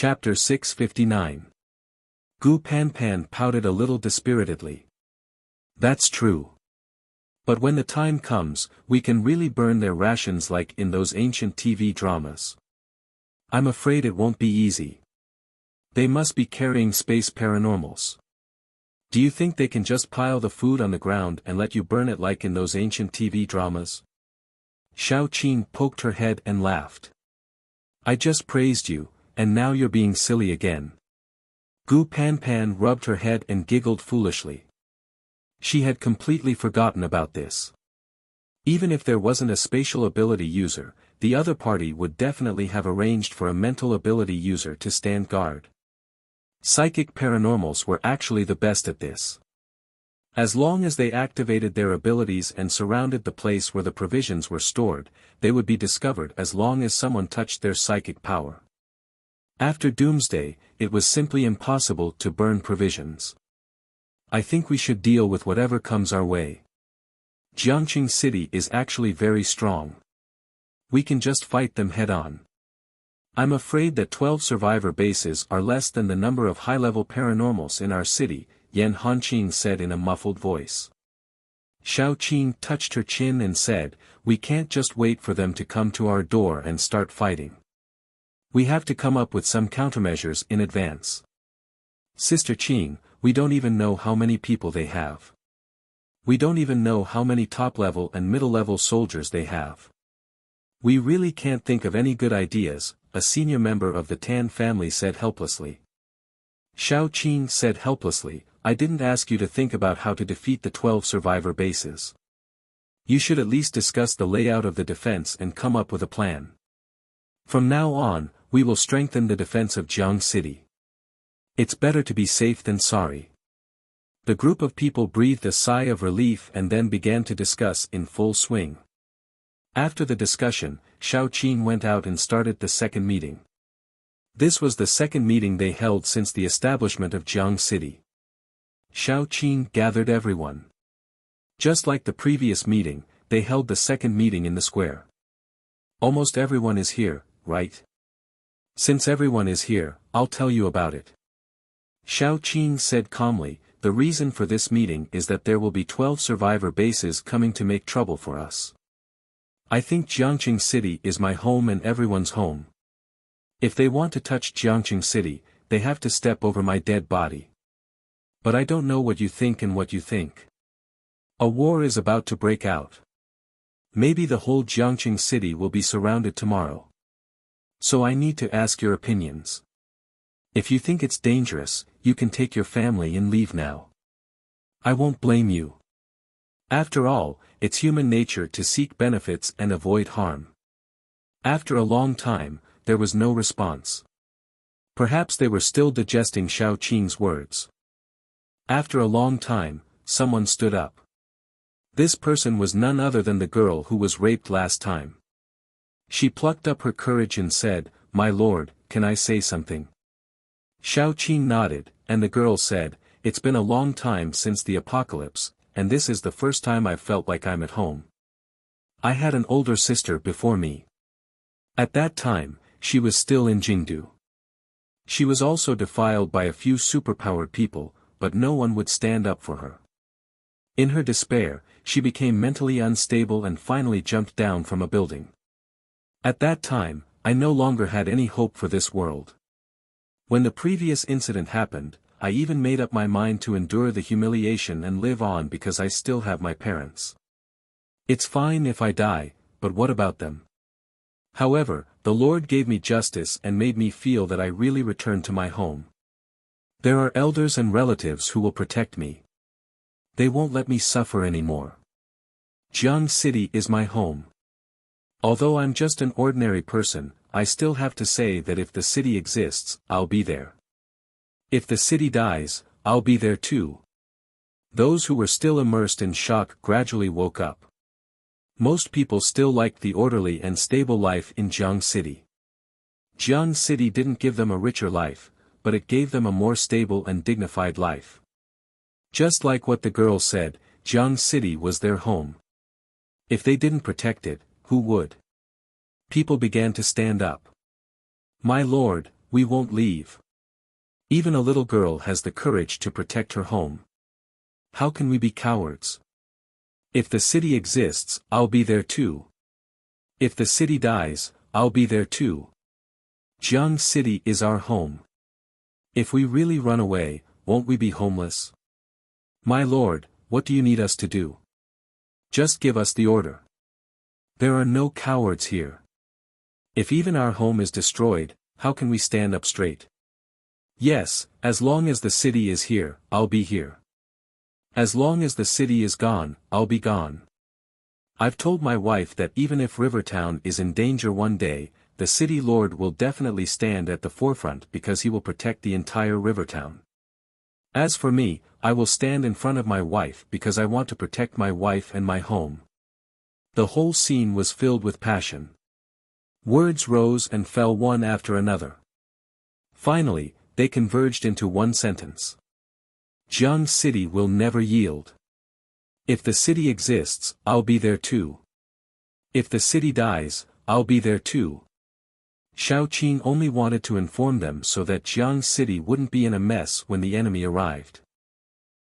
Chapter 659. Gu Pan pouted a little dispiritedly. That's true. But when the time comes, we can really burn their rations like in those ancient TV dramas. I'm afraid it won't be easy. They must be carrying space paranormals. Do you think they can just pile the food on the ground and let you burn it like in those ancient TV dramas? Xiao Qing poked her head and laughed. I just praised you, and now you're being silly again. Gu Pan rubbed her head and giggled foolishly. She had completely forgotten about this. Even if there wasn't a spatial ability user, the other party would definitely have arranged for a mental ability user to stand guard. Psychic paranormals were actually the best at this. As long as they activated their abilities and surrounded the place where the provisions were stored, they would be discovered as long as someone touched their psychic power. After Doomsday, it was simply impossible to burn provisions. I think we should deal with whatever comes our way. Jiangqing City is actually very strong. We can just fight them head-on. I'm afraid that 12 survivor bases are less than the number of high-level paranormals in our city, Yan Hanqing said in a muffled voice. Xiao Qing touched her chin and said, we can't just wait for them to come to our door and start fighting. We have to come up with some countermeasures in advance. Sister Qing, we don't even know how many people they have. We don't even know how many top-level and middle-level soldiers they have. We really can't think of any good ideas, a senior member of the Tan family said helplessly. Xiao Qing said helplessly, I didn't ask you to think about how to defeat the 12 survivor bases. You should at least discuss the layout of the defense and come up with a plan. From now on, we will strengthen the defense of Jiang City. It's better to be safe than sorry. The group of people breathed a sigh of relief and then began to discuss in full swing. After the discussion, Xiao Qing went out and started the second meeting. This was the second meeting they held since the establishment of Jiang City. Xiao Qing gathered everyone. Just like the previous meeting, they held the second meeting in the square. Almost everyone is here, right? Since everyone is here, I'll tell you about it. Xiao Qing said calmly, the reason for this meeting is that there will be 12 survivor bases coming to make trouble for us. I think Jiangqing City is my home and everyone's home. If they want to touch Jiangqing City, they have to step over my dead body. But I don't know what you think and what you think. A war is about to break out. Maybe the whole Jiangqing City will be surrounded tomorrow. So I need to ask your opinions. If you think it's dangerous, you can take your family and leave now. I won't blame you. After all, it's human nature to seek benefits and avoid harm. After a long time, there was no response. Perhaps they were still digesting Xiao Qing's words. After a long time, someone stood up. This person was none other than the girl who was raped last time. She plucked up her courage and said, My lord, can I say something? Xiao Qing nodded, and the girl said, It's been a long time since the apocalypse, and this is the first time I've felt like I'm at home. I had an older sister before me. At that time, she was still in Jingdu. She was also defiled by a few superpowered people, but no one would stand up for her. In her despair, she became mentally unstable and finally jumped down from a building. At that time, I no longer had any hope for this world. When the previous incident happened, I even made up my mind to endure the humiliation and live on because I still have my parents. It's fine if I die, but what about them? However, the Lord gave me justice and made me feel that I really returned to my home. There are elders and relatives who will protect me. They won't let me suffer anymore. Jiang City is my home. Although I'm just an ordinary person, I still have to say that if the city exists, I'll be there. If the city dies, I'll be there too. Those who were still immersed in shock gradually woke up. Most people still liked the orderly and stable life in Jiang City. Jiang City didn't give them a richer life, but it gave them a more stable and dignified life. Just like what the girl said, Jiang City was their home. If they didn't protect it, who would? People began to stand up. My lord, we won't leave. Even a little girl has the courage to protect her home. How can we be cowards? If the city exists, I'll be there too. If the city dies, I'll be there too. Jiang City is our home. If we really run away, won't we be homeless? My lord, what do you need us to do? Just give us the order. There are no cowards here. If even our home is destroyed, how can we stand up straight? Yes, as long as the city is here, I'll be here. As long as the city is gone, I'll be gone. I've told my wife that even if Rivertown is in danger one day, the city lord will definitely stand at the forefront because he will protect the entire Rivertown. As for me, I will stand in front of my wife because I want to protect my wife and my home. The whole scene was filled with passion. Words rose and fell one after another. Finally, they converged into one sentence. Jiang City will never yield. If the city exists, I'll be there too. If the city dies, I'll be there too. Xiaoqing only wanted to inform them so that Jiang City wouldn't be in a mess when the enemy arrived.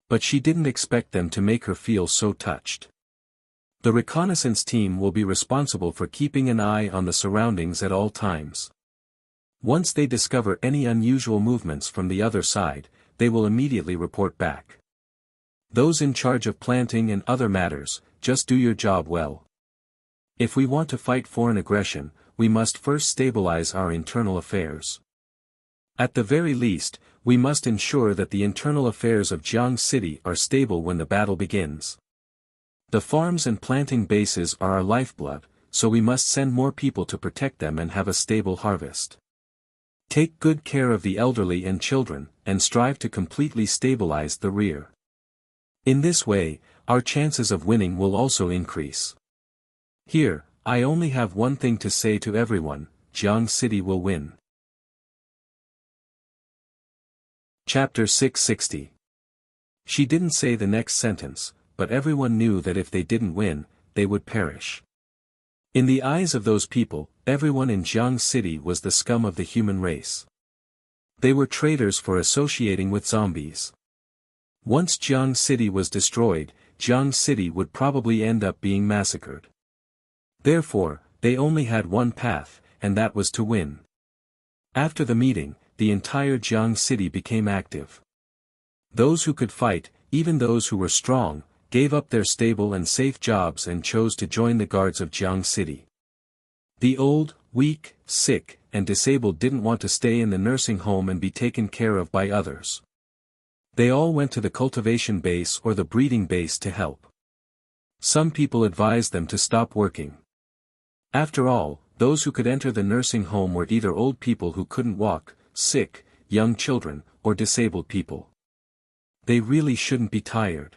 But she didn't expect them to make her feel so touched. The reconnaissance team will be responsible for keeping an eye on the surroundings at all times. Once they discover any unusual movements from the other side, they will immediately report back. Those in charge of planting and other matters, just do your job well. If we want to fight foreign aggression, we must first stabilize our internal affairs. At the very least, we must ensure that the internal affairs of Jiang City are stable when the battle begins. The farms and planting bases are our lifeblood, so we must send more people to protect them and have a stable harvest. Take good care of the elderly and children, and strive to completely stabilize the rear. In this way, our chances of winning will also increase. Here, I only have one thing to say to everyone: Jiang City will win. Chapter 660. She didn't say the next sentence, but everyone knew that if they didn't win, they would perish. In the eyes of those people, everyone in Jiang City was the scum of the human race. They were traitors for associating with zombies. Once Jiang City was destroyed, Jiang City would probably end up being massacred. Therefore, they only had one path, and that was to win. After the meeting, the entire Jiang City became active. Those who could fight, even those who were strong, gave up their stable and safe jobs and chose to join the guards of Jiang City. The old, weak, sick, and disabled didn't want to stay in the nursing home and be taken care of by others. They all went to the cultivation base or the breeding base to help. Some people advised them to stop working. After all, those who could enter the nursing home were either old people who couldn't walk, sick, young children, or disabled people. They really shouldn't be tired.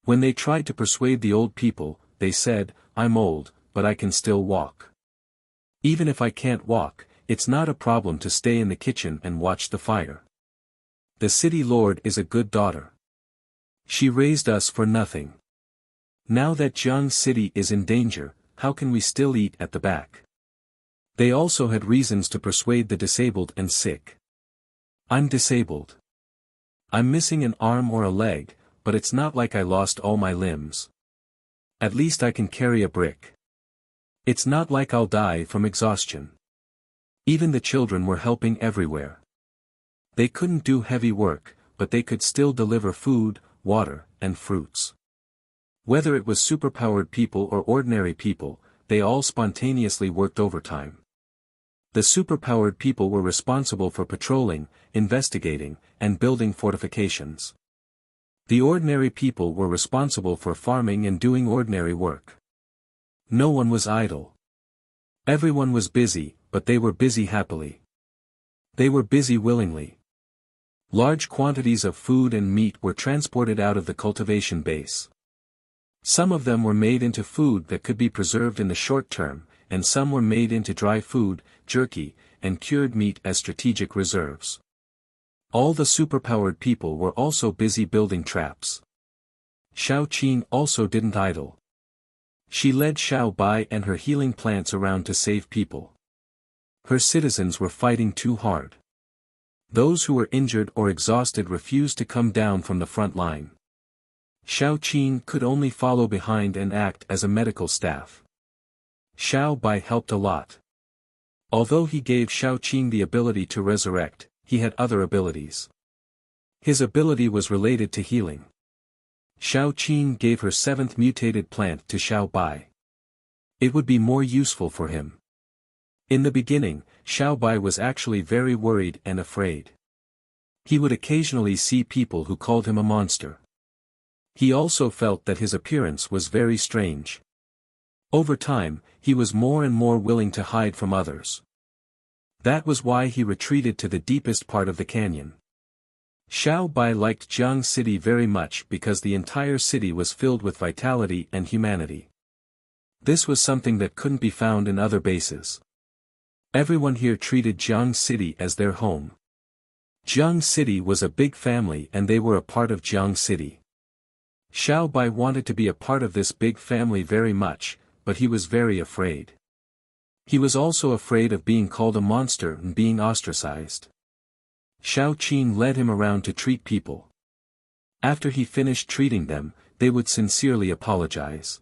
When they tried to persuade the old people, they said, "I'm old, but I can still walk. Even if I can't walk, it's not a problem to stay in the kitchen and watch the fire. The city lord is a good daughter. She raised us for nothing. Now that Jiang City is in danger, how can we still eat at the back?" They also had reasons to persuade the disabled and sick. "I'm disabled. I'm missing an arm or a leg, but it's not like I lost all my limbs. At least I can carry a brick. It's not like I'll die from exhaustion." Even the children were helping everywhere. They couldn't do heavy work, but they could still deliver food, water, and fruits. Whether it was superpowered people or ordinary people, they all spontaneously worked overtime. The superpowered people were responsible for patrolling, investigating, and building fortifications. The ordinary people were responsible for farming and doing ordinary work. No one was idle. Everyone was busy, but they were busy happily. They were busy willingly. Large quantities of food and meat were transported out of the cultivation base. Some of them were made into food that could be preserved in the short term, and some were made into dry food, jerky, and cured meat as strategic reserves. All the superpowered people were also busy building traps. Xiaoqing also didn't idle. She led Xiao Bai and her healing plants around to save people. her citizens were fighting too hard. Those who were injured or exhausted refused to come down from the front line. Xiao Qin could only follow behind and act as a medical staff. Xiao Bai helped a lot. Although he gave Xiao Qin the ability to resurrect, he had other abilities. His ability was related to healing. Xiao Qin gave her 7th mutated plant to Xiao Bai. It would be more useful for him. In the beginning, Xiao Bai was actually very worried and afraid. He would occasionally see people who called him a monster. He also felt that his appearance was very strange. Over time, he was more and more willing to hide from others. That was why he retreated to the deepest part of the canyon. Xiao Bai liked Jiang City very much because the entire city was filled with vitality and humanity. This was something that couldn't be found in other bases. Everyone here treated Jiang City as their home. Jiang City was a big family and they were a part of Jiang City. Xiao Bai wanted to be a part of this big family very much, but he was very afraid. He was also afraid of being called a monster and being ostracized. Xiao Qin led him around to treat people. After he finished treating them, they would sincerely apologize.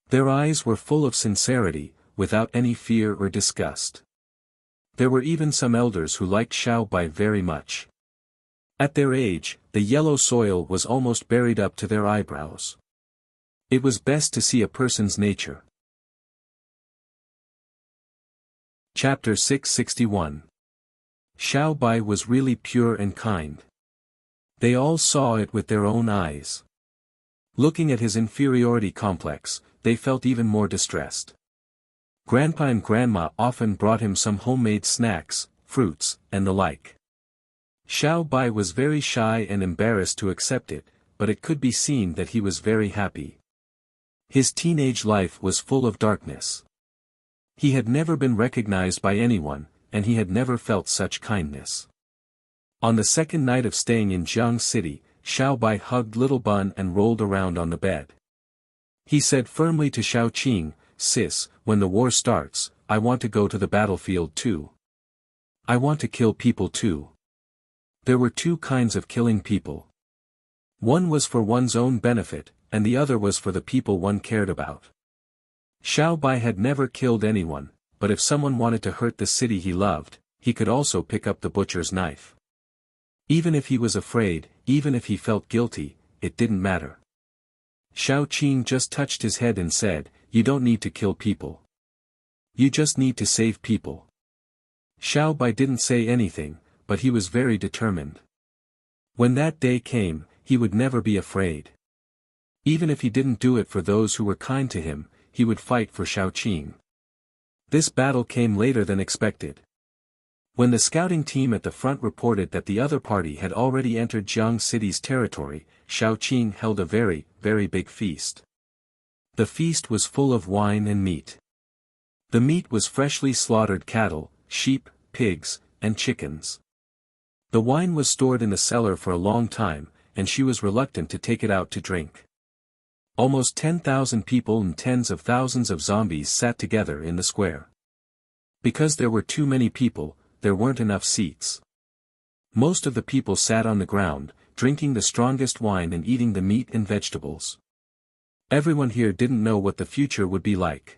Their eyes were full of sincerity, without any fear or disgust. There were even some elders who liked Xiao Bai very much. At their age, the yellow soil was almost buried up to their eyebrows. It was best to see a person's nature. Chapter 661. Xiao Bai was really pure and kind. They all saw it with their own eyes. Looking at his inferiority complex, they felt even more distressed. Grandpa and Grandma often brought him some homemade snacks, fruits, and the like. Xiao Bai was very shy and embarrassed to accept it, but it could be seen that he was very happy. His teenage life was full of darkness. He had never been recognized by anyone, and he had never felt such kindness. On the second night of staying in Jiang City, Xiao Bai hugged Little Bun and rolled around on the bed. He said firmly to Xiao Qing, "Sis, when the war starts, I want to go to the battlefield too. I want to kill people too." There were two kinds of killing people. One was for one's own benefit, and the other was for the people one cared about. Xiao Bai had never killed anyone, but if someone wanted to hurt the city he loved, he could also pick up the butcher's knife. Even if he was afraid, even if he felt guilty, it didn't matter. Xiao Qing just touched his head and said, "You don't need to kill people. You just need to save people." Xiao Bai didn't say anything, but he was very determined. When that day came, he would never be afraid. Even if he didn't do it for those who were kind to him, he would fight for Xiao Qing. This battle came later than expected. When the scouting team at the front reported that the other party had already entered Jiang City's territory, Xiao Qing held a very, very big feast. The feast was full of wine and meat. The meat was freshly slaughtered cattle, sheep, pigs, and chickens. The wine was stored in the cellar for a long time, and she was reluctant to take it out to drink. Almost 10,000 people and tens of thousands of zombies sat together in the square. Because there were too many people, there weren't enough seats. Most of the people sat on the ground, drinking the strongest wine and eating the meat and vegetables. Everyone here didn't know what the future would be like.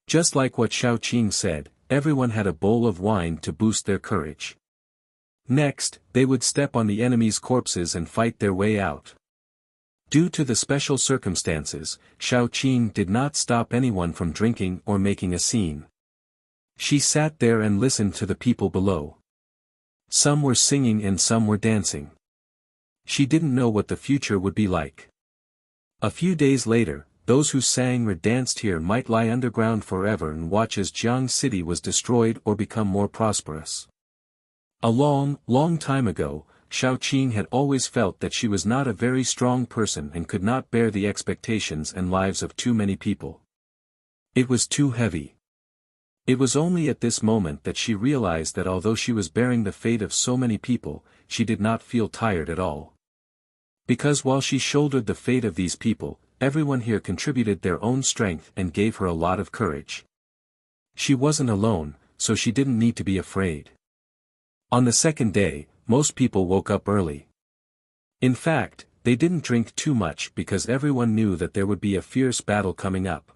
Just like what Xiao Qing said, everyone had a bowl of wine to boost their courage. Next, they would step on the enemy's corpses and fight their way out. Due to the special circumstances, Xiao Qing did not stop anyone from drinking or making a scene. She sat there and listened to the people below. Some were singing and some were dancing. She didn't know what the future would be like. A few days later, those who sang or danced here might lie underground forever and watch as Jiang City was destroyed or become more prosperous. A long, long time ago, Xiao Qing had always felt that she was not a very strong person and could not bear the expectations and lives of too many people. It was too heavy. It was only at this moment that she realized that although she was bearing the fate of so many people, she did not feel tired at all. Because while she shouldered the fate of these people, everyone here contributed their own strength and gave her a lot of courage. She wasn't alone, so she didn't need to be afraid. On the second day, most people woke up early. In fact, they didn't drink too much because everyone knew that there would be a fierce battle coming up.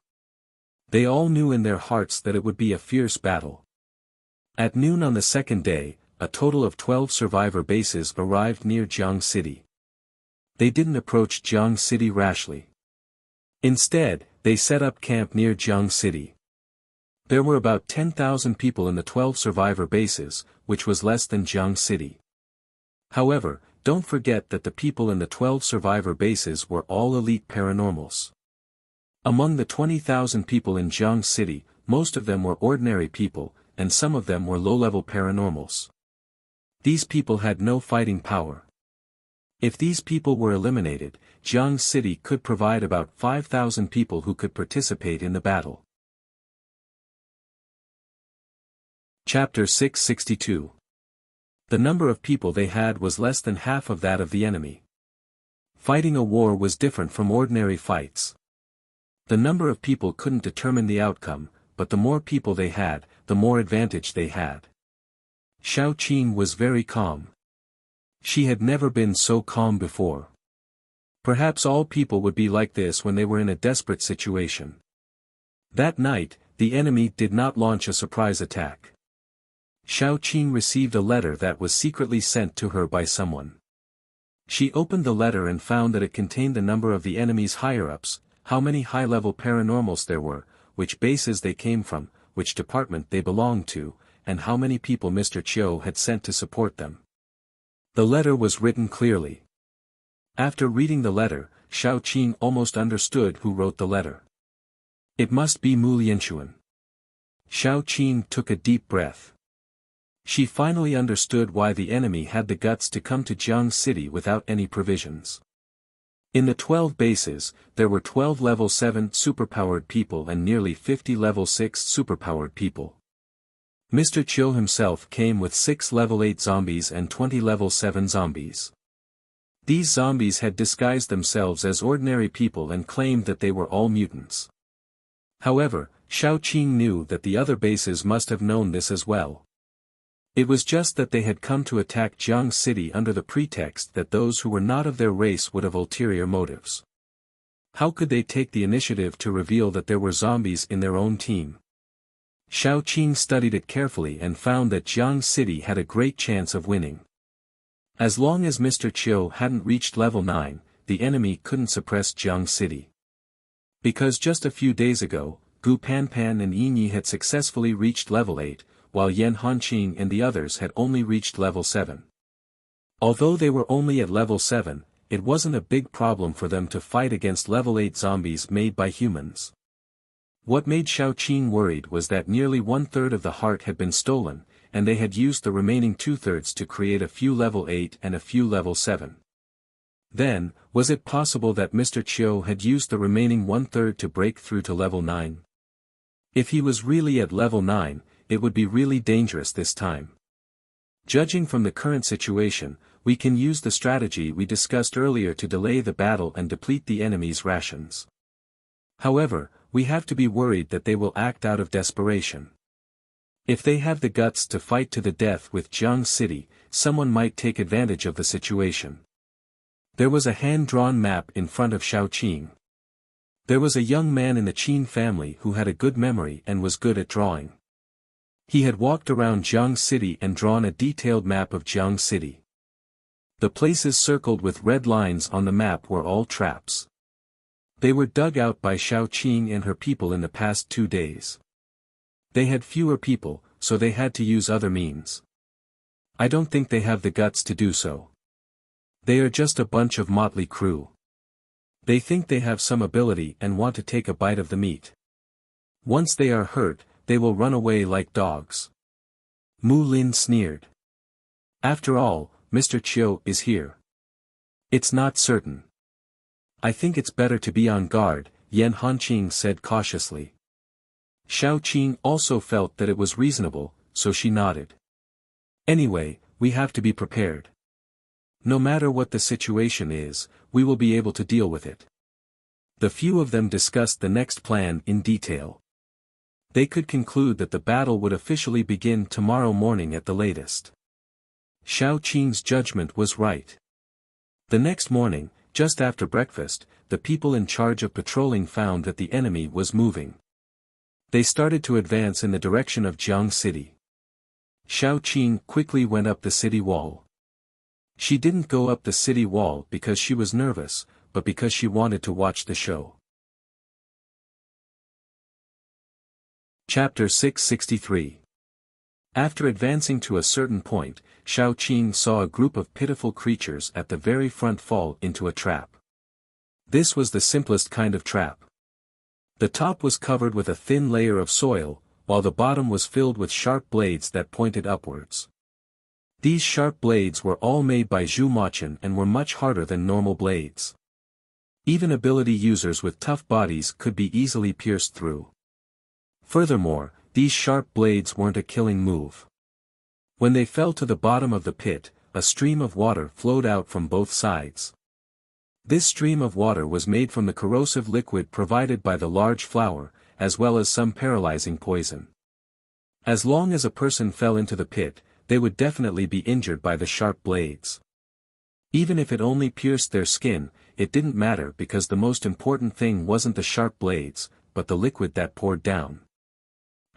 They all knew in their hearts that it would be a fierce battle. At noon on the second day, a total of 12 survivor bases arrived near Jiang City. They didn't approach Jiang City rashly. Instead, they set up camp near Jiang City. There were about 10,000 people in the 12 survivor bases, which was less than Jiang City. However, don't forget that the people in the 12 survivor bases were all elite paranormals. Among the 20,000 people in Jiang City, most of them were ordinary people, and some of them were low-level paranormals. These people had no fighting power. If these people were eliminated, Jiang City could provide about 5,000 people who could participate in the battle. Chapter 662. The number of people they had was less than half of that of the enemy. Fighting a war was different from ordinary fights. The number of people couldn't determine the outcome, but the more people they had, the more advantage they had. Xiao Qin was very calm. She had never been so calm before. Perhaps all people would be like this when they were in a desperate situation. That night, the enemy did not launch a surprise attack. Xiao Qin received a letter that was secretly sent to her by someone. She opened the letter and found that it contained the number of the enemy's higher-ups, how many high-level paranormals there were, which bases they came from, which department they belonged to, and how many people Mr. Chiu had sent to support them. The letter was written clearly. After reading the letter, Xiao Qin almost understood who wrote the letter. It must be Mu Lianxuan. Xiao Qin took a deep breath. She finally understood why the enemy had the guts to come to Jiang City without any provisions. In the 12 bases, there were 12 level 7 superpowered people and nearly 50 level 6 superpowered people. Mr. Chiu himself came with 6 level 8 zombies and 20 level 7 zombies. These zombies had disguised themselves as ordinary people and claimed that they were all mutants. However, Xiao Qin knew that the other bases must have known this as well. It was just that they had come to attack Jiang City under the pretext that those who were not of their race would have ulterior motives. How could they take the initiative to reveal that there were zombies in their own team? Xiao Qin studied it carefully and found that Jiang City had a great chance of winning. As long as Mr. Chiu hadn't reached level 9, the enemy couldn't suppress Jiang City. Because just a few days ago, Gu Panpan and Yinyi had successfully reached level 8, while Yan Hanqing and the others had only reached level 7. Although they were only at level 7, it wasn't a big problem for them to fight against level 8 zombies made by humans. What made Xiao Qin worried was that nearly 1/3 of the heart had been stolen, and they had used the remaining 2/3 to create a few level 8 and a few level 7. Then, was it possible that Mr. Chiu had used the remaining 1/3 to break through to level 9? If he was really at level 9, it would be really dangerous this time. Judging from the current situation, we can use the strategy we discussed earlier to delay the battle and deplete the enemy's rations. However, we have to be worried that they will act out of desperation. If they have the guts to fight to the death with Jiang City, someone might take advantage of the situation. There was a hand-drawn map in front of Xiao Qin. There was a young man in the Qin family who had a good memory and was good at drawing. He had walked around Jiang City and drawn a detailed map of Jiang City. The places circled with red lines on the map were all traps. They were dug out by Xiao Qin and her people in the past 2 days. They had fewer people, so they had to use other means. I don't think they have the guts to do so. They are just a bunch of motley crew. They think they have some ability and want to take a bite of the meat. Once they are hurt, they will run away like dogs. Mu Lin sneered. After all, Mr. Chiu is here. It's not certain. I think it's better to be on guard, Yan Hanqing said cautiously. Xiao Qin also felt that it was reasonable, so she nodded. Anyway, we have to be prepared. No matter what the situation is, we will be able to deal with it. The few of them discussed the next plan in detail. They could conclude that the battle would officially begin tomorrow morning at the latest. Xiao Qing's judgment was right. The next morning, just after breakfast, the people in charge of patrolling found that the enemy was moving. They started to advance in the direction of Jiang City. Xiao Qing quickly went up the city wall. She didn't go up the city wall because she was nervous, but because she wanted to watch the show. Chapter 663. After advancing to a certain point, Xiao Qing saw a group of pitiful creatures at the very front fall into a trap. This was the simplest kind of trap. The top was covered with a thin layer of soil, while the bottom was filled with sharp blades that pointed upwards. These sharp blades were all made by Zhu Mochen and were much harder than normal blades. Even ability users with tough bodies could be easily pierced through. Furthermore, these sharp blades weren't a killing move. When they fell to the bottom of the pit, a stream of water flowed out from both sides. This stream of water was made from the corrosive liquid provided by the large flower, as well as some paralyzing poison. As long as a person fell into the pit, they would definitely be injured by the sharp blades. Even if it only pierced their skin, it didn't matter because the most important thing wasn't the sharp blades, but the liquid that poured down.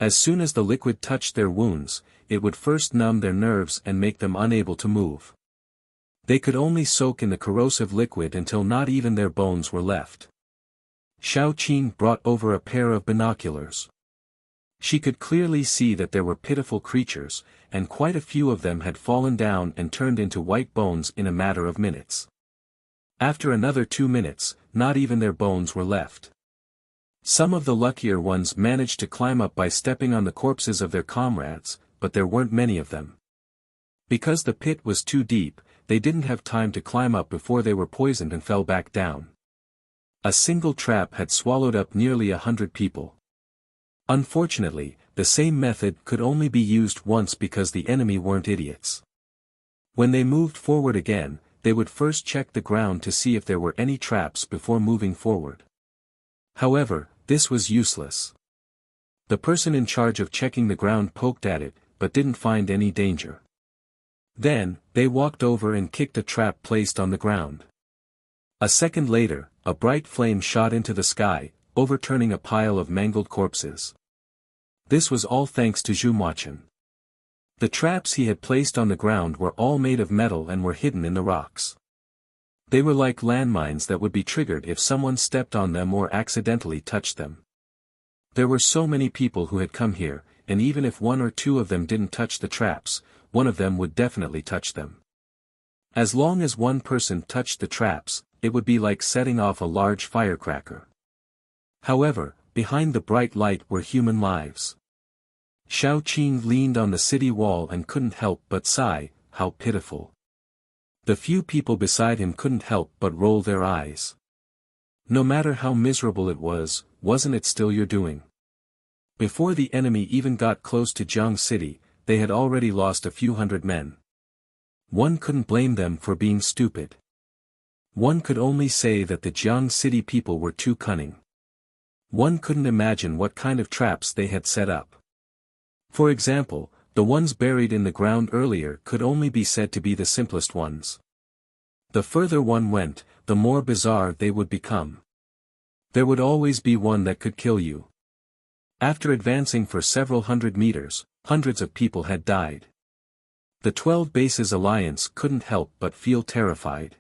As soon as the liquid touched their wounds, it would first numb their nerves and make them unable to move. They could only soak in the corrosive liquid until not even their bones were left. Xiao Qing brought over a pair of binoculars. She could clearly see that there were pitiful creatures, and quite a few of them had fallen down and turned into white bones in a matter of minutes. After another 2 minutes, not even their bones were left. Some of the luckier ones managed to climb up by stepping on the corpses of their comrades, but there weren't many of them. Because the pit was too deep, they didn't have time to climb up before they were poisoned and fell back down. A single trap had swallowed up nearly 100 people. Unfortunately, the same method could only be used once because the enemy weren't idiots. When they moved forward again, they would first check the ground to see if there were any traps before moving forward. However, this was useless. The person in charge of checking the ground poked at it, but didn't find any danger. Then, they walked over and kicked a trap placed on the ground. A second later, a bright flame shot into the sky, overturning a pile of mangled corpses. This was all thanks to Zhu Mochen. The traps he had placed on the ground were all made of metal and were hidden in the rocks. They were like landmines that would be triggered if someone stepped on them or accidentally touched them. There were so many people who had come here, and even if 1 or 2 of them didn't touch the traps, one of them would definitely touch them. As long as one person touched the traps, it would be like setting off a large firecracker. However, behind the bright light were human lives. Xiao Qing leaned on the city wall and couldn't help but sigh, how pitiful. The few people beside him couldn't help but roll their eyes. No matter how miserable it was, wasn't it still your doing? Before the enemy even got close to Jiang City, they had already lost a few hundred men. One couldn't blame them for being stupid. One could only say that the Jiang City people were too cunning. One couldn't imagine what kind of traps they had set up. For example, the ones buried in the ground earlier could only be said to be the simplest ones. The further one went, the more bizarre they would become. There would always be one that could kill you. After advancing for several hundred meters, hundreds of people had died. The 12 Bases Alliance couldn't help but feel terrified.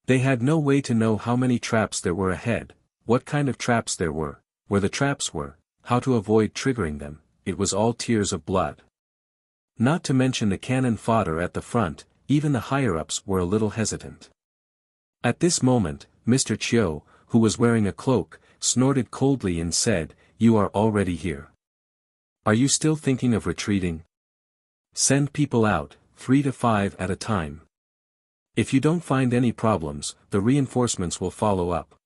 They had no way to know how many traps there were ahead, what kind of traps there were, where the traps were, how to avoid triggering them. It was all tears of blood. Not to mention the cannon fodder at the front, even the higher-ups were a little hesitant. At this moment, Mr. Chiu, who was wearing a cloak, snorted coldly and said, "You are already here. Are you still thinking of retreating? Send people out, 3 to 5 at a time. If you don't find any problems, the reinforcements will follow up.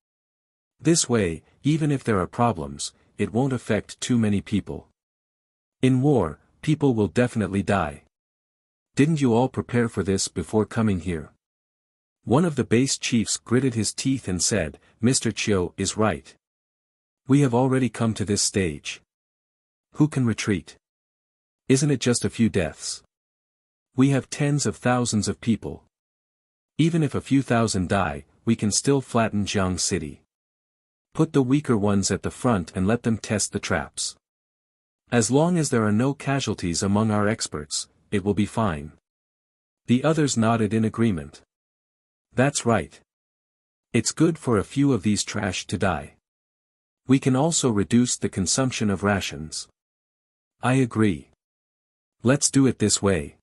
This way, even if there are problems, it won't affect too many people. In war, people will definitely die. Didn't you all prepare for this before coming here?" One of the base chiefs gritted his teeth and said, "Mr. Chiu is right. We have already come to this stage. Who can retreat? Isn't it just a few deaths? We have tens of thousands of people. Even if a few thousand die, we can still flatten Jiang City. Put the weaker ones at the front and let them test the traps. As long as there are no casualties among our experts, it will be fine. The others nodded in agreement. That's right. It's good for a few of these trash to die. We can also reduce the consumption of rations. I agree. Let's do it this way.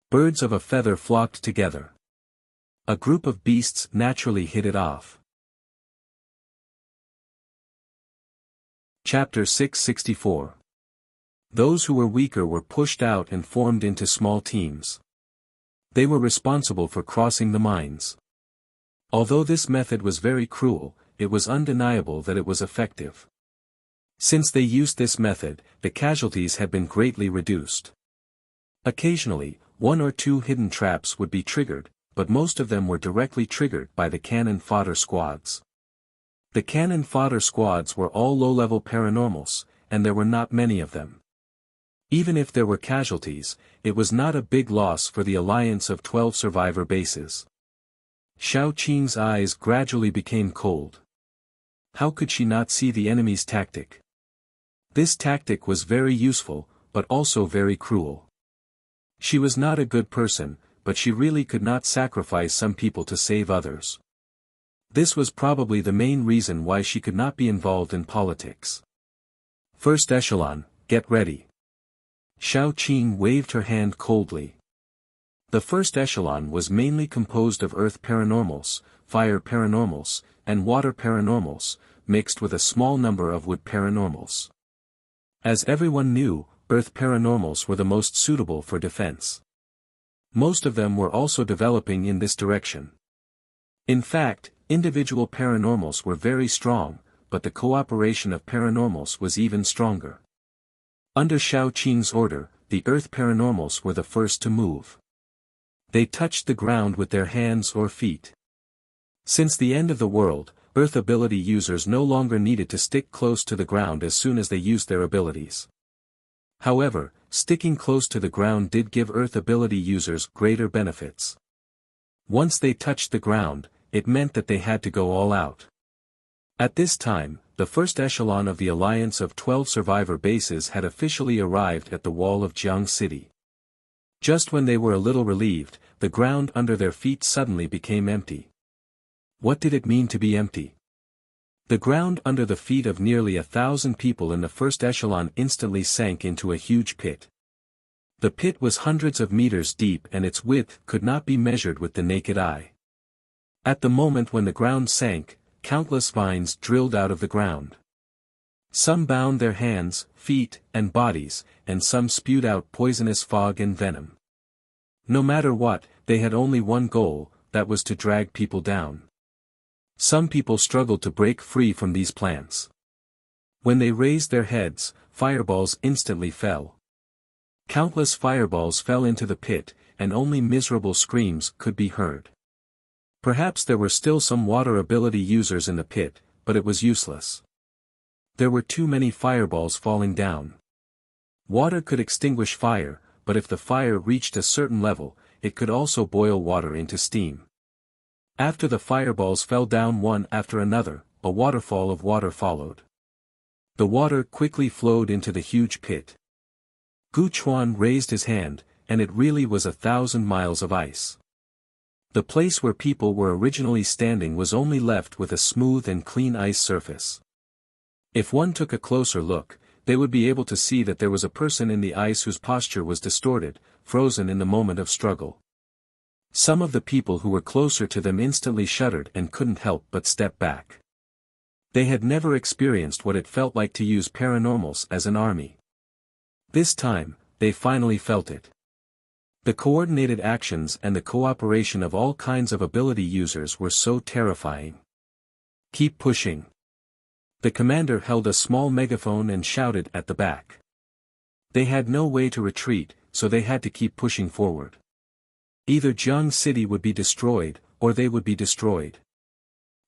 Birds of a feather flocked together. A group of beasts naturally hit it off. Chapter 664. Those who were weaker were pushed out and formed into small teams. They were responsible for crossing the mines. Although this method was very cruel, it was undeniable that it was effective. Since they used this method, the casualties had been greatly reduced. Occasionally, one or two hidden traps would be triggered, but most of them were directly triggered by the cannon fodder squads. The cannon fodder squads were all low-level paranormals, and there were not many of them. Even if there were casualties, it was not a big loss for the alliance of 12 survivor bases. Xiao Qing's eyes gradually became cold. How could she not see the enemy's tactic? This tactic was very useful, but also very cruel. She was not a good person, but she really could not sacrifice some people to save others. This was probably the main reason why she could not be involved in politics. First echelon, get ready. Xiao Qing waved her hand coldly. The first echelon was mainly composed of earth paranormals, fire paranormals, and water paranormals, mixed with a small number of wood paranormals. As everyone knew, earth paranormals were the most suitable for defense. Most of them were also developing in this direction. In fact, individual paranormals were very strong, but the cooperation of paranormals was even stronger. Under Xiao Qing's order, the earth paranormals were the first to move. They touched the ground with their hands or feet. Since the end of the world, earth ability users no longer needed to stick close to the ground as soon as they used their abilities. However, sticking close to the ground did give earth ability users greater benefits. Once they touched the ground, it meant that they had to go all out. At this time, the first echelon of the alliance of 12 survivor bases had officially arrived at the wall of Jiang City. Just when they were a little relieved, the ground under their feet suddenly became empty. What did it mean to be empty? The ground under the feet of nearly 1,000 people in the first echelon instantly sank into a huge pit. The pit was hundreds of meters deep and its width could not be measured with the naked eye. At the moment when the ground sank, countless vines drilled out of the ground. Some bound their hands, feet, and bodies, and some spewed out poisonous fog and venom. No matter what, they had only one goal, that was to drag people down. Some people struggled to break free from these plants. When they raised their heads, fireballs instantly fell. Countless fireballs fell into the pit, and only miserable screams could be heard. Perhaps there were still some water ability users in the pit, but it was useless. There were too many fireballs falling down. Water could extinguish fire, but if the fire reached a certain level, it could also boil water into steam. After the fireballs fell down one after another, a waterfall of water followed. The water quickly flowed into the huge pit. Gu Chuan raised his hand, and it really was 1,000 miles of ice. The place where people were originally standing was only left with a smooth and clean ice surface. If one took a closer look, they would be able to see that there was a person in the ice whose posture was distorted, frozen in the moment of struggle. Some of the people who were closer to them instantly shuddered and couldn't help but step back. They had never experienced what it felt like to use paranormals as an army. This time, they finally felt it. The coordinated actions and the cooperation of all kinds of ability users were so terrifying. Keep pushing. The commander held a small megaphone and shouted at the back. They had no way to retreat, so they had to keep pushing forward. Either Jiang City would be destroyed, or they would be destroyed.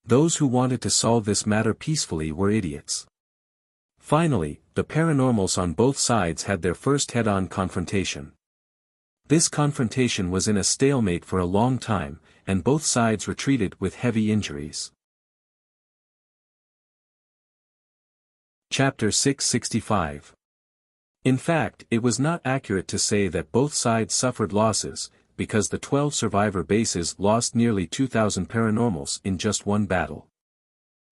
Those who wanted to solve this matter peacefully were idiots. Finally, the paranormals on both sides had their first head-on confrontation. This confrontation was in a stalemate for a long time, and both sides retreated with heavy injuries. Chapter 665. In fact, it was not accurate to say that both sides suffered losses, because the 12 survivor bases lost nearly 2,000 paranormals in just one battle.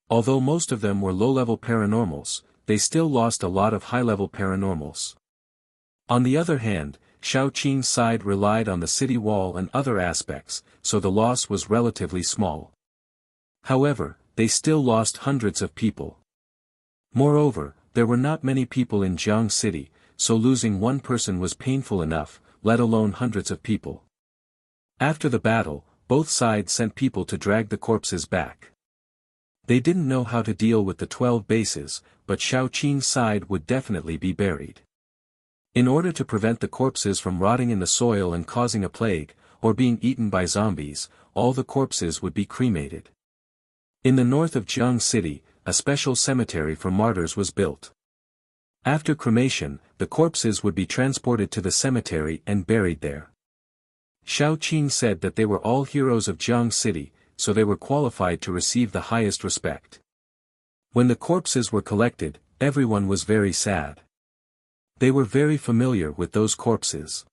Although most of them were low-level paranormals, they still lost a lot of high-level paranormals. On the other hand, Shaoqing's side relied on the city wall and other aspects, so the loss was relatively small. However, they still lost hundreds of people. Moreover, there were not many people in Jiang City, so losing one person was painful enough, let alone hundreds of people. After the battle, both sides sent people to drag the corpses back. They didn't know how to deal with the 12 bases, but Shaoqing's side would definitely be buried. In order to prevent the corpses from rotting in the soil and causing a plague, or being eaten by zombies, all the corpses would be cremated. In the north of Jiang City, a special cemetery for martyrs was built. After cremation, the corpses would be transported to the cemetery and buried there. Shaoqing said that they were all heroes of Jiang City, so they were qualified to receive the highest respect. When the corpses were collected, everyone was very sad. They were very familiar with those corpses.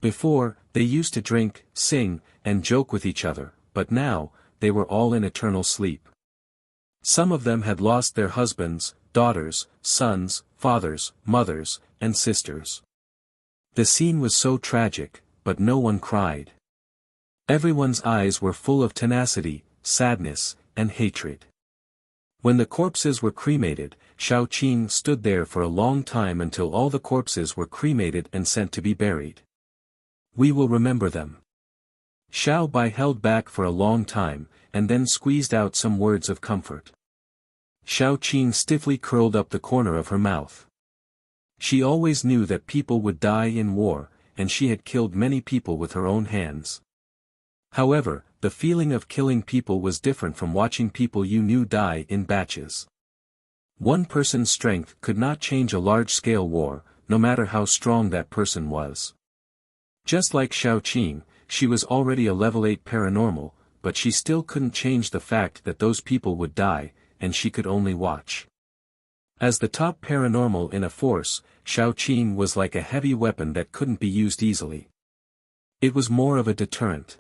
Before, they used to drink, sing, and joke with each other, but now, they were all in eternal sleep. Some of them had lost their husbands, daughters, sons, fathers, mothers, and sisters. The scene was so tragic, but no one cried. Everyone's eyes were full of tenacity, sadness, and hatred. When the corpses were cremated, Shaoqing stood there for a long time until all the corpses were cremated and sent to be buried. We will remember them. Xiao Bai held back for a long time, and then squeezed out some words of comfort. Shaoqing stiffly curled up the corner of her mouth. She always knew that people would die in war, and she had killed many people with her own hands. However, the feeling of killing people was different from watching people you knew die in batches. One person's strength could not change a large-scale war, no matter how strong that person was. Just like Shaoqing, she was already a level 8 paranormal, but she still couldn't change the fact that those people would die, and she could only watch. As the top paranormal in a force, Shaoqing was like a heavy weapon that couldn't be used easily. It was more of a deterrent.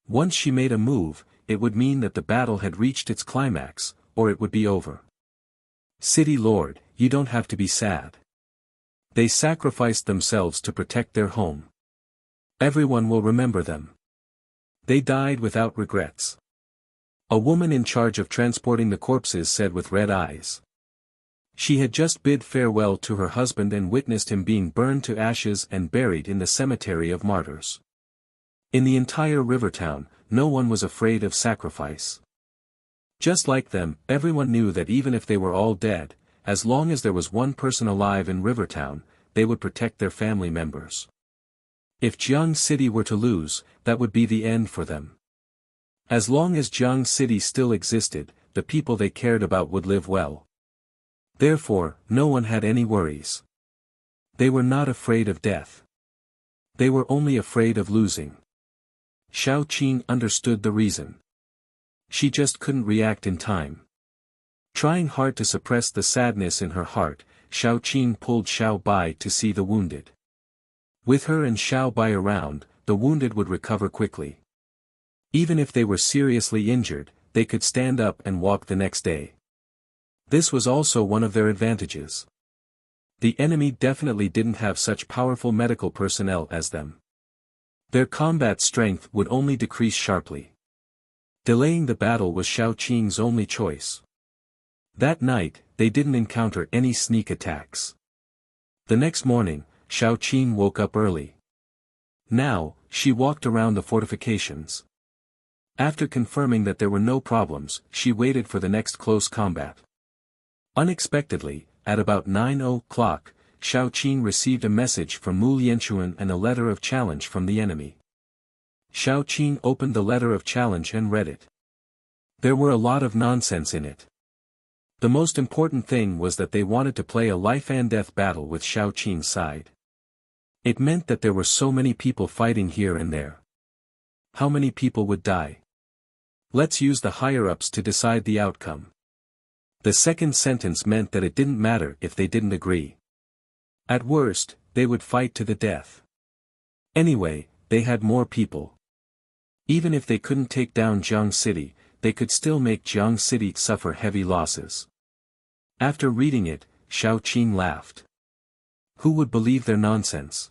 Once she made a move, it would mean that the battle had reached its climax, or it would be over. City Lord, you don't have to be sad. They sacrificed themselves to protect their home. Everyone will remember them. They died without regrets. A woman in charge of transporting the corpses said with red eyes. She had just bid farewell to her husband and witnessed him being burned to ashes and buried in the cemetery of martyrs. In the entire river town, no one was afraid of sacrifice. Just like them, everyone knew that even if they were all dead, as long as there was one person alive in Rivertown, they would protect their family members. If Jiang City were to lose, that would be the end for them. As long as Jiang City still existed, the people they cared about would live well. Therefore, no one had any worries. They were not afraid of death. They were only afraid of losing. Shaoqing understood the reason. She just couldn't react in time. Trying hard to suppress the sadness in her heart, Shaoqing pulled Xiao Bai to see the wounded. With her and Xiao Bai around, the wounded would recover quickly. Even if they were seriously injured, they could stand up and walk the next day. This was also one of their advantages. The enemy definitely didn't have such powerful medical personnel as them. Their combat strength would only decrease sharply. Delaying the battle was Shaoqing's only choice. That night, they didn't encounter any sneak attacks. The next morning, Shaoqing woke up early. Now, she walked around the fortifications. After confirming that there were no problems, she waited for the next close combat. Unexpectedly, at about 9 o'clock, Shaoqing received a message from Mu Lianchuan and a letter of challenge from the enemy. Shaoqing opened the letter of challenge and read it. There were a lot of nonsense in it. The most important thing was that they wanted to play a life-and-death battle with Xiao Qing's side. It meant that there were so many people fighting here and there. How many people would die? Let's use the higher-ups to decide the outcome. The second sentence meant that it didn't matter if they didn't agree. At worst, they would fight to the death. Anyway, they had more people. Even if they couldn't take down Jiang City, they could still make Jiang City suffer heavy losses. After reading it, Xiao Qing laughed. Who would believe their nonsense?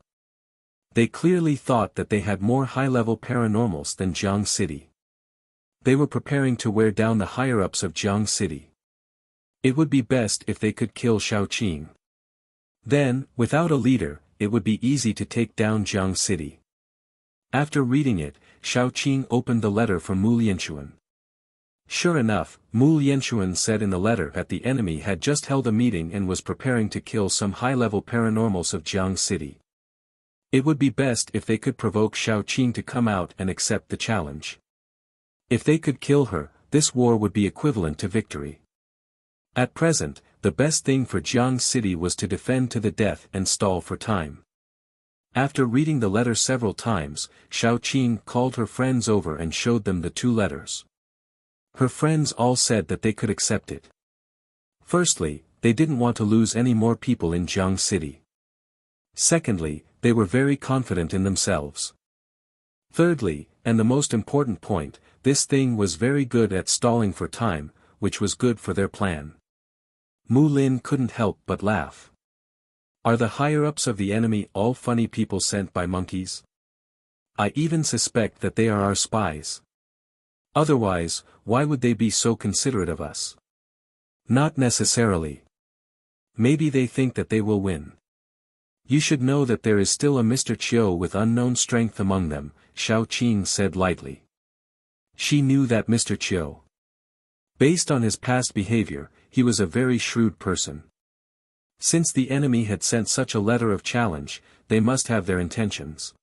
They clearly thought that they had more high-level paranormals than Jiang City. They were preparing to wear down the higher-ups of Jiang City. It would be best if they could kill Xiao Qing. Then, without a leader, it would be easy to take down Jiang City. After reading it, Xiao Qing opened the letter from Mu Lianxuan. Sure enough, Mu Lianxuan said in the letter that the enemy had just held a meeting and was preparing to kill some high-level paranormals of Jiang City. It would be best if they could provoke Xiao Qing to come out and accept the challenge. If they could kill her, this war would be equivalent to victory. At present, the best thing for Jiang City was to defend to the death and stall for time. After reading the letter several times, Xiao Qing called her friends over and showed them the two letters. Her friends all said that they could accept it. Firstly, they didn't want to lose any more people in Jiang City. Secondly, they were very confident in themselves. Thirdly, and the most important point, this thing was very good at stalling for time, which was good for their plan. Mu Lin couldn't help but laugh. Are the higher-ups of the enemy all funny people sent by monkeys? I even suspect that they are our spies. Otherwise, why would they be so considerate of us? Not necessarily. Maybe they think that they will win. You should know that there is still a Mr. Chiu with unknown strength among them, Xiao Qing said lightly. She knew that Mr. Chiu. Based on his past behavior, he was a very shrewd person. Since the enemy had sent such a letter of challenge, they must have their intentions.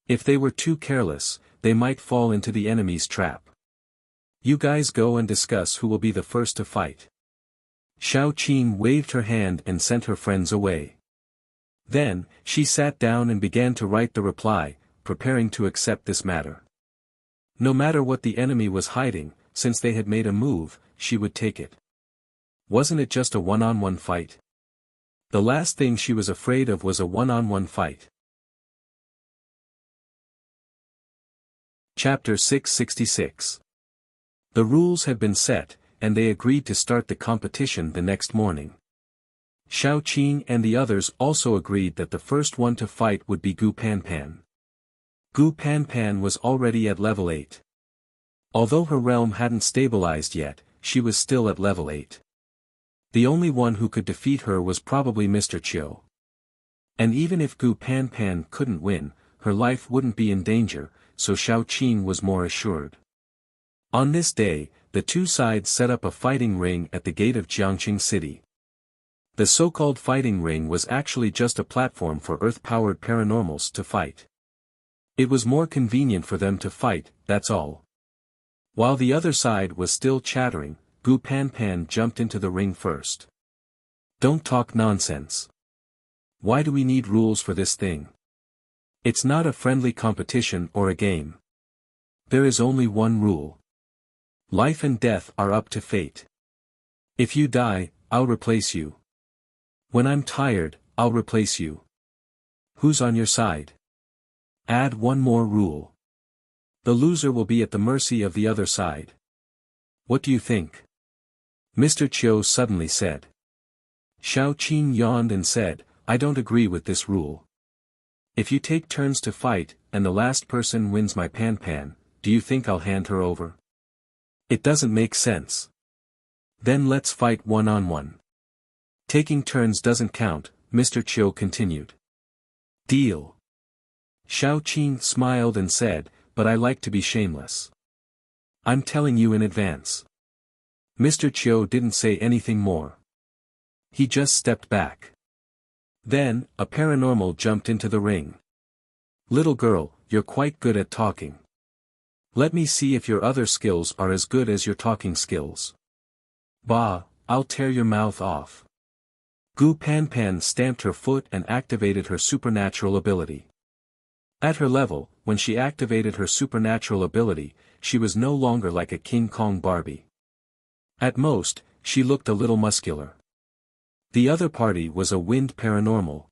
If they were too careless, they might fall into the enemy's trap. You guys go and discuss who will be the first to fight. Xiao Qing waved her hand and sent her friends away. Then, she sat down and began to write the reply, preparing to accept this matter. No matter what the enemy was hiding, since they had made a move, she would take it. Wasn't it just a one-on-one fight? The last thing she was afraid of was a one-on-one fight. Chapter 666. The rules had been set, and they agreed to start the competition the next morning. Xiao Qing and the others also agreed that the first one to fight would be Gu Panpan. Gu Panpan was already at level 8. Although her realm hadn't stabilized yet, she was still at level 8. The only one who could defeat her was probably Mr. Chiu. And even if Gu Panpan couldn't win, her life wouldn't be in danger, so Xiao Qing was more assured. On this day, the two sides set up a fighting ring at the gate of Jiangqing City. The so-called fighting ring was actually just a platform for earth-powered paranormals to fight. It was more convenient for them to fight, that's all. While the other side was still chattering, Gu Panpan jumped into the ring first. Don't talk nonsense. Why do we need rules for this thing? It's not a friendly competition or a game. There is only one rule. Life and death are up to fate. If you die, I'll replace you. When I'm tired, I'll replace you. Who's on your side? Add one more rule. The loser will be at the mercy of the other side. What do you think? Mr. Chiu suddenly said. Xiao Qing yawned and said, I don't agree with this rule. If you take turns to fight, and the last person wins my Panpan, do you think I'll hand her over? It doesn't make sense. Then let's fight one-on-one. Taking turns doesn't count, Mr. Chiu continued. Deal. Xiao Qing smiled and said, but I like to be shameless. I'm telling you in advance. Mr. Chiu didn't say anything more. He just stepped back. Then, a paranormal jumped into the ring. Little girl, you're quite good at talking. Let me see if your other skills are as good as your talking skills. Bah, I'll tear your mouth off. Gu Panpan stamped her foot and activated her supernatural ability. At her level, when she activated her supernatural ability, she was no longer like a King Kong Barbie. At most, she looked a little muscular. The other party was a wind paranormal.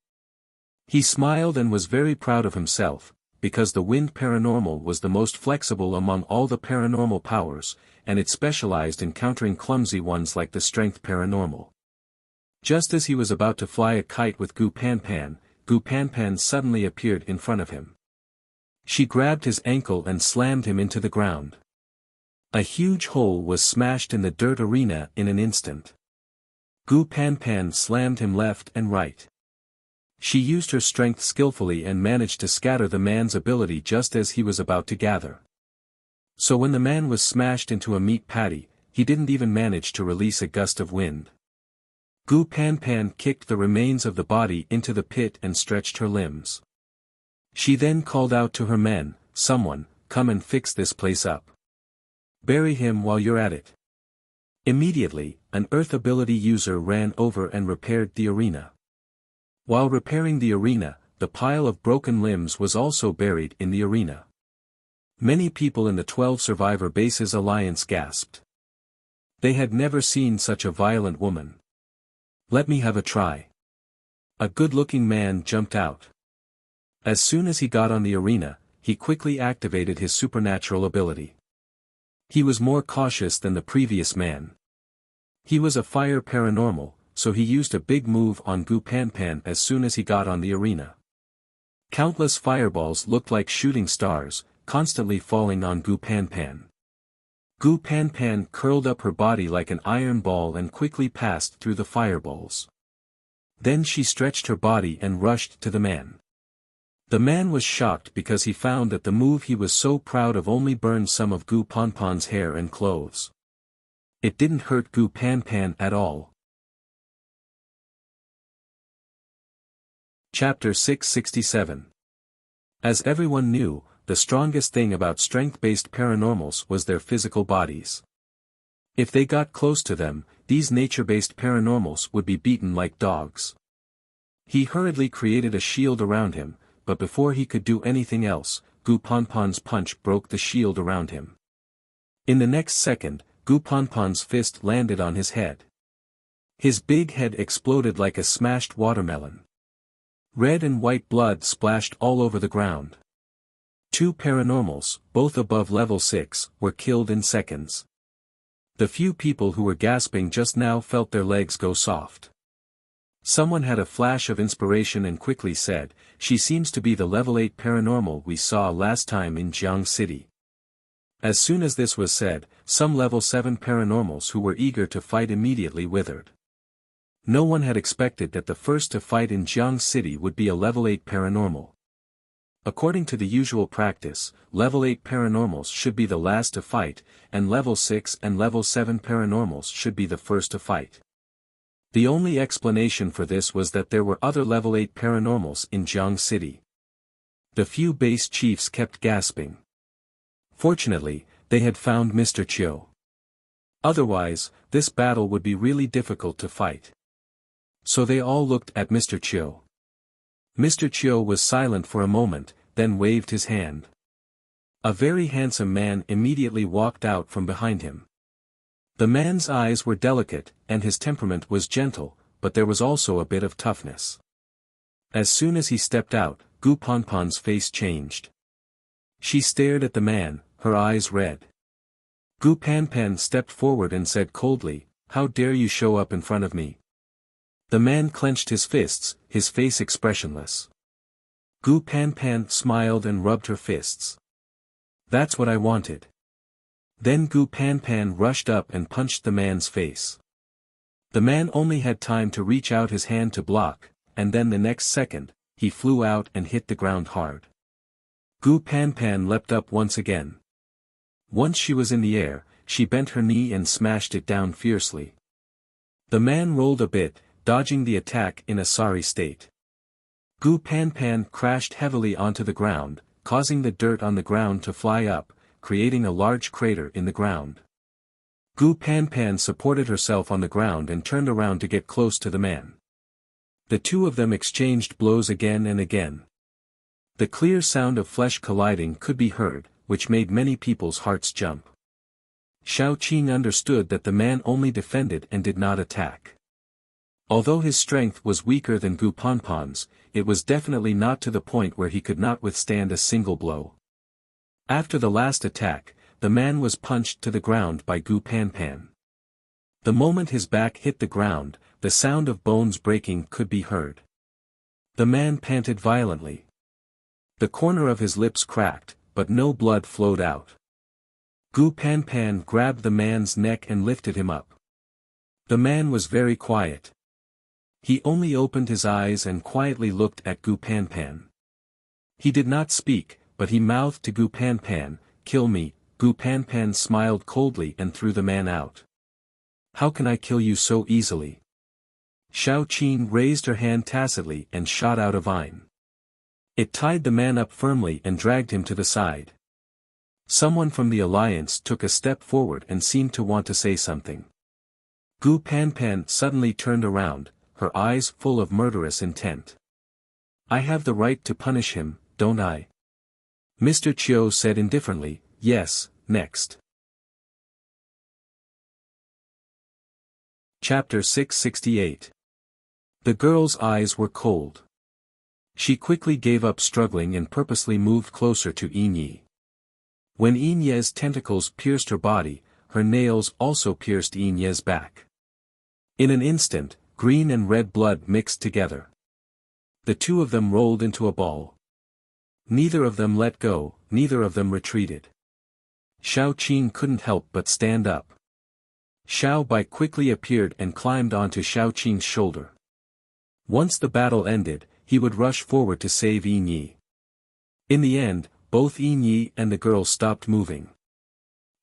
He smiled and was very proud of himself, because the wind paranormal was the most flexible among all the paranormal powers, and it specialized in countering clumsy ones like the strength paranormal. Just as he was about to fly a kite with Gu Panpan suddenly appeared in front of him. She grabbed his ankle and slammed him into the ground. A huge hole was smashed in the dirt arena in an instant. Gu Panpan slammed him left and right. She used her strength skillfully and managed to scatter the man's ability just as he was about to gather. So when the man was smashed into a meat patty, he didn't even manage to release a gust of wind. Gu Panpan kicked the remains of the body into the pit and stretched her limbs. She then called out to her men, "Someone, come and fix this place up. Bury him while you're at it." Immediately, an earth ability user ran over and repaired the arena. While repairing the arena, the pile of broken limbs was also buried in the arena. Many people in the 12 Survivor Bases Alliance gasped. They had never seen such a violent woman. "Let me have a try." A good-looking man jumped out. As soon as he got on the arena, he quickly activated his supernatural ability. He was more cautious than the previous man. He was a fire paranormal, so he used a big move on Gu Panpan as soon as he got on the arena. Countless fireballs looked like shooting stars, constantly falling on Gu Panpan. Gu Panpan curled up her body like an iron ball and quickly passed through the fireballs. Then she stretched her body and rushed to the man. The man was shocked because he found that the move he was so proud of only burned some of Gu Panpan's hair and clothes. It didn't hurt Gu Panpan at all. Chapter 667. As everyone knew, the strongest thing about strength-based paranormals was their physical bodies. If they got close to them, these nature-based paranormals would be beaten like dogs. He hurriedly created a shield around him, but before he could do anything else, Gu Panpan's punch broke the shield around him. In the next second, Gu Panpan's fist landed on his head. His big head exploded like a smashed watermelon. Red and white blood splashed all over the ground. 2 paranormals, both above level 6, were killed in seconds. The few people who were gasping just now felt their legs go soft. Someone had a flash of inspiration and quickly said, "She seems to be the level 8 paranormal we saw last time in Jiang City." As soon as this was said, some level 7 paranormals who were eager to fight immediately withered. No one had expected that the first to fight in Jiang City would be a level 8 paranormal. According to the usual practice, level 8 paranormals should be the last to fight, and level 6 and level 7 paranormals should be the first to fight. The only explanation for this was that there were other level 8 paranormals in Jiang City. The few base chiefs kept gasping. Fortunately, they had found Mr. Chiu. Otherwise, this battle would be really difficult to fight. So they all looked at Mr. Chiu. Mr. Chiu was silent for a moment, then waved his hand. A very handsome man immediately walked out from behind him. The man's eyes were delicate, and his temperament was gentle, but there was also a bit of toughness. As soon as he stepped out, Gu Panpan's face changed. She stared at the man, her eyes red. Gu Panpan stepped forward and said coldly, "How dare you show up in front of me?" The man clenched his fists, his face expressionless. Gu Panpan smiled and rubbed her fists. "That's what I wanted." Then Gu Panpan rushed up and punched the man's face. The man only had time to reach out his hand to block, and then the next second, he flew out and hit the ground hard. Gu Panpan leapt up once again. Once she was in the air, she bent her knee and smashed it down fiercely. The man rolled a bit, dodging the attack in a sorry state. Gu Panpan crashed heavily onto the ground, causing the dirt on the ground to fly up, creating a large crater in the ground. Gu Panpan supported herself on the ground and turned around to get close to the man. The two of them exchanged blows again and again. The clear sound of flesh colliding could be heard, which made many people's hearts jump. Xiao Qing understood that the man only defended and did not attack. Although his strength was weaker than Gu Panpan's, it was definitely not to the point where he could not withstand a single blow. After the last attack, the man was punched to the ground by Gu Panpan. The moment his back hit the ground, the sound of bones breaking could be heard. The man panted violently. The corner of his lips cracked, but no blood flowed out. Gu Panpan grabbed the man's neck and lifted him up. The man was very quiet. He only opened his eyes and quietly looked at Gu Panpan. He did not speak, but he mouthed to Gu Panpan, "Kill me." Gu Panpan smiled coldly and threw the man out. "How can I kill you so easily?" Xiao Qing raised her hand tacitly and shot out a vine. It tied the man up firmly and dragged him to the side. Someone from the alliance took a step forward and seemed to want to say something. Gu Panpan suddenly turned around, her eyes full of murderous intent. "I have the right to punish him, don't I?" Mr. Chiu said indifferently, "Yes, next." Chapter 668. The girl's eyes were cold. She quickly gave up struggling and purposely moved closer to Yinyi. When Yinye's tentacles pierced her body, her nails also pierced Yinye's back. In an instant, green and red blood mixed together. The two of them rolled into a ball. Neither of them let go, neither of them retreated. Xiao Qing couldn't help but stand up. Xiao Bai quickly appeared and climbed onto Xiao Qing's shoulder. Once the battle ended, he would rush forward to save Yinyi. In the end, both Yinyi and the girl stopped moving.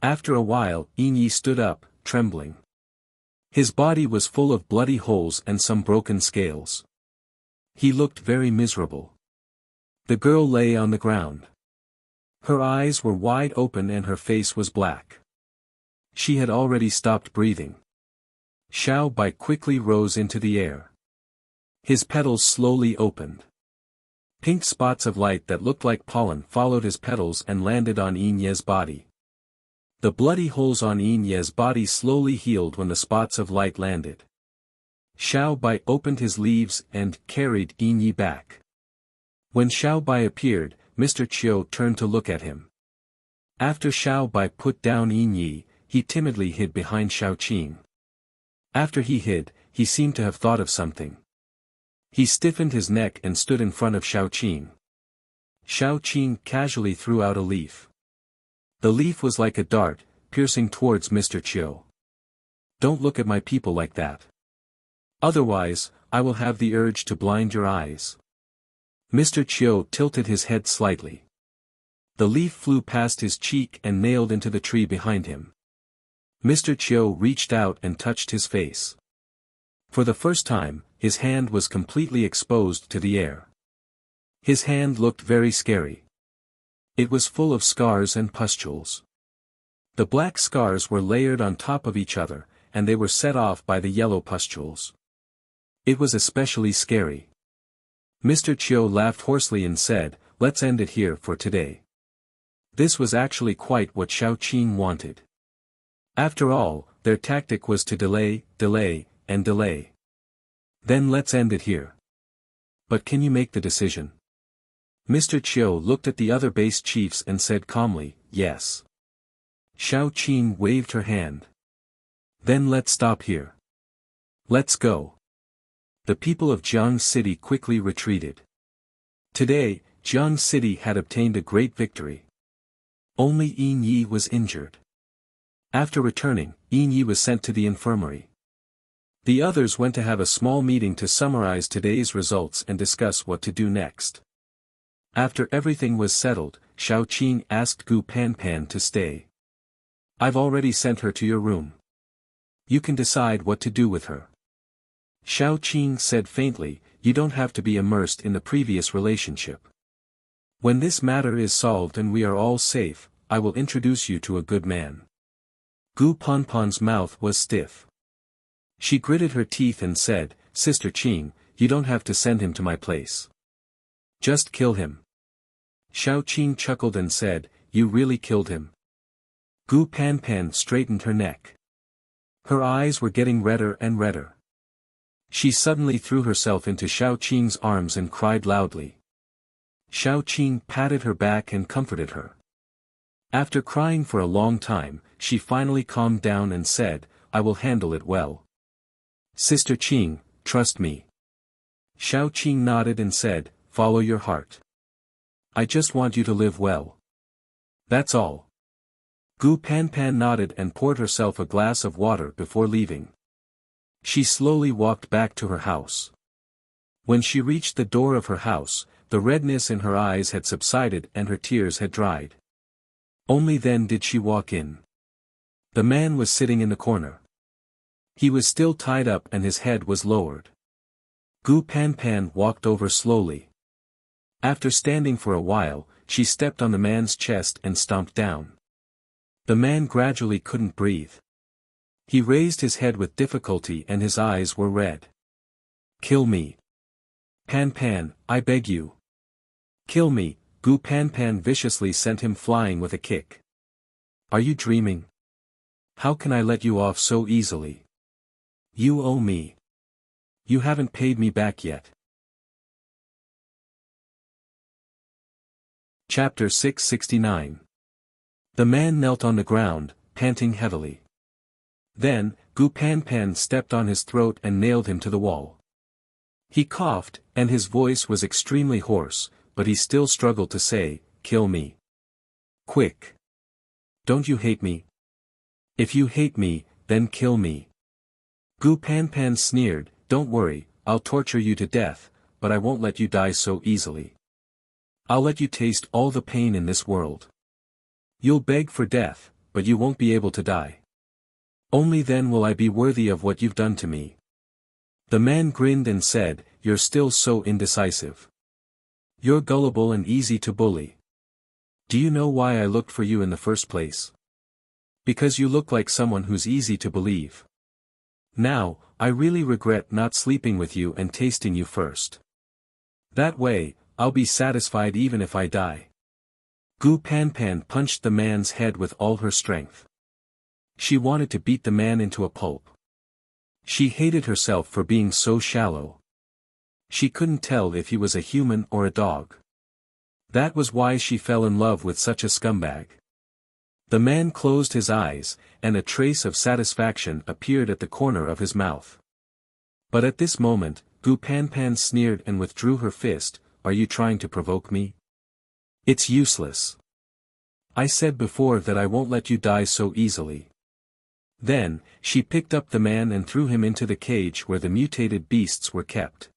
After a while, Yinyi stood up, trembling. His body was full of bloody holes and some broken scales. He looked very miserable. The girl lay on the ground. Her eyes were wide open and her face was black. She had already stopped breathing. Xiao Bai quickly rose into the air. His petals slowly opened. Pink spots of light that looked like pollen followed his petals and landed on Yinye's body. The bloody holes on Yinye's body slowly healed when the spots of light landed. Xiao Bai opened his leaves and carried Yinyi back. When Xiao Bai appeared, Mr. Chiu turned to look at him. After Xiao Bai put down Yinyi, he timidly hid behind Xiao Qing. After he hid, he seemed to have thought of something. He stiffened his neck and stood in front of Xiao Qing. Xiao Qing casually threw out a leaf. The leaf was like a dart, piercing towards Mr. Chiu. "Don't look at my people like that. Otherwise, I will have the urge to blind your eyes." Mr. Chiu tilted his head slightly. The leaf flew past his cheek and nailed into the tree behind him. Mr. Chiu reached out and touched his face. For the first time, his hand was completely exposed to the air. His hand looked very scary. It was full of scars and pustules. The black scars were layered on top of each other, and they were set off by the yellow pustules. It was especially scary. Mr. Chiu laughed hoarsely and said, "Let's end it here for today." This was actually quite what Xiao Qing wanted. After all, their tactic was to delay, delay, and delay. "Then let's end it here. But can you make the decision?" Mr. Chiu looked at the other base chiefs and said calmly, "Yes." Xiao Qing waved her hand. "Then let's stop here. Let's go." The people of Jiang City quickly retreated. Today, Jiang City had obtained a great victory. Only Yinyi was injured. After returning, Yinyi was sent to the infirmary. The others went to have a small meeting to summarize today's results and discuss what to do next. After everything was settled, Xiao Qing asked Gu Panpan to stay. "I've already sent her to your room. You can decide what to do with her." Xiao Qing said faintly, "You don't have to be immersed in the previous relationship. When this matter is solved and we are all safe, I will introduce you to a good man." Gu Ponpon's mouth was stiff. She gritted her teeth and said, "Sister Qing, you don't have to send him to my place. Just kill him." Xiao Qing chuckled and said, "You really killed him?" Gu Panpan straightened her neck. Her eyes were getting redder and redder. She suddenly threw herself into Xiao Qing's arms and cried loudly. Xiao Qing patted her back and comforted her. After crying for a long time, she finally calmed down and said, "I will handle it well. Sister Qing, trust me." Xiao Qing nodded and said, "Follow your heart. I just want you to live well. That's all." Gu Panpan nodded and poured herself a glass of water before leaving. She slowly walked back to her house. When she reached the door of her house, the redness in her eyes had subsided and her tears had dried. Only then did she walk in. The man was sitting in the corner. He was still tied up and his head was lowered. Gu Panpan walked over slowly. After standing for a while, she stepped on the man's chest and stomped down. The man gradually couldn't breathe. He raised his head with difficulty and his eyes were red. "Kill me. Pan, I beg you. Kill me." Gu Panpan viciously sent him flying with a kick. "Are you dreaming? How can I let you off so easily? You owe me. You haven't paid me back yet." Chapter 669. The man knelt on the ground, panting heavily. Then, Gu Panpan stepped on his throat and nailed him to the wall. He coughed, and his voice was extremely hoarse, but he still struggled to say, "Kill me. Quick. Don't you hate me? If you hate me, then kill me." Gu Panpan sneered, "Don't worry, I'll torture you to death, but I won't let you die so easily. I'll let you taste all the pain in this world. You'll beg for death, but you won't be able to die. Only then will I be worthy of what you've done to me." The man grinned and said, "You're still so indecisive. You're gullible and easy to bully. Do you know why I looked for you in the first place? Because you look like someone who's easy to believe. Now, I really regret not sleeping with you and tasting you first. That way, I'll be satisfied even if I die." Gu Panpan punched the man's head with all her strength. She wanted to beat the man into a pulp. She hated herself for being so shallow. She couldn't tell if he was a human or a dog. That was why she fell in love with such a scumbag. The man closed his eyes, and a trace of satisfaction appeared at the corner of his mouth. But at this moment, Gu Panpan sneered and withdrew her fist. "Are you trying to provoke me? It's useless. I said before that I won't let you die so easily." Then, she picked up the man and threw him into the cage where the mutated beasts were kept.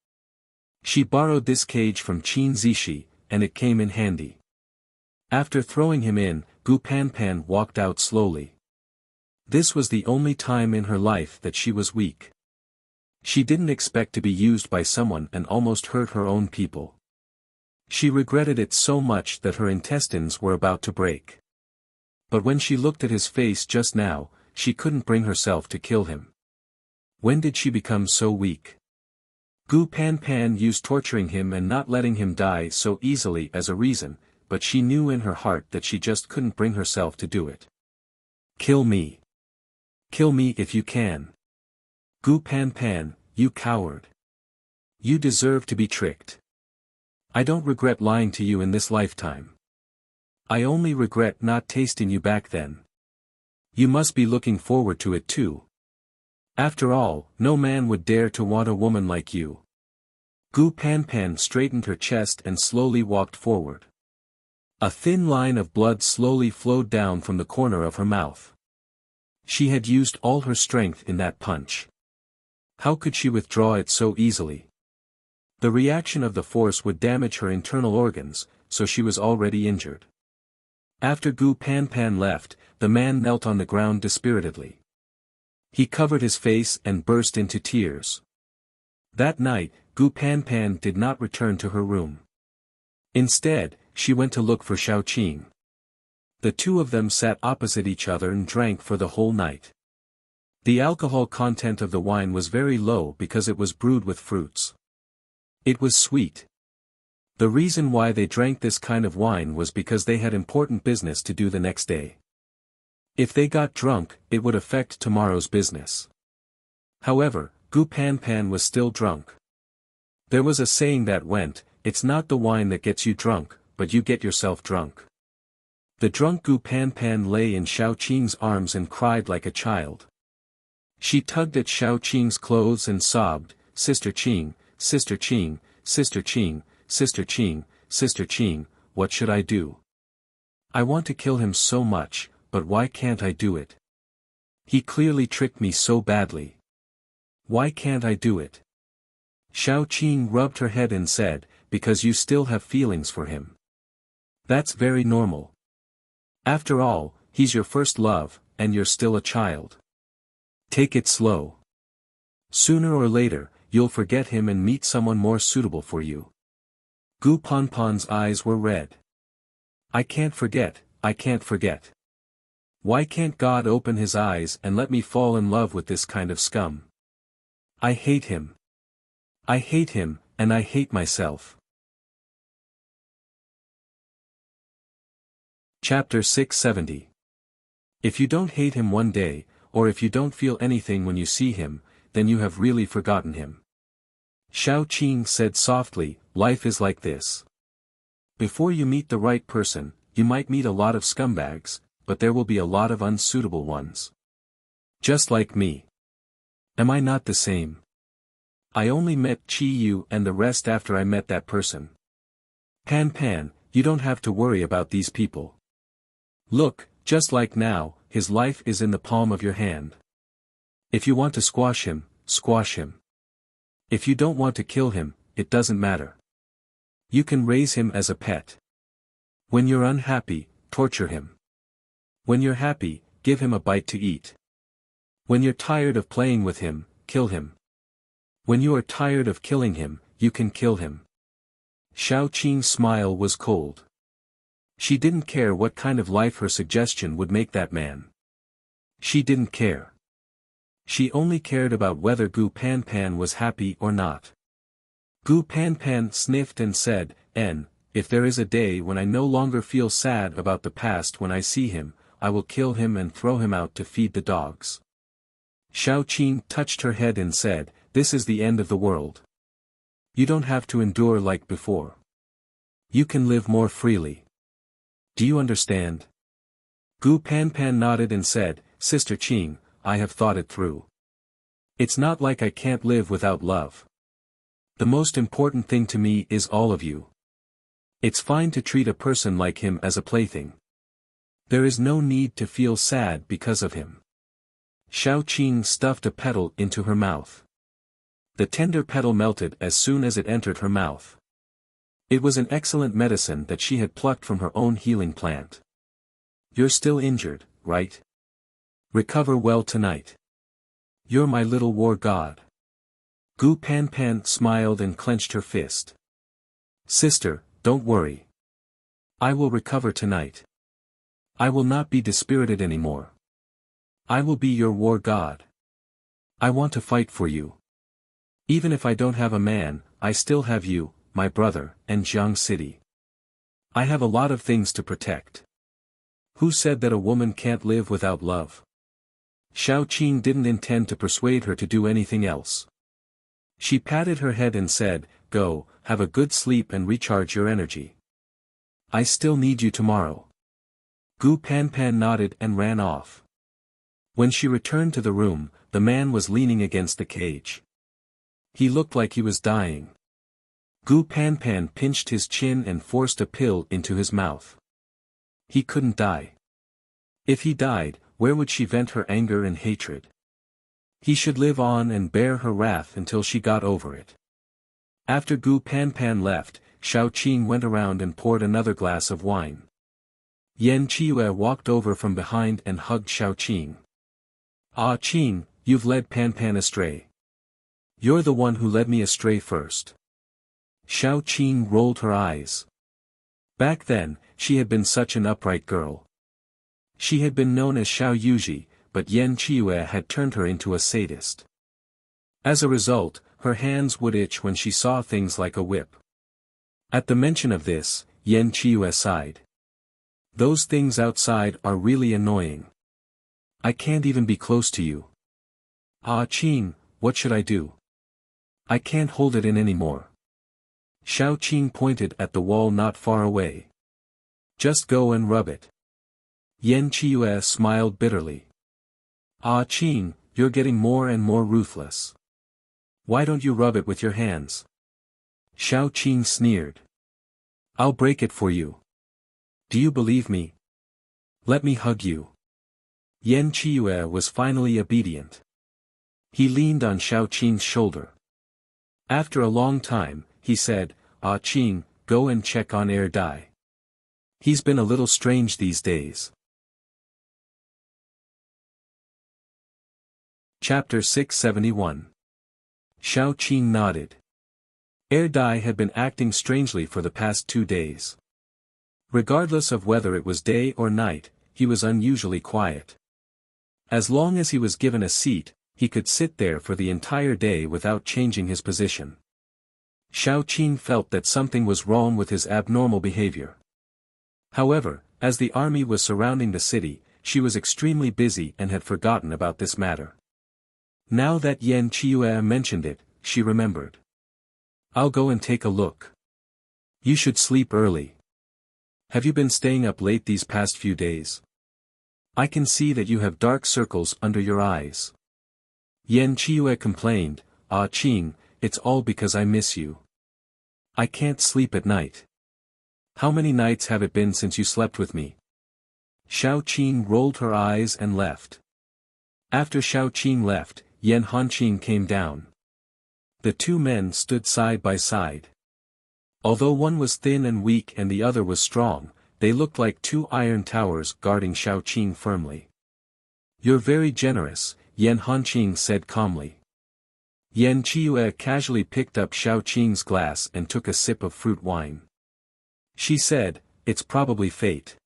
She borrowed this cage from Qin Zishi, and it came in handy. After throwing him in, Gu Panpan walked out slowly. This was the only time in her life that she was weak. She didn't expect to be used by someone and almost hurt her own people. She regretted it so much that her intestines were about to break. But when she looked at his face just now, she couldn't bring herself to kill him. When did she become so weak? Gu Panpan used torturing him and not letting him die so easily as a reason, but she knew in her heart that she just couldn't bring herself to do it. "Kill me. Kill me if you can. Gu Panpan, you coward. You deserve to be tricked. I don't regret lying to you in this lifetime. I only regret not tasting you back then. You must be looking forward to it too. After all, no man would dare to want a woman like you." Gu Panpan straightened her chest and slowly walked forward. A thin line of blood slowly flowed down from the corner of her mouth. She had used all her strength in that punch. How could she withdraw it so easily? The reaction of the force would damage her internal organs, so she was already injured. After Gu Panpan left, the man knelt on the ground dispiritedly. He covered his face and burst into tears. That night, Gu Panpan did not return to her room. Instead, she went to look for Xiao Qing. The two of them sat opposite each other and drank for the whole night. The alcohol content of the wine was very low because it was brewed with fruits. It was sweet. The reason why they drank this kind of wine was because they had important business to do the next day. If they got drunk, it would affect tomorrow's business. However, Gu Pan was still drunk. There was a saying that went, "It's not the wine that gets you drunk, but you get yourself drunk." The drunk Gu Pan lay in Xiao Qing's arms and cried like a child. She tugged at Xiao Qing's clothes and sobbed, "Sister Qing, Sister Qing, Sister Qing, Sister Qing, Sister Qing, what should I do? I want to kill him so much, but why can't I do it? He clearly tricked me so badly. Why can't I do it?" Xiao Qing rubbed her head and said, "Because you still have feelings for him. That's very normal. After all, he's your first love, and you're still a child. Take it slow. Sooner or later, you'll forget him and meet someone more suitable for you." Gu Panpan's eyes were red. "I can't forget, I can't forget. Why can't God open his eyes and let me fall in love with this kind of scum? I hate him. I hate him, and I hate myself." Chapter 670. If you don't hate him one day, or if you don't feel anything when you see him, then you have really forgotten him. Xiao Qing said softly, "Life is like this. Before you meet the right person, you might meet a lot of scumbags, but there will be a lot of unsuitable ones. Just like me. Am I not the same? I only met Qi Yu and the rest after I met that person. Pan, you don't have to worry about these people. Look, just like now, his life is in the palm of your hand. If you want to squash him, squash him. If you don't want to kill him, it doesn't matter. You can raise him as a pet. When you're unhappy, torture him. When you're happy, give him a bite to eat. When you're tired of playing with him, kill him. When you are tired of killing him, you can kill him." Xiao Qing's smile was cold. She didn't care what kind of life her suggestion would make that man. She didn't care. She only cared about whether Gu Pan was happy or not. Gu Pan sniffed and said, If there is a day when I no longer feel sad about the past when I see him, I will kill him and throw him out to feed the dogs." Xiao Qing touched her head and said, "This is the end of the world. You don't have to endure like before. You can live more freely. Do you understand?" Gu Pan nodded and said, "Sister Qing, I have thought it through. It's not like I can't live without love. The most important thing to me is all of you. It's fine to treat a person like him as a plaything. There is no need to feel sad because of him." Xiao Qing stuffed a petal into her mouth. The tender petal melted as soon as it entered her mouth. It was an excellent medicine that she had plucked from her own healing plant. "You're still injured, right? Recover well tonight. You're my little war god." Gu Pan smiled and clenched her fist. "Sister, don't worry. I will recover tonight. I will not be dispirited anymore. I will be your war god. I want to fight for you. Even if I don't have a man, I still have you, my brother, and Jiang City. I have a lot of things to protect. Who said that a woman can't live without love?" Xiao Qing didn't intend to persuade her to do anything else. She patted her head and said, "Go, have a good sleep and recharge your energy. I still need you tomorrow." Gu Pan nodded and ran off. When she returned to the room, the man was leaning against the cage. He looked like he was dying. Gu Pan pinched his chin and forced a pill into his mouth. He couldn't die. If he died, where would she vent her anger and hatred? He should live on and bear her wrath until she got over it. After Gu Pan left, Xiao Qing went around and poured another glass of wine. Yan Qiue walked over from behind and hugged Xiao Qing. "Ah Qing, you've led Pan astray. You're the one who led me astray first." Xiao Qing rolled her eyes. Back then, she had been such an upright girl. She had been known as Xiao Yuji, but Yan Qiue had turned her into a sadist. As a result, her hands would itch when she saw things like a whip. At the mention of this, Yan Qiue sighed. Those things outside are really annoying. I can't even be close to you. Ah Qing, what should I do? I can't hold it in anymore. Xiao Qing pointed at the wall not far away. Just go and rub it. Yan Qiue smiled bitterly. Ah Qing, you're getting more and more ruthless. Why don't you rub it with your hands? Xiao Qing sneered. I'll break it for you. Do you believe me? Let me hug you. Yan Qiue was finally obedient. He leaned on Xiao Qing's shoulder. After a long time, he said, Ah Qing, go and check on Dai. He's been a little strange these days. Chapter 671. Xiao Qing nodded. Dai had been acting strangely for the past 2 days. Regardless of whether it was day or night, he was unusually quiet. As long as he was given a seat, he could sit there for the entire day without changing his position. Xiao Qing felt that something was wrong with his abnormal behavior. However, as the army was surrounding the city, she was extremely busy and had forgotten about this matter. Now that Yan Qiue mentioned it, she remembered. I'll go and take a look. You should sleep early. Have you been staying up late these past few days? I can see that you have dark circles under your eyes. Yan Qiue complained, Ah Qing, it's all because I miss you. I can't sleep at night. How many nights have it been since you slept with me? Xiao Qing rolled her eyes and left. After Xiao Qing left, Yan Hanqing came down. The two men stood side by side. Although one was thin and weak and the other was strong, they looked like two iron towers guarding Xiao Qing firmly. You're very generous, Yan Hanqing said calmly. Yan Qiue casually picked up Xiao Qing's glass and took a sip of fruit wine. She said, it's probably fate.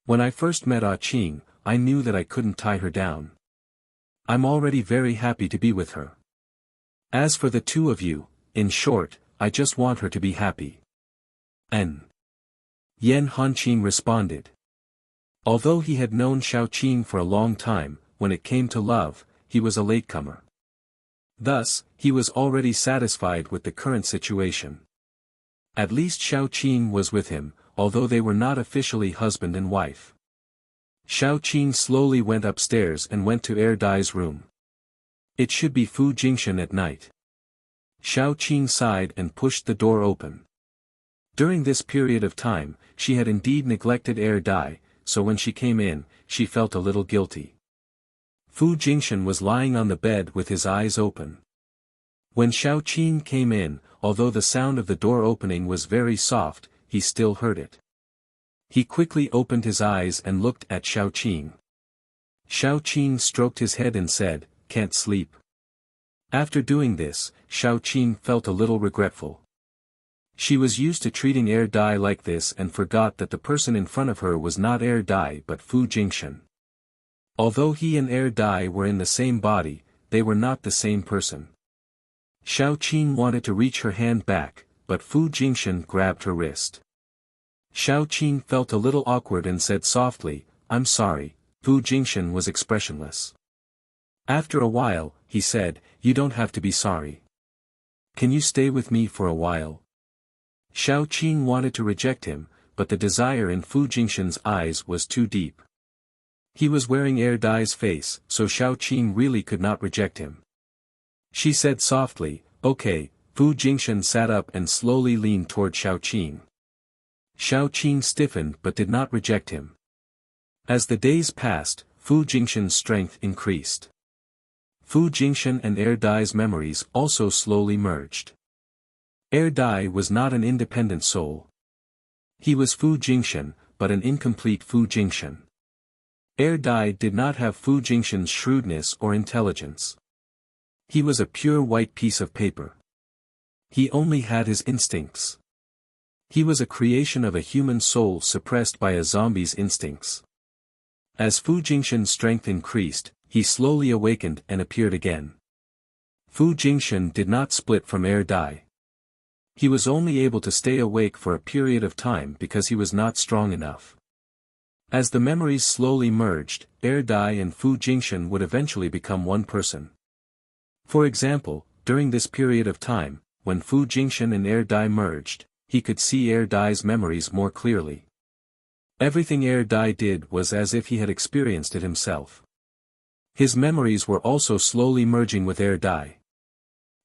When I first met Ah Qing, I knew that I couldn't tie her down. I'm already very happy to be with her. As for the two of you, in short, I just want her to be happy. Yan Hanqing responded. Although he had known Xiao Qing for a long time, when it came to love, he was a latecomer. Thus, he was already satisfied with the current situation. At least Xiao Qing was with him, although they were not officially husband and wife. Xiao Qing slowly went upstairs and went to Dai's room. It should be Fu Jingshan at night. Xiao Qing sighed and pushed the door open. During this period of time, she had indeed neglected Dai, so when she came in, she felt a little guilty. Fu Jingshan was lying on the bed with his eyes open. When Xiao Qing came in, although the sound of the door opening was very soft, he still heard it. He quickly opened his eyes and looked at Xiao Qing. Xiao Qing stroked his head and said, "Can't sleep." After doing this, Xiao Qing felt a little regretful. She was used to treating Dai like this and forgot that the person in front of her was not Dai but Fu Jingshan. Although he and Dai were in the same body, they were not the same person. Xiao Qing wanted to reach her hand back, but Fu Jingshan grabbed her wrist. Xiao Qing felt a little awkward and said softly, "I'm sorry." Fu Jingshan was expressionless. After a while, he said, "You don't have to be sorry. Can you stay with me for a while?" Xiao Qing wanted to reject him, but the desire in Fu Jingshan's eyes was too deep. He was wearing Dai's face, so Xiao Qing really could not reject him. She said softly, "Okay." Fu Jingshan sat up and slowly leaned toward Xiao Qing. Xiao Qing stiffened but did not reject him. As the days passed, Fu Jingshan's strength increased. Fu Jingshan and Dai's memories also slowly merged. Dai was not an independent soul. He was Fu Jingshan, but an incomplete Fu Jingshan. Dai did not have Fu Jingshan's shrewdness or intelligence. He was a pure white piece of paper. He only had his instincts. He was a creation of a human soul suppressed by a zombie's instincts. As Fu Jingshan's strength increased, he slowly awakened and appeared again. Fu Jingshan did not split from Air Dai. He was only able to stay awake for a period of time because he was not strong enough. As the memories slowly merged, Air Dai and Fu Jingshan would eventually become one person. For example, during this period of time, when Fu Jingshan and Air Dai merged, he could see Air Dai's memories more clearly. Everything Air Dai did was as if he had experienced it himself. His memories were also slowly merging with Air Dai.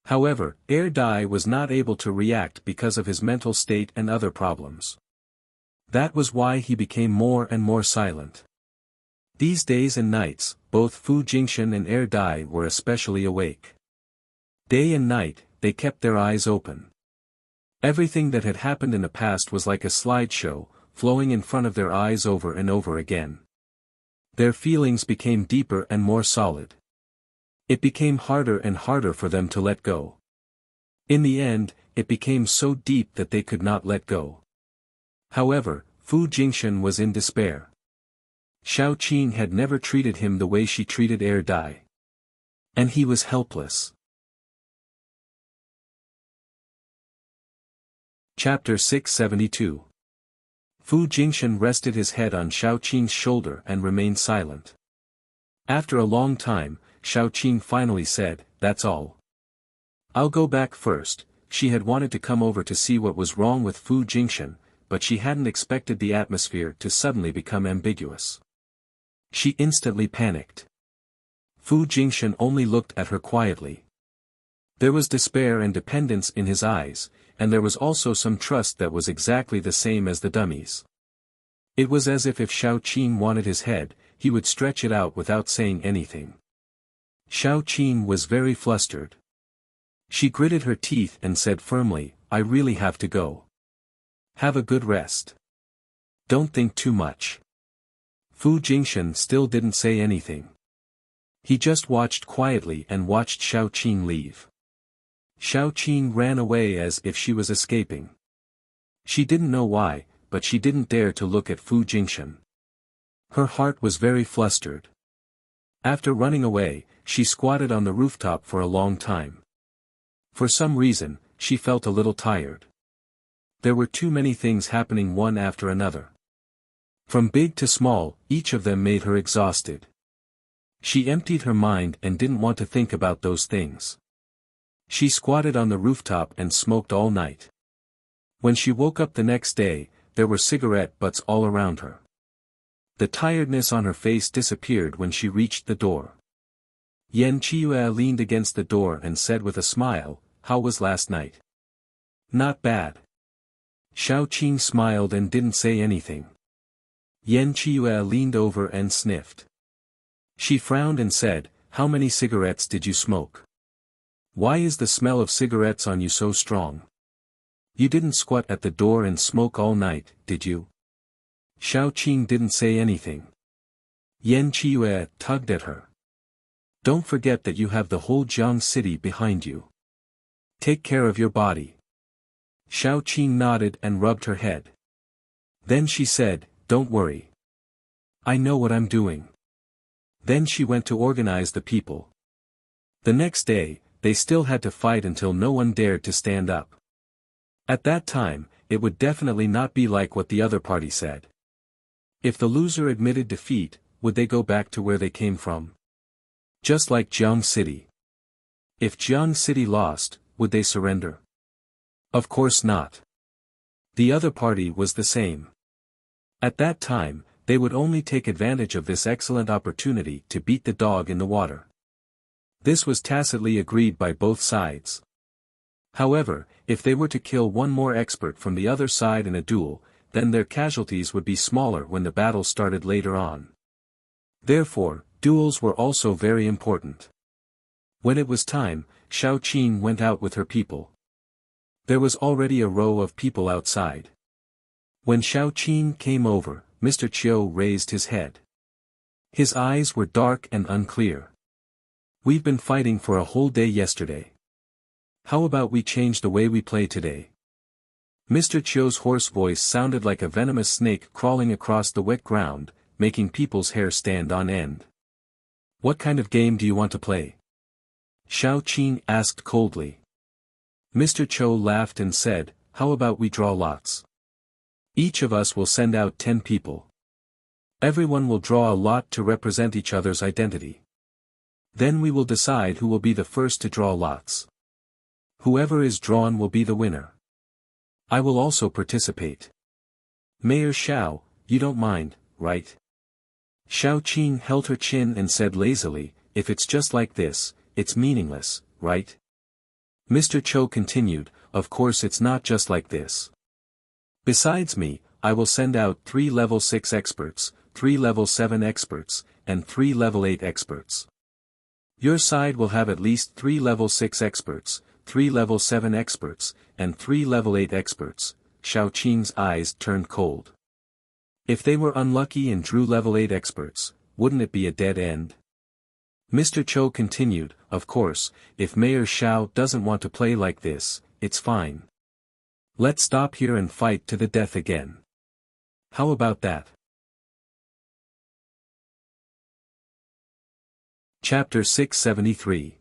However, Air Dai was not able to react because of his mental state and other problems. That was why he became more and more silent. These days and nights, both Fu Jingshan and Air Dai were especially awake. Day and night, they kept their eyes open. Everything that had happened in the past was like a slideshow, flowing in front of their eyes over and over again. Their feelings became deeper and more solid. It became harder and harder for them to let go. In the end, it became so deep that they could not let go. However, Fu Jingshan was in despair. Xiao Qing had never treated him the way she treated Air Dai. And he was helpless. Chapter 672. Fu Jingshan rested his head on Xiao Qing's shoulder and remained silent. After a long time, Xiao Qing finally said, "That's all. I'll go back first." She had wanted to come over to see what was wrong with Fu Jingshan, but she hadn't expected the atmosphere to suddenly become ambiguous. She instantly panicked. Fu Jingshan only looked at her quietly. There was despair and dependence in his eyes, and there was also some trust that was exactly the same as the dummy's. It was as if Xiao Qing wanted his head, he would stretch it out without saying anything. Xiao Qing was very flustered. She gritted her teeth and said firmly, "I really have to go. Have a good rest. Don't think too much." Fu Jingshan still didn't say anything. He just watched quietly and watched Xiao Qing leave. Xiao Qing ran away as if she was escaping. She didn't know why, but she didn't dare to look at Fu Jingshan. Her heart was very flustered. After running away, she squatted on the rooftop for a long time. For some reason, she felt a little tired. There were too many things happening one after another. From big to small, each of them made her exhausted. She emptied her mind and didn't want to think about those things. She squatted on the rooftop and smoked all night. When she woke up the next day, there were cigarette butts all around her. The tiredness on her face disappeared when she reached the door. Yan Qiue leaned against the door and said with a smile, "How was last night?" "Not bad." Xiao Qing smiled and didn't say anything. Yan Qiue leaned over and sniffed. She frowned and said, "How many cigarettes did you smoke? Why is the smell of cigarettes on you so strong? You didn't squat at the door and smoke all night, did you?" Xiao Qing didn't say anything. Yan Qiue tugged at her. "Don't forget that you have the whole Jiang city behind you. Take care of your body." Xiao Qing nodded and rubbed her head. Then she said, "Don't worry. I know what I'm doing." Then she went to organize the people. The next day, they still had to fight until no one dared to stand up. At that time, it would definitely not be like what the other party said. If the loser admitted defeat, would they go back to where they came from? Just like Jiang City. If Jiang City lost, would they surrender? Of course not. The other party was the same. At that time, they would only take advantage of this excellent opportunity to beat the dog in the water. This was tacitly agreed by both sides. However, if they were to kill one more expert from the other side in a duel, then their casualties would be smaller when the battle started later on. Therefore, duels were also very important. When it was time, Xiao Qing went out with her people. There was already a row of people outside. When Xiao Qing came over, Mr. Chiu raised his head. His eyes were dark and unclear. "We've been fighting for a whole day yesterday. How about we change the way we play today?" Mr. Chiu's hoarse voice sounded like a venomous snake crawling across the wet ground. making people's hair stand on end. What kind of game do you want to play? Xiao Qing asked coldly. Mr. Cho laughed and said, how about we draw lots? Each of us will send out 10 people. Everyone will draw a lot to represent each other's identity. Then we will decide who will be the first to draw lots. Whoever is drawn will be the winner. I will also participate. Mayor Xiao, you don't mind, right? Xiao Qing held her chin and said lazily, if it's just like this, it's meaningless, right? Mr. Cho continued, of course it's not just like this. Besides me, I will send out 3 level 6 experts, 3 level 7 experts, and 3 level 8 experts. Your side will have at least 3 level 6 experts, 3 level 7 experts, and 3 level 8 experts. Xiao Qing's eyes turned cold. If they were unlucky and drew level 8 experts, wouldn't it be a dead end? Mr. Cho continued, of course, if Mayor Xiao doesn't want to play like this, it's fine. Let's stop here and fight to the death again. How about that? Chapter 673.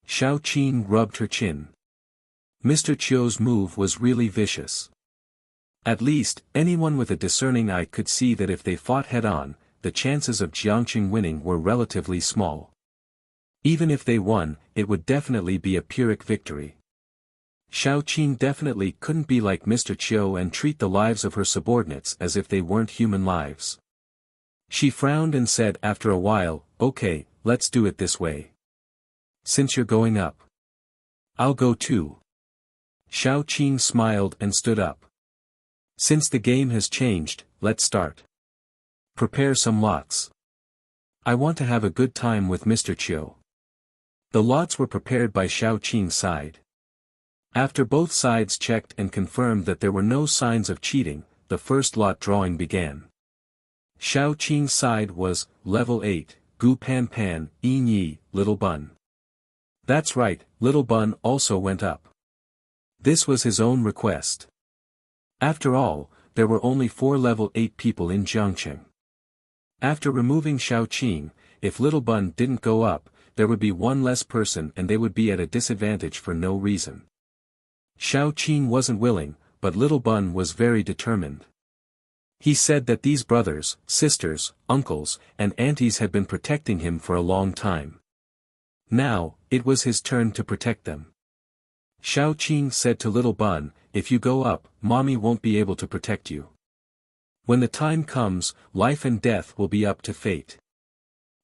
Xiao Qing rubbed her chin. Mr. Chio's move was really vicious. At least, anyone with a discerning eye could see that if they fought head-on, the chances of Jiangqing winning were relatively small. Even if they won, it would definitely be a Pyrrhic victory. Xiao Qing definitely couldn't be like Mr. Chiu and treat the lives of her subordinates as if they weren't human lives. She frowned and said after a while, okay, let's do it this way. Since you're going up, I'll go too. Xiao Qing smiled and stood up. Since the game has changed, let's start. Prepare some lots. I want to have a good time with Mr. Chiu. The lots were prepared by Xiao Qing's side. After both sides checked and confirmed that there were no signs of cheating, the first lot drawing began. Xiao Qing's side was, level 8, Gu Pan Pan, Yin Yi, Little Bun. That's right, Little Bun also went up. This was his own request. After all, there were only 4 level 8 people in Jiangqing. After removing Xiao Qing, if Little Bun didn't go up, there would be one less person and they would be at a disadvantage for no reason. Xiao Qing wasn't willing, but Little Bun was very determined. He said that these brothers, sisters, uncles, and aunties had been protecting him for a long time. Now, it was his turn to protect them. Xiao Qing said to Little Bun, if you go up, Mommy won't be able to protect you. When the time comes, life and death will be up to fate.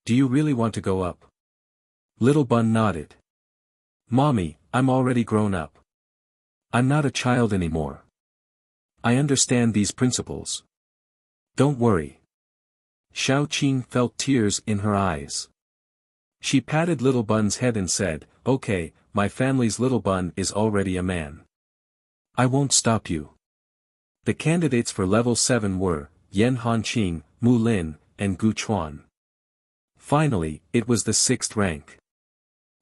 Do you really want to go up? Little Bun nodded. Mommy, I'm already grown up. I'm not a child anymore. I understand these principles. Don't worry. Xiao Qing felt tears in her eyes. She patted Little Bun's head and said, okay, my family's Little Bun is already a man. I won't stop you. The candidates for level 7 were, Yan Hanqing, Mu Lin, and Gu Chuan. Finally, it was the 6th rank.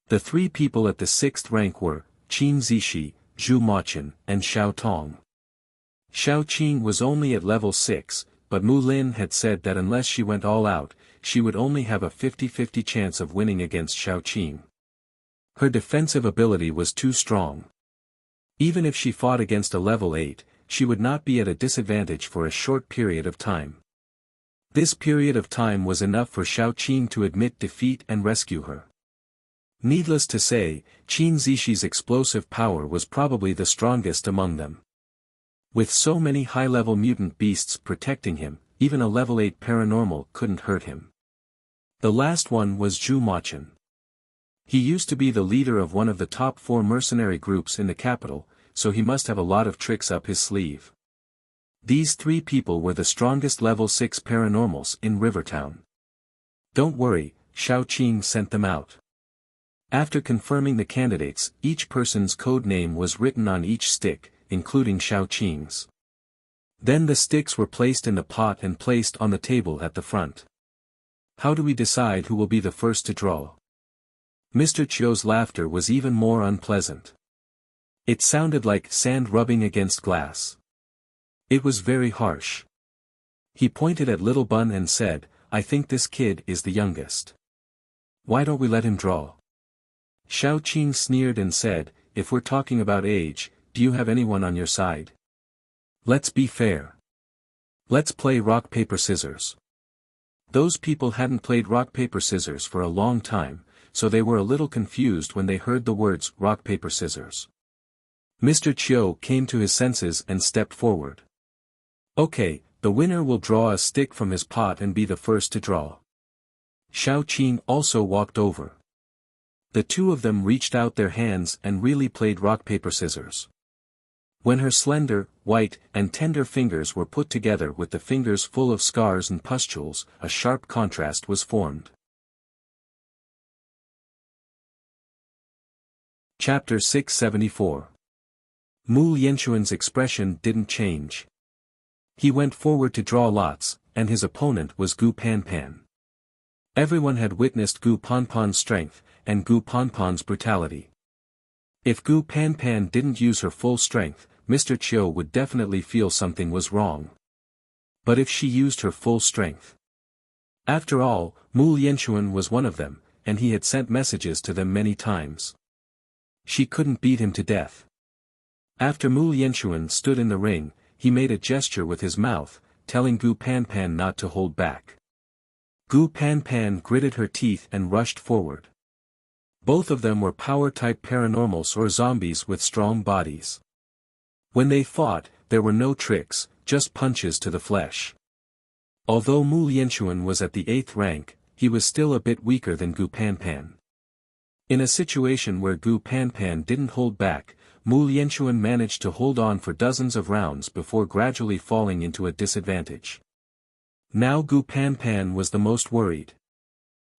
The 3 people at the 6th rank were, Qin Zishi, Zhu Maqin, and Xiao Tong. Xiao Qing was only at level 6, but Mu Lin had said that unless she went all out, she would only have a 50-50 chance of winning against Xiao Qing. Her defensive ability was too strong. Even if she fought against a level 8, she would not be at a disadvantage for a short period of time. This period of time was enough for Xiao Qing to admit defeat and rescue her. Needless to say, Qin Zishi's explosive power was probably the strongest among them. With so many high-level mutant beasts protecting him, even a level 8 paranormal couldn't hurt him. The last one was Zhu Maqin. He used to be the leader of one of the top 4 mercenary groups in the capital, so he must have a lot of tricks up his sleeve. These 3 people were the strongest level 6 paranormals in Rivertown. Don't worry, Xiao Qing sent them out. After confirming the candidates, each person's code name was written on each stick, including Xiao Qing's. Then the sticks were placed in the pot and placed on the table at the front. How do we decide who will be the first to draw? Mr. Chiu's laughter was even more unpleasant. It sounded like sand rubbing against glass. It was very harsh. He pointed at Little Bun and said, "I think this kid is the youngest. Why don't we let him draw?" Xiao Qing sneered and said, "If we're talking about age, do you have anyone on your side? Let's be fair. Let's play rock paper scissors." Those people hadn't played rock paper scissors for a long time, so they were a little confused when they heard the words rock paper scissors. Mr. Chiu came to his senses and stepped forward. "Okay, the winner will draw a stick from his pot and be the first to draw." Xiao Qing also walked over. The two of them reached out their hands and really played rock paper scissors. When her slender, white, and tender fingers were put together with the fingers full of scars and pustules, a sharp contrast was formed. Chapter 674. Mu Lianxuan's expression didn't change. He went forward to draw lots, and his opponent was Gu Panpan. Everyone had witnessed Gu Panpan's strength, and Gu Panpan's brutality. If Gu Panpan didn't use her full strength, Mr. Chiu would definitely feel something was wrong. But if she used her full strength. After all, Mu Lianxuan was one of them, and he had sent messages to them many times. She couldn't beat him to death. After Mu Lianxuan stood in the ring, he made a gesture with his mouth, telling Gu Panpan not to hold back. Gu Panpan gritted her teeth and rushed forward. Both of them were power-type paranormals or zombies with strong bodies. When they fought, there were no tricks, just punches to the flesh. Although Mu Lianxuan was at the 8th rank, he was still a bit weaker than Gu Panpan. In a situation where Gu Panpan didn't hold back, Mu Lianxuan managed to hold on for dozens of rounds before gradually falling into a disadvantage. Now Gu Panpan was the most worried.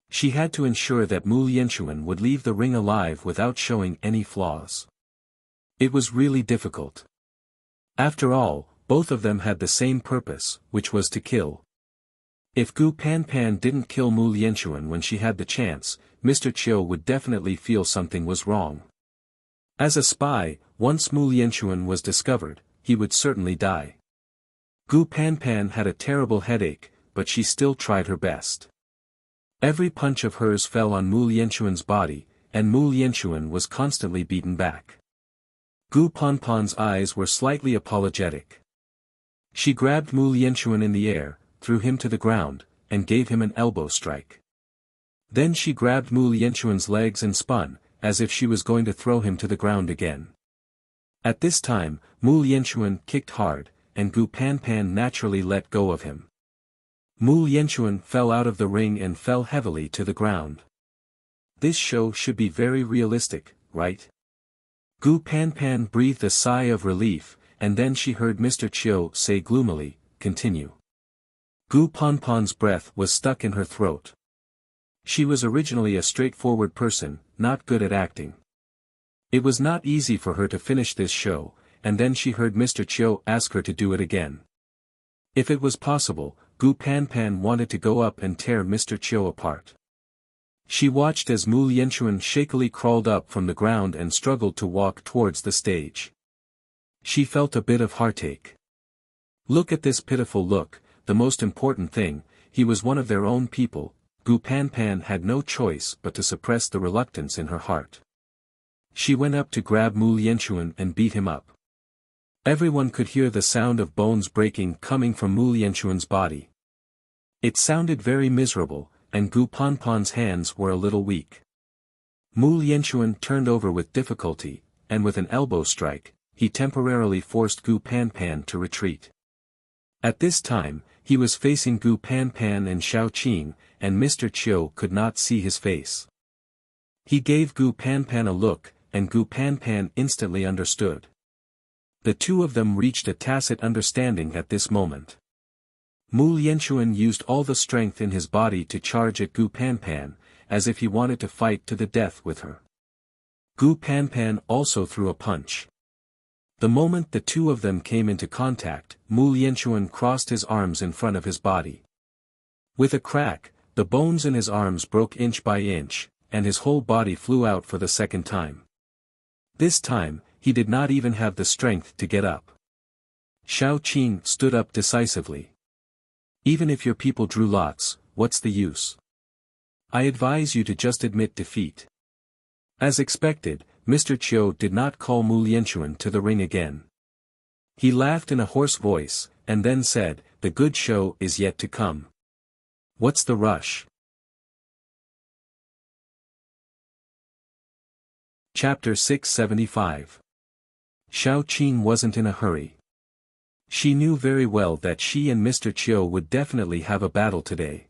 She had to ensure that Mu Lianxuan would leave the ring alive without showing any flaws. It was really difficult. After all, both of them had the same purpose, which was to kill. If Gu Panpan didn't kill Mu Lianxuan when she had the chance, Mr. Chiu would definitely feel something was wrong. As a spy, once Mu Lianxuan was discovered, he would certainly die. Gu Panpan had a terrible headache, but she still tried her best. Every punch of hers fell on Mu Lianxuan's body, and Mu Lianxuan was constantly beaten back. Gu Panpan's eyes were slightly apologetic. She grabbed Mu Lianxuan in the air, threw him to the ground, and gave him an elbow strike. Then she grabbed Mu Lianxuan's legs and spun, as if she was going to throw him to the ground again. At this time, Mu Lianxuan kicked hard, and Gu Panpan naturally let go of him. Mu Lianxuan fell out of the ring and fell heavily to the ground. This show should be very realistic, right? Gu Panpan breathed a sigh of relief, and then she heard Mr. Chiu say gloomily, "Continue." Gu Panpan's breath was stuck in her throat. She was originally a straightforward person, not good at acting. It was not easy for her to finish this show, and then she heard Mr. Chiu ask her to do it again. If it was possible, Gu Panpan wanted to go up and tear Mr. Chiu apart. She watched as Mu Lianxuan shakily crawled up from the ground and struggled to walk towards the stage. She felt a bit of heartache. Look at this pitiful look, the most important thing, he was one of their own people. Gu Panpan had no choice but to suppress the reluctance in her heart. She went up to grab Mu Lianxuan and beat him up. Everyone could hear the sound of bones breaking coming from Mu Lianxuan's body. It sounded very miserable, and Gu Panpan's hands were a little weak. Mu Lianxuan turned over with difficulty, and with an elbow strike, he temporarily forced Gu Panpan to retreat. At this time, he was facing Gu Panpan and Xiao Qing, and Mr. Chiu could not see his face. He gave Gu Panpan a look, and Gu Panpan instantly understood. The two of them reached a tacit understanding at this moment. Mu Lianxuan used all the strength in his body to charge at Gu Panpan, as if he wanted to fight to the death with her. Gu Panpan also threw a punch. The moment the two of them came into contact, Mu Lianxuan crossed his arms in front of his body. With a crack, the bones in his arms broke inch by inch, and his whole body flew out for the second time. This time, he did not even have the strength to get up. Xiao Qing stood up decisively. Even if your people drew lots, what's the use? I advise you to just admit defeat. As expected, Mr. Chiu did not call Mu Lianchuan to the ring again. He laughed in a hoarse voice, and then said, "The good show is yet to come. What's the rush?" Chapter 675. Xiao Qing wasn't in a hurry. She knew very well that she and Mr. Chiu would definitely have a battle today.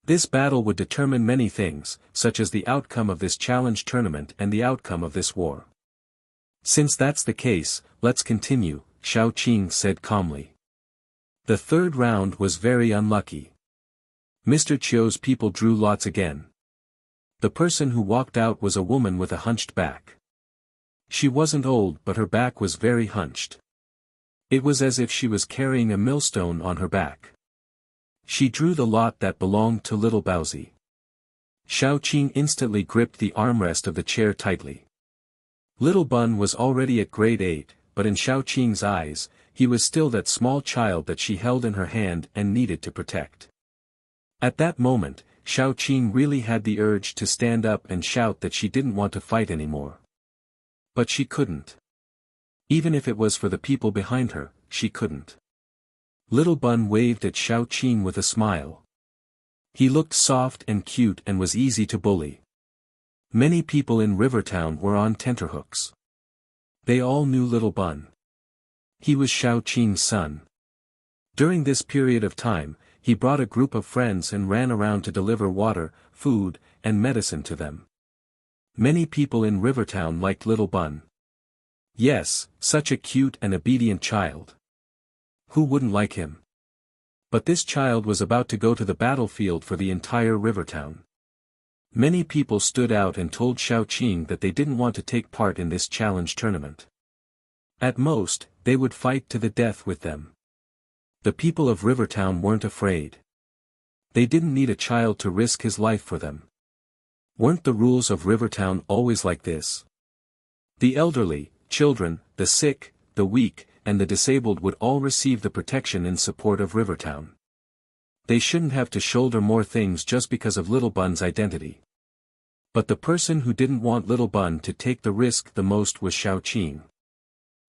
This battle would determine many things, such as the outcome of this challenge tournament and the outcome of this war. Since that's the case, let's continue, Xiao Qing said calmly. The third round was very unlucky. Mr. Chiu's people drew lots again. The person who walked out was a woman with a hunched back. She wasn't old, but her back was very hunched. It was as if she was carrying a millstone on her back. She drew the lot that belonged to little Baozi. Xiao Qing instantly gripped the armrest of the chair tightly. Little Bun was already at grade 8, but in Xiao Qing's eyes, he was still that small child that she held in her hand and needed to protect. At that moment, Xiao Qing really had the urge to stand up and shout that she didn't want to fight anymore. But she couldn't. Even if it was for the people behind her, she couldn't. Little Bun waved at Xiao Qing with a smile. He looked soft and cute and was easy to bully. Many people in Rivertown were on tenterhooks. They all knew Little Bun. He was Xiao Qing's son. During this period of time, he brought a group of friends and ran around to deliver water, food, and medicine to them. Many people in Rivertown liked Little Bun. Yes, such a cute and obedient child. Who wouldn't like him? But this child was about to go to the battlefield for the entire Rivertown. Many people stood out and told Xiao Qing that they didn't want to take part in this challenge tournament. At most, they would fight to the death with them. The people of Rivertown weren't afraid. They didn't need a child to risk his life for them. Weren't the rules of Rivertown always like this? The elderly, children, the sick, the weak, and the disabled would all receive the protection and support of Rivertown. They shouldn't have to shoulder more things just because of Little Bun's identity. But the person who didn't want Little Bun to take the risk the most was Xiao Qing.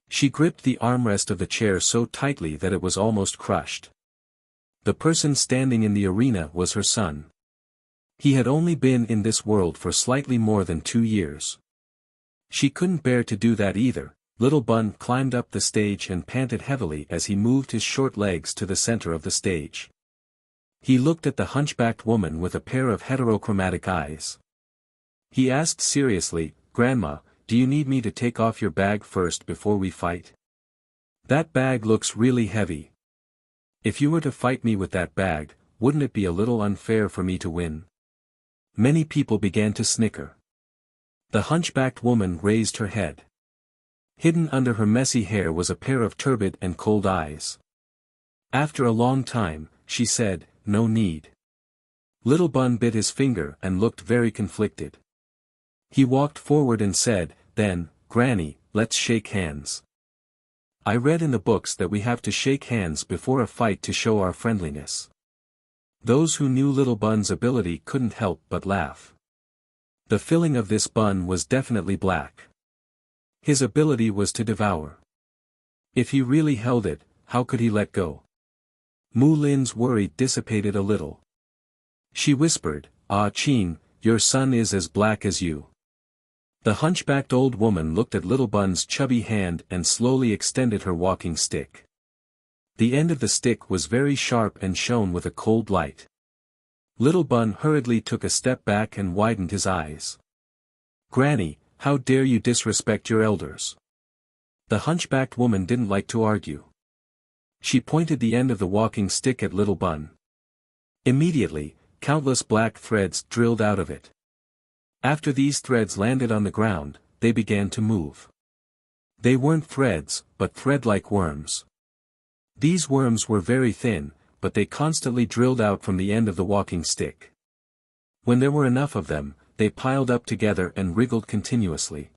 She gripped the armrest of the chair so tightly that it was almost crushed. The person standing in the arena was her son. He had only been in this world for slightly more than 2 years. She couldn't bear to do that either. Little Bun climbed up the stage and panted heavily as he moved his short legs to the center of the stage. He looked at the hunchbacked woman with a pair of heterochromatic eyes. He asked seriously, "Grandma, do you need me to take off your bag first before we fight? That bag looks really heavy. If you were to fight me with that bag, wouldn't it be a little unfair for me to win?" Many people began to snicker. The hunchbacked woman raised her head. Hidden under her messy hair was a pair of turbid and cold eyes. After a long time, she said, "No need." Little Bun bit his finger and looked very conflicted. He walked forward and said, "Then, Granny, let's shake hands. I read in the books that we have to shake hands before a fight to show our friendliness." Those who knew Little Bun's ability couldn't help but laugh. The filling of this bun was definitely black. His ability was to devour. If he really held it, how could he let go? Mu Lin's worry dissipated a little. She whispered, "Ah Qing, your son is as black as you." The hunchbacked old woman looked at Little Bun's chubby hand and slowly extended her walking stick. The end of the stick was very sharp and shone with a cold light. Little Bun hurriedly took a step back and widened his eyes. "Granny, how dare you disrespect your elders?" The hunchbacked woman didn't like to argue. She pointed the end of the walking stick at Little Bun. Immediately, countless black threads drilled out of it. After these threads landed on the ground, they began to move. They weren't threads, but thread-like worms. These worms were very thin, but they constantly drilled out from the end of the walking stick. When there were enough of them, they piled up together and wriggled continuously.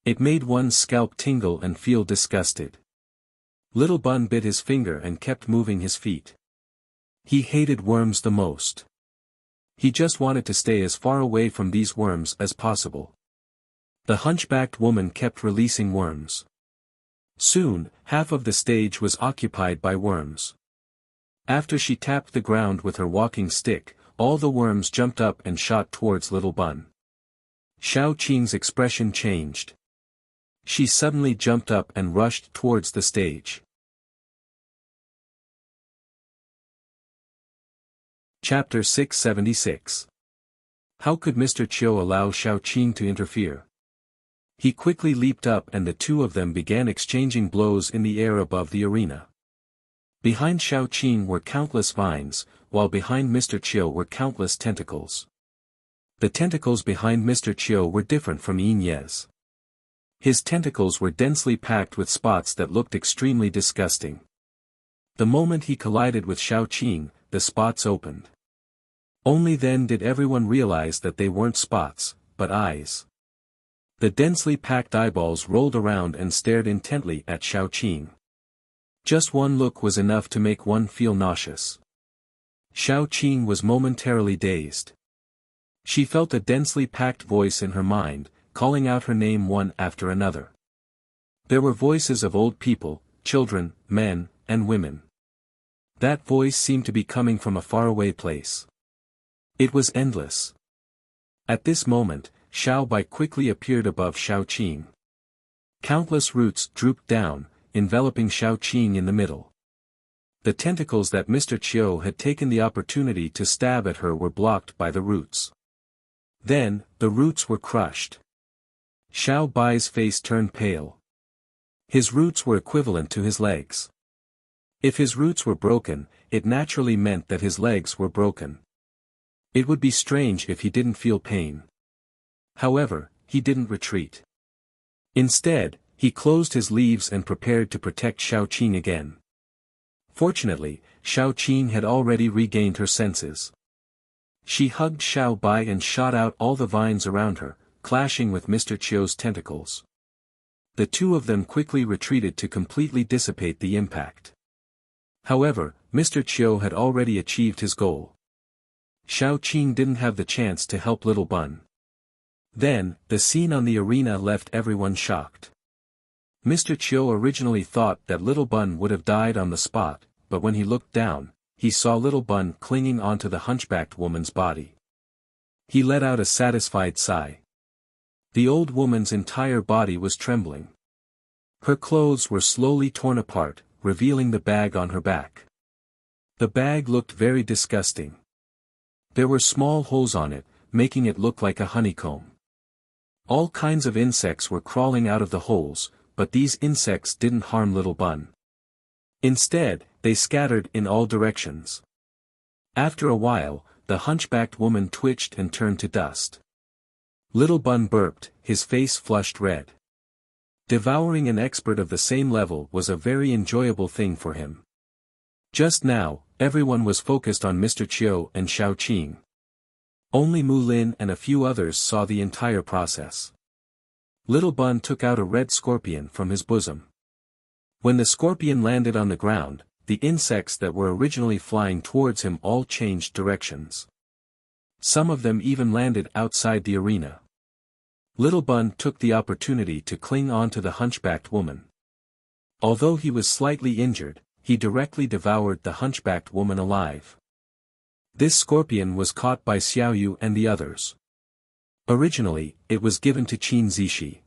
It made one's scalp tingle and feel disgusted. Little Bun bit his finger and kept moving his feet. He hated worms the most. He just wanted to stay as far away from these worms as possible. The hunchbacked woman kept releasing worms. Soon, half of the stage was occupied by worms. After she tapped the ground with her walking stick, all the worms jumped up and shot towards Little Bun. Xiao Qing's expression changed. She suddenly jumped up and rushed towards the stage. Chapter 676. How could Mr. Chiu allow Xiao Qing to interfere? He quickly leaped up and the two of them began exchanging blows in the air above the arena. Behind Xiao Qing were countless vines, while behind Mr. Chiu were countless tentacles. The tentacles behind Mr. Chiu were different from Yin Ye's. His tentacles were densely packed with spots that looked extremely disgusting. The moment he collided with Xiao Qing, the spots opened. Only then did everyone realize that they weren't spots, but eyes. The densely packed eyeballs rolled around and stared intently at Xiao Qing. Just one look was enough to make one feel nauseous. Xiao Qing was momentarily dazed. She felt a densely packed voice in her mind, calling out her name one after another. There were voices of old people, children, men, and women. That voice seemed to be coming from a faraway place. It was endless. At this moment, Xiao Bai quickly appeared above Xiao Qing. Countless roots drooped down, enveloping Xiao Qing in the middle. The tentacles that Mr. Chiu had taken the opportunity to stab at her were blocked by the roots. Then, the roots were crushed. Xiao Bai's face turned pale. His roots were equivalent to his legs. If his roots were broken, it naturally meant that his legs were broken. It would be strange if he didn't feel pain. However, he didn't retreat. Instead, he closed his leaves and prepared to protect Xiao Qing again. Fortunately, Xiao Qing had already regained her senses. She hugged Xiao Bai and shot out all the vines around her, clashing with Mr. Chiu's tentacles. The two of them quickly retreated to completely dissipate the impact. However, Mr. Chiu had already achieved his goal. Xiao Qing didn't have the chance to help Little Bun. Then, the scene on the arena left everyone shocked. Mr. Chiu originally thought that Little Bun would have died on the spot, but when he looked down, he saw Little Bun clinging onto the hunchbacked woman's body. He let out a satisfied sigh. The old woman's entire body was trembling. Her clothes were slowly torn apart, revealing the bag on her back. The bag looked very disgusting. There were small holes on it, making it look like a honeycomb. All kinds of insects were crawling out of the holes, but these insects didn't harm Little Bun. Instead, they scattered in all directions. After a while, the hunchbacked woman twitched and turned to dust. Little Bun burped, his face flushed red. Devouring an expert of the same level was a very enjoyable thing for him. Just now, everyone was focused on Mr. Chiu and Xiao Qing. Only Mu Lin and a few others saw the entire process. Little Bun took out a red scorpion from his bosom. When the scorpion landed on the ground, the insects that were originally flying towards him all changed directions. Some of them even landed outside the arena. Little Bun took the opportunity to cling on to the hunchbacked woman. Although he was slightly injured, he directly devoured the hunchbacked woman alive. This scorpion was caught by Xiaoyu and the others. Originally, it was given to Qin Zishi.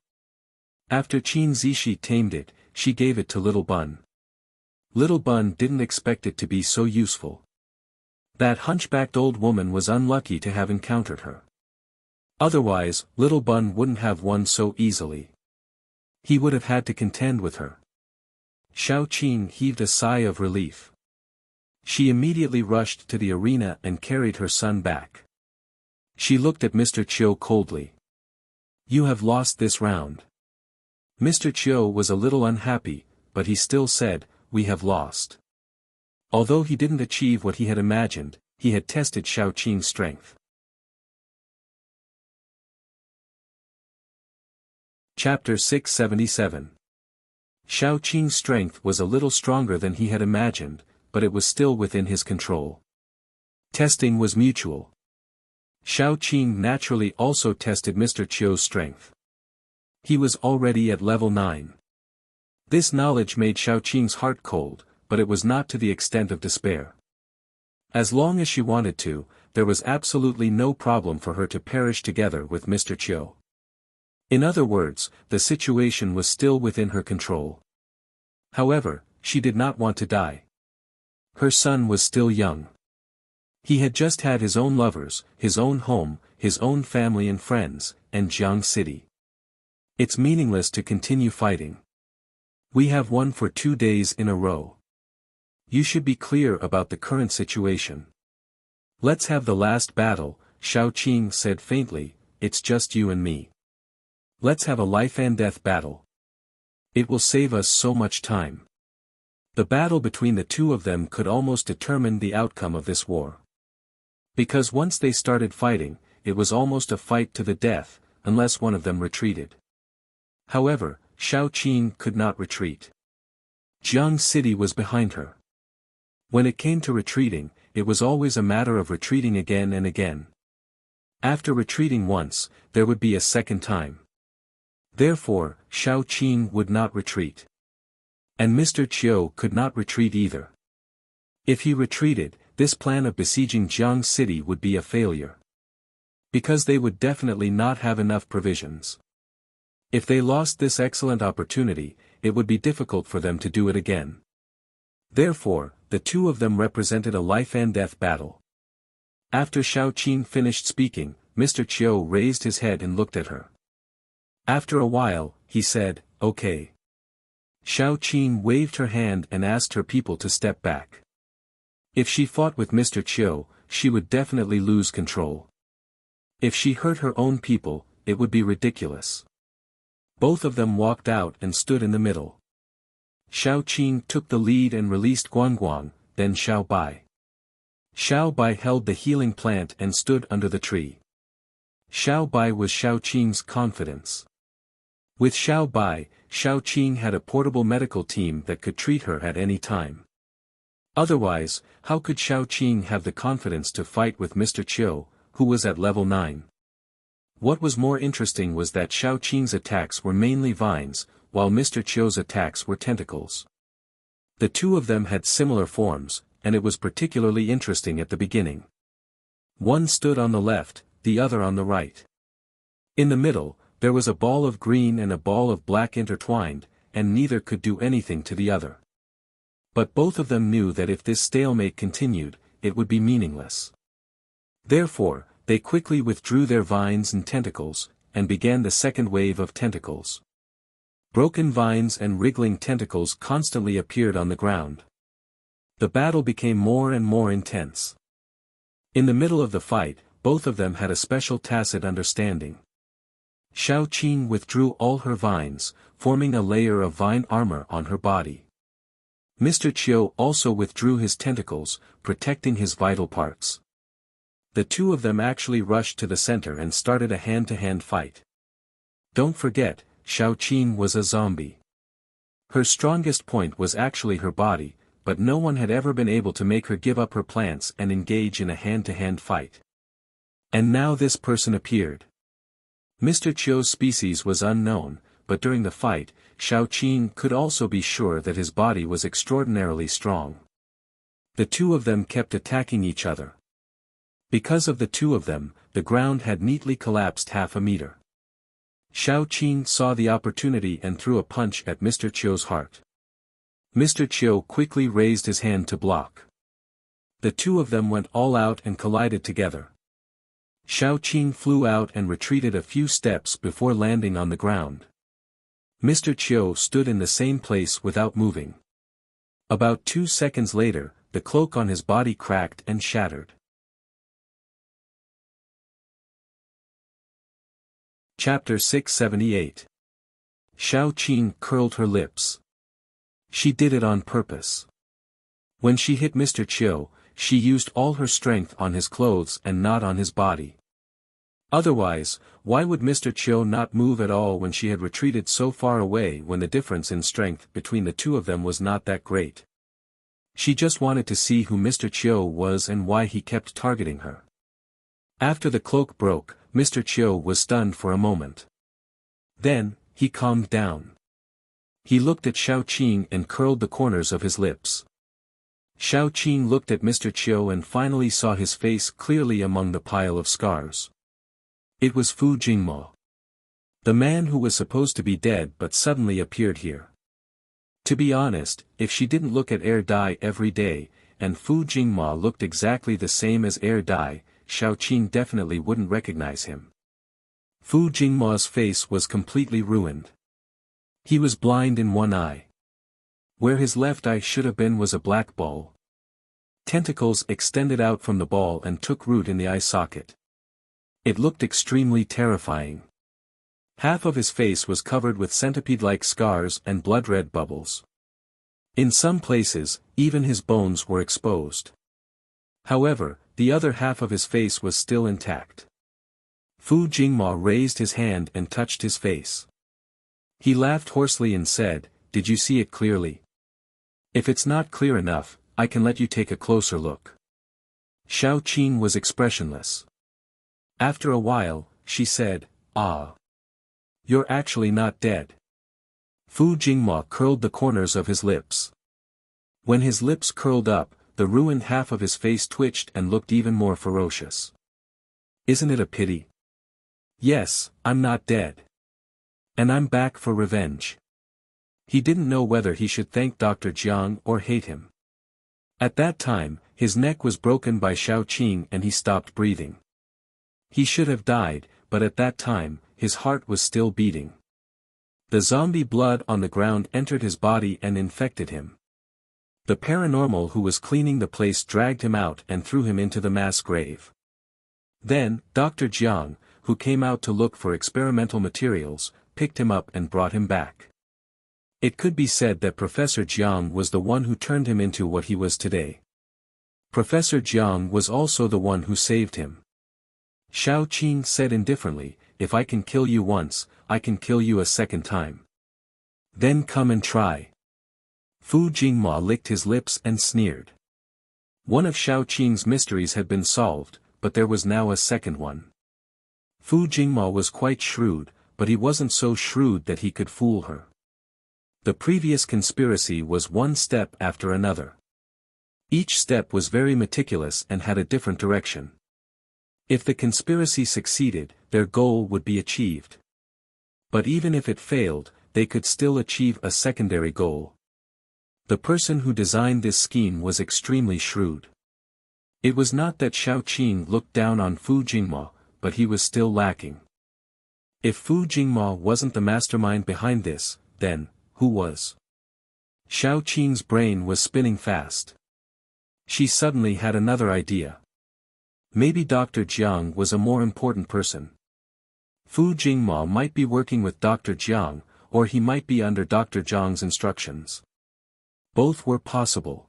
After Qin Zishi tamed it, she gave it to Little Bun. Little Bun didn't expect it to be so useful. That hunchbacked old woman was unlucky to have encountered her. Otherwise, Little Bun wouldn't have won so easily. He would have had to contend with her. Xiao Qing heaved a sigh of relief. She immediately rushed to the arena and carried her son back. She looked at Mr. Chiu coldly. "You have lost this round." Mr. Chiu was a little unhappy, but he still said, "We have lost." Although he didn't achieve what he had imagined, he had tested Xiao Qing's strength. Chapter 677. Xiao Qing's strength was a little stronger than he had imagined, but it was still within his control. Testing was mutual. Xiao Qing naturally also tested Mr. Chiu's strength. He was already at level 9. This knowledge made Xiao Qing's heart cold, but it was not to the extent of despair. As long as she wanted to, there was absolutely no problem for her to perish together with Mr. Chiu. In other words, the situation was still within her control. However, she did not want to die. Her son was still young. He had just had his own lovers, his own home, his own family and friends, and Jiang City. It's meaningless to continue fighting. We have won for 2 days in a row. You should be clear about the current situation. Let's have the last battle, Xiao Qing said faintly, it's just you and me. Let's have a life and death battle. It will save us so much time. The battle between the two of them could almost determine the outcome of this war. Because once they started fighting, it was almost a fight to the death, unless one of them retreated. However, Xiao Qing could not retreat. Jiang City was behind her. When it came to retreating, it was always a matter of retreating again and again. After retreating once, there would be a second time. Therefore, Xiao Qing would not retreat. And Mr. Chiu could not retreat either. If he retreated, this plan of besieging Jiang City would be a failure. Because they would definitely not have enough provisions. If they lost this excellent opportunity, it would be difficult for them to do it again. Therefore, the two of them represented a life and death battle. After Xiao Qing finished speaking, Mr. Chiu raised his head and looked at her. After a while, he said, "Okay." Xiao Qing waved her hand and asked her people to step back. If she fought with Mr. Chiu, she would definitely lose control. If she hurt her own people, it would be ridiculous. Both of them walked out and stood in the middle. Xiao Qing took the lead and released Guangguang, then Xiao Bai. Xiao Bai held the healing plant and stood under the tree. Xiao Bai was Xiao Qing's confidence. With Xiao Bai, Xiao Qing had a portable medical team that could treat her at any time. Otherwise, how could Xiao Qing have the confidence to fight with Mr. Chiu, who was at level 9? What was more interesting was that Xiao Qing's attacks were mainly vines, while Mr. Chiu's attacks were tentacles. The two of them had similar forms, and it was particularly interesting at the beginning. One stood on the left, the other on the right. In the middle, there was a ball of green and a ball of black intertwined, and neither could do anything to the other. But both of them knew that if this stalemate continued, it would be meaningless. Therefore, they quickly withdrew their vines and tentacles, and began the second wave of tentacles. Broken vines and wriggling tentacles constantly appeared on the ground. The battle became more and more intense. In the middle of the fight, both of them had a special tacit understanding. Xiao Qing withdrew all her vines, forming a layer of vine armor on her body. Mr. Chiu also withdrew his tentacles, protecting his vital parts. The two of them actually rushed to the center and started a hand-to-hand fight. Don't forget, Xiao Qing was a zombie. Her strongest point was actually her body, but no one had ever been able to make her give up her plants and engage in a hand-to-hand fight. And now this person appeared. Mr. Chiu's species was unknown, but during the fight, Xiao Qing could also be sure that his body was extraordinarily strong. The two of them kept attacking each other. Because of the two of them, the ground had neatly collapsed half a meter. Xiao Qing saw the opportunity and threw a punch at Mr. Chiu's heart. Mr. Chiu quickly raised his hand to block. The two of them went all out and collided together. Xiao Qing flew out and retreated a few steps before landing on the ground. Mr. Chiu stood in the same place without moving. About 2 seconds later, the cloak on his body cracked and shattered. Chapter 678. Xiao Qing curled her lips. She did it on purpose. When she hit Mr. Chiu, she used all her strength on his clothes and not on his body. Otherwise, why would Mr. Chiu not move at all when she had retreated so far away when the difference in strength between the two of them was not that great? She just wanted to see who Mr. Chiu was and why he kept targeting her. After the cloak broke, Mr. Chiu was stunned for a moment. Then, he calmed down. He looked at Xiao Qing and curled the corners of his lips. Xiao Qing looked at Mr. Chiu and finally saw his face clearly among the pile of scars. It was Fu Jingmo. The man who was supposed to be dead but suddenly appeared here. To be honest, if she didn't look at Air Dai every day, and Fu Jingmo looked exactly the same as Air Dai, Xiao Qing definitely wouldn't recognize him. Fu Jingmo's face was completely ruined. He was blind in one eye. Where his left eye should have been was a black ball. Tentacles extended out from the ball and took root in the eye socket. It looked extremely terrifying. Half of his face was covered with centipede-like scars and blood-red bubbles. In some places, even his bones were exposed. However, the other half of his face was still intact. Fu Jingmo raised his hand and touched his face. He laughed hoarsely and said, "Did you see it clearly? If it's not clear enough, I can let you take a closer look." Xiao Qing was expressionless. After a while, she said, "Ah. You're actually not dead." Fu Jingmo curled the corners of his lips. When his lips curled up, the ruined half of his face twitched and looked even more ferocious. "Isn't it a pity? Yes, I'm not dead. And I'm back for revenge." He didn't know whether he should thank Dr. Jiang or hate him. At that time, his neck was broken by Xiao Qing and he stopped breathing. He should have died, but at that time, his heart was still beating. The zombie blood on the ground entered his body and infected him. The paranormal who was cleaning the place dragged him out and threw him into the mass grave. Then, Dr. Jiang, who came out to look for experimental materials, picked him up and brought him back. It could be said that Professor Jiang was the one who turned him into what he was today. Professor Jiang was also the one who saved him. Xiao Qing said indifferently, "If I can kill you once, I can kill you a second time. Then come and try." Fu Jingmo licked his lips and sneered. One of Xiao Qing's mysteries had been solved, but there was now a second one. Fu Jingmo was quite shrewd, but he wasn't so shrewd that he could fool her. The previous conspiracy was one step after another. Each step was very meticulous and had a different direction. If the conspiracy succeeded, their goal would be achieved. But even if it failed, they could still achieve a secondary goal. The person who designed this scheme was extremely shrewd. It was not that Xiao Qing looked down on Fu Jingmo, but he was still lacking. If Fu Jingmo wasn't the mastermind behind this, then, who was? Xiao Qing's brain was spinning fast. She suddenly had another idea. Maybe Dr. Jiang was a more important person. Fu Jingmo might be working with Dr. Jiang, or he might be under Dr. Jiang's instructions. Both were possible.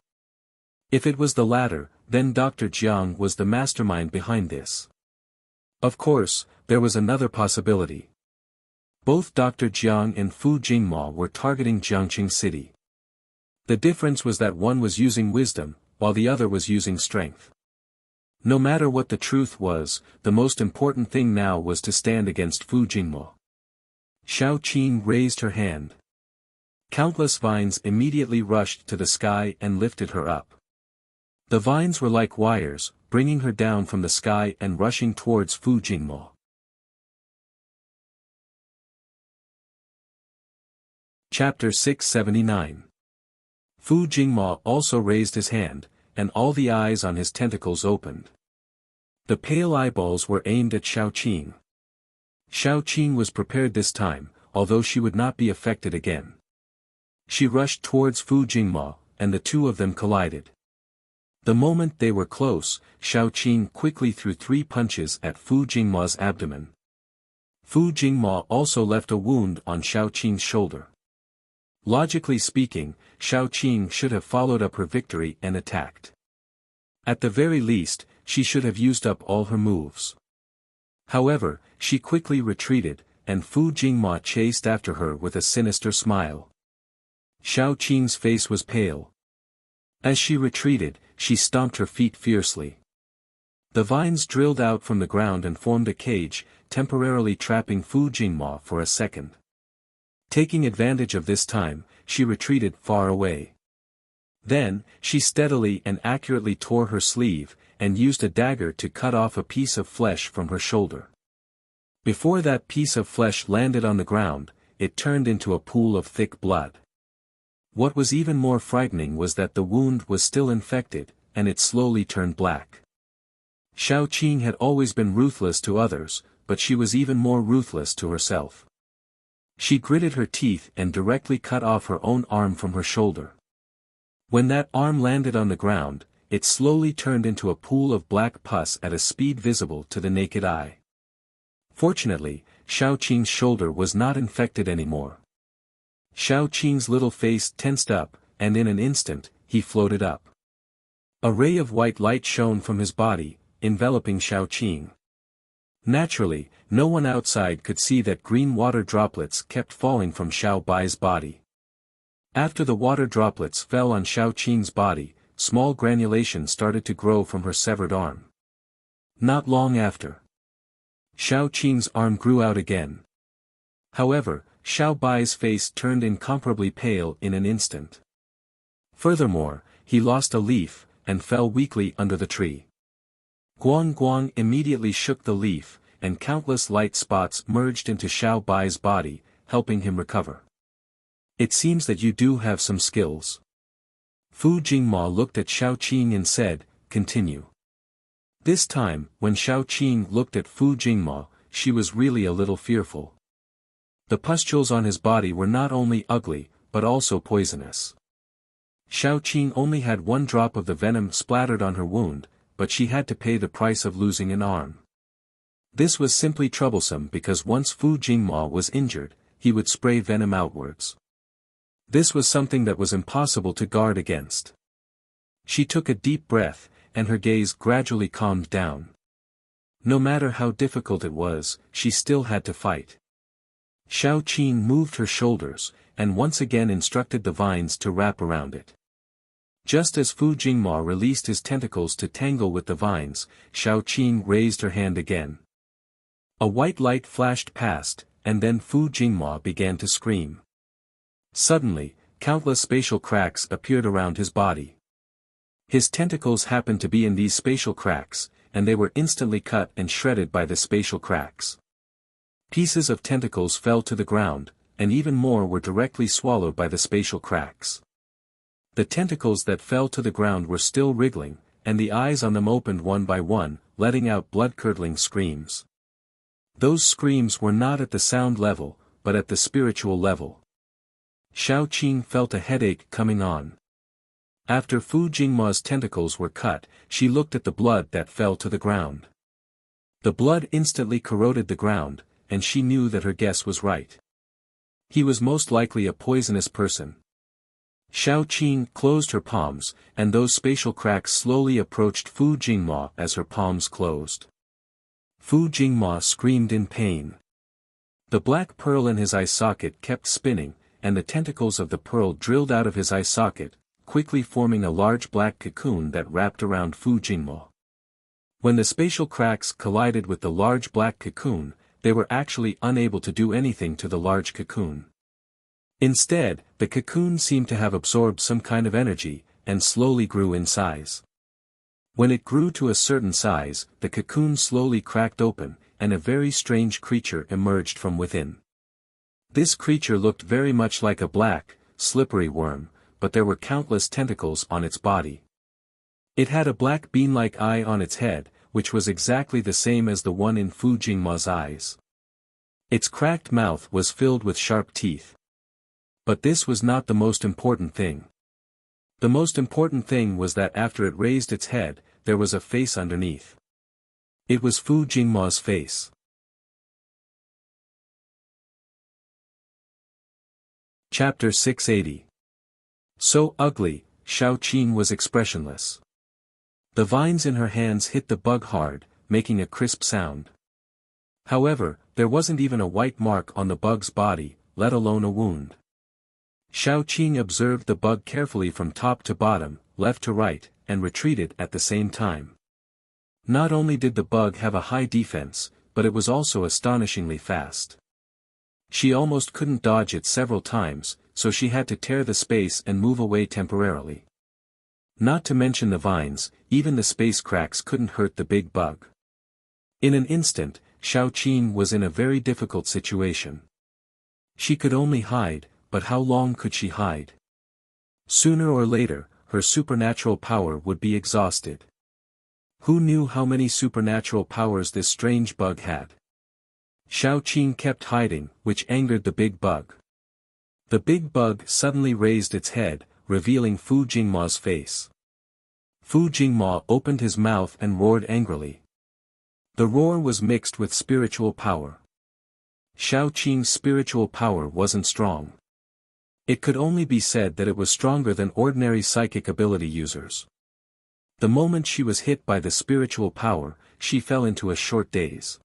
If it was the latter, then Dr. Jiang was the mastermind behind this. Of course, there was another possibility. Both Dr. Jiang and Fu Jingmo were targeting Jiangqing City. The difference was that one was using wisdom, while the other was using strength. No matter what the truth was, the most important thing now was to stand against Fu Jingmo. Xiao Qing raised her hand. Countless vines immediately rushed to the sky and lifted her up. The vines were like wires, bringing her down from the sky and rushing towards Fu Jingmo. Chapter 679. Fu Jingmo also raised his hand, and all the eyes on his tentacles opened. The pale eyeballs were aimed at Xiao Qing. Xiao Qing was prepared this time, although she would not be affected again. She rushed towards Fu Jingmo, and the two of them collided. The moment they were close, Xiao Qing quickly threw 3 punches at Fu Jingmo's abdomen. Fu Jingmo also left a wound on Xiao Qing's shoulder. Logically speaking, Xiao Qing should have followed up her victory and attacked. At the very least, she should have used up all her moves. However, she quickly retreated, and Fu Jingmo chased after her with a sinister smile. Xiao Qing's face was pale. As she retreated, she stomped her feet fiercely. The vines drilled out from the ground and formed a cage, temporarily trapping Fu Jingma for a second. Taking advantage of this time, she retreated far away. Then, she steadily and accurately tore her sleeve, and used a dagger to cut off a piece of flesh from her shoulder. Before that piece of flesh landed on the ground, it turned into a pool of thick blood. What was even more frightening was that the wound was still infected, and it slowly turned black. Xiao Qing had always been ruthless to others, but she was even more ruthless to herself. She gritted her teeth and directly cut off her own arm from her shoulder. When that arm landed on the ground, it slowly turned into a pool of black pus at a speed visible to the naked eye. Fortunately, Xiao Qing's shoulder was not infected anymore. Xiao Qing's little face tensed up, and in an instant, he floated up. A ray of white light shone from his body, enveloping Xiao Qing. Naturally, no one outside could see that green water droplets kept falling from Xiao Bai's body. After the water droplets fell on Xiao Qing's body, small granulations started to grow from her severed arm. Not long after, Xiao Qing's arm grew out again. However, Xiao Bai's face turned incomparably pale in an instant. Furthermore, he lost a leaf, and fell weakly under the tree. Guang Guang immediately shook the leaf, and countless light spots merged into Xiao Bai's body, helping him recover. It seems that you do have some skills. Fu Jingma looked at Xiao Qing and said, continue. This time, when Xiao Qing looked at Fu Jingma, she was really a little fearful. The pustules on his body were not only ugly, but also poisonous. Xiao Qing only had one drop of the venom splattered on her wound, but she had to pay the price of losing an arm. This was simply troublesome because once Fu Jingma was injured, he would spray venom outwards. This was something that was impossible to guard against. She took a deep breath, and her gaze gradually calmed down. No matter how difficult it was, she still had to fight. Xiao Qing moved her shoulders, and once again instructed the vines to wrap around it. Just as Fu Jingma released his tentacles to tangle with the vines, Xiao Qing raised her hand again. A white light flashed past, and then Fu Jingma began to scream. Suddenly, countless spatial cracks appeared around his body. His tentacles happened to be in these spatial cracks, and they were instantly cut and shredded by the spatial cracks. Pieces of tentacles fell to the ground, and even more were directly swallowed by the spatial cracks. The tentacles that fell to the ground were still wriggling, and the eyes on them opened one by one, letting out blood-curdling screams. Those screams were not at the sound level, but at the spiritual level. Xiao Qing felt a headache coming on. After Fu Jingma's tentacles were cut, she looked at the blood that fell to the ground. The blood instantly corroded the ground, and she knew that her guess was right. He was most likely a poisonous person. Xiao Qing closed her palms, and those spatial cracks slowly approached Fu Jingma as her palms closed. Fu Jingma screamed in pain. The black pearl in his eye socket kept spinning, and the tentacles of the pearl drilled out of his eye socket, quickly forming a large black cocoon that wrapped around Fu Jingma. When the spatial cracks collided with the large black cocoon, they were actually unable to do anything to the large cocoon. Instead, the cocoon seemed to have absorbed some kind of energy, and slowly grew in size. When it grew to a certain size, the cocoon slowly cracked open, and a very strange creature emerged from within. This creature looked very much like a black, slippery worm, but there were countless tentacles on its body. It had a black bean-like eye on its head, which was exactly the same as the one in Fu Jingma's eyes. Its cracked mouth was filled with sharp teeth. But this was not the most important thing. The most important thing was that after it raised its head, there was a face underneath. It was Fu Jingma's face. Chapter 680. So ugly, Xiao Qing was expressionless. The vines in her hands hit the bug hard, making a crisp sound. However, there wasn't even a white mark on the bug's body, let alone a wound. Xiao Qing observed the bug carefully from top to bottom, left to right, and retreated at the same time. Not only did the bug have a high defense, but it was also astonishingly fast. She almost couldn't dodge it several times, so she had to tear the space and move away temporarily. Not to mention the vines, even the space cracks couldn't hurt the big bug. In an instant, Xiao Qing was in a very difficult situation. She could only hide, but how long could she hide? Sooner or later, her supernatural power would be exhausted. Who knew how many supernatural powers this strange bug had? Xiao Qing kept hiding, which angered the big bug. The big bug suddenly raised its head, revealing Fu Jingma's face. Fu Jingma opened his mouth and roared angrily. The roar was mixed with spiritual power. Xiao Qing's spiritual power wasn't strong. It could only be said that it was stronger than ordinary psychic ability users. The moment she was hit by the spiritual power, she fell into a short daze.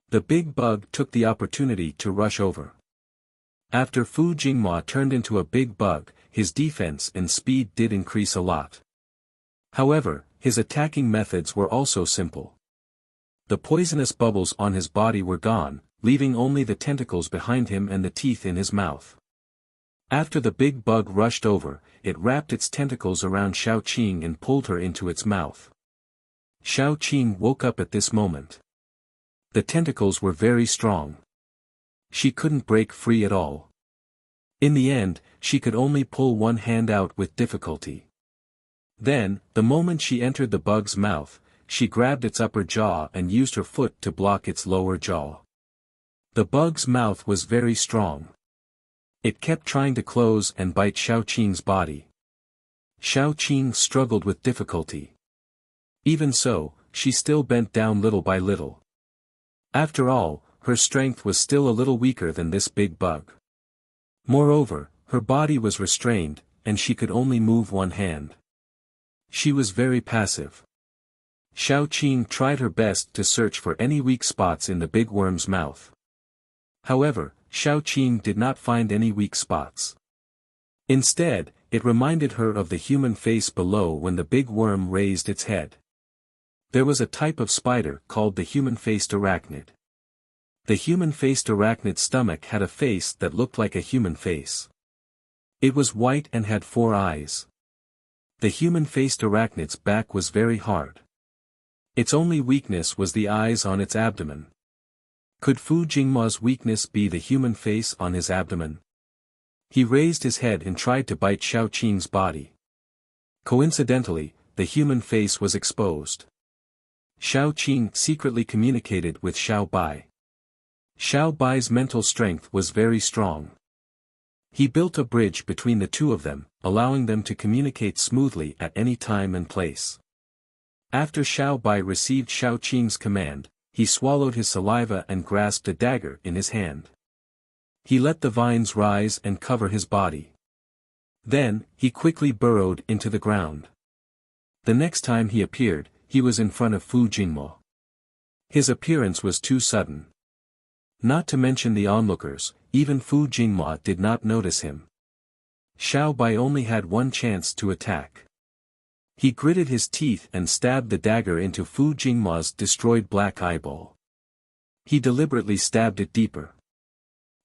The big bug took the opportunity to rush over. After Fu Jingma turned into a big bug, his defense and speed did increase a lot. However, his attacking methods were also simple. The poisonous bubbles on his body were gone, leaving only the tentacles behind him and the teeth in his mouth. After the big bug rushed over, it wrapped its tentacles around Xiao Qing and pulled her into its mouth. Xiao Qing woke up at this moment. The tentacles were very strong. She couldn't break free at all. In the end, she could only pull one hand out with difficulty. Then, the moment she entered the bug's mouth, she grabbed its upper jaw and used her foot to block its lower jaw. The bug's mouth was very strong. It kept trying to close and bite Xiao Qing's body. Xiao Qing struggled with difficulty. Even so, she still bent down little by little. After all, her strength was still a little weaker than this big bug. Moreover, her body was restrained, and she could only move one hand. She was very passive. Xiao Qing tried her best to search for any weak spots in the big worm's mouth. However, Xiao Qing did not find any weak spots. Instead, it reminded her of the human face below when the big worm raised its head. There was a type of spider called the human-faced arachnid. The human-faced arachnid's stomach had a face that looked like a human face. It was white and had 4 eyes. The human-faced arachnid's back was very hard. Its only weakness was the eyes on its abdomen. Could Fu Jingma's weakness be the human face on his abdomen? He raised his head and tried to bite Xiao Qing's body. Coincidentally, the human face was exposed. Xiao Qing secretly communicated with Xiao Bai. Xiao Bai's mental strength was very strong. He built a bridge between the two of them, allowing them to communicate smoothly at any time and place. After Xiao Bai received Xiao Qing's command, he swallowed his saliva and grasped a dagger in his hand. He let the vines rise and cover his body. Then, he quickly burrowed into the ground. The next time he appeared, he was in front of Fu Jingma. His appearance was too sudden. Not to mention the onlookers, even Fu Jingma did not notice him. Xiao Bai only had one chance to attack. He gritted his teeth and stabbed the dagger into Fu Jingma's destroyed black eyeball. He deliberately stabbed it deeper.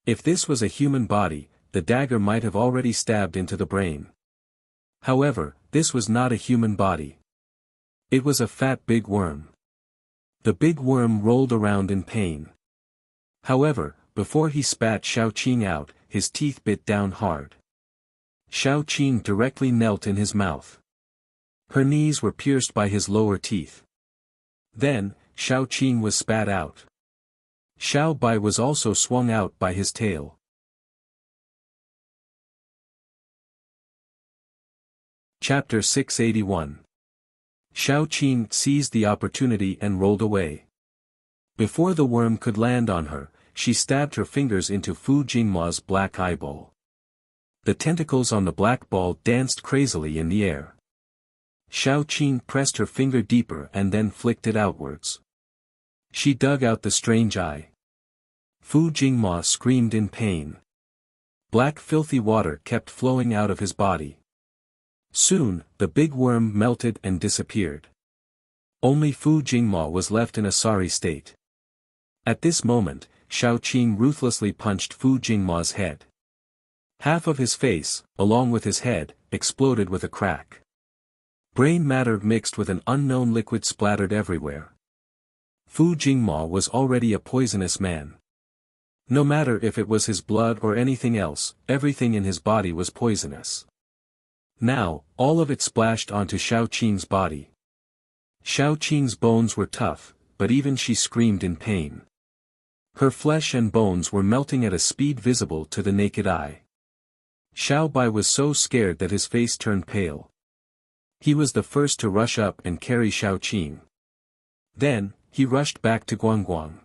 If this was a human body, the dagger might have already stabbed into the brain. However, this was not a human body. It was a fat big worm. The big worm rolled around in pain. However, before he spat Xiao Qing out, his teeth bit down hard. Xiao Qing directly knelt in his mouth. Her knees were pierced by his lower teeth. Then, Xiao Qing was spat out. Xiao Bai was also swung out by his tail. Chapter 681. Xiao Qing seized the opportunity and rolled away. Before the worm could land on her, she stabbed her fingers into Fu Jingma's black eyeball. The tentacles on the black ball danced crazily in the air. Xiao Qing pressed her finger deeper and then flicked it outwards. She dug out the strange eye. Fu Jingma screamed in pain. Black filthy water kept flowing out of his body. Soon, the big worm melted and disappeared. Only Fu Jingma was left in a sorry state. At this moment, Shao Qing ruthlessly punched Fu Jingma's head. Half of his face, along with his head, exploded with a crack. Brain matter mixed with an unknown liquid splattered everywhere. Fu Jingma was already a poisonous man. No matter if it was his blood or anything else, everything in his body was poisonous. Now, all of it splashed onto Shao Qing's body. Shao Qing's bones were tough, but even she screamed in pain. Her flesh and bones were melting at a speed visible to the naked eye. Xiao Bai was so scared that his face turned pale. He was the first to rush up and carry Shao Qing. Then, he rushed back to Guangguang.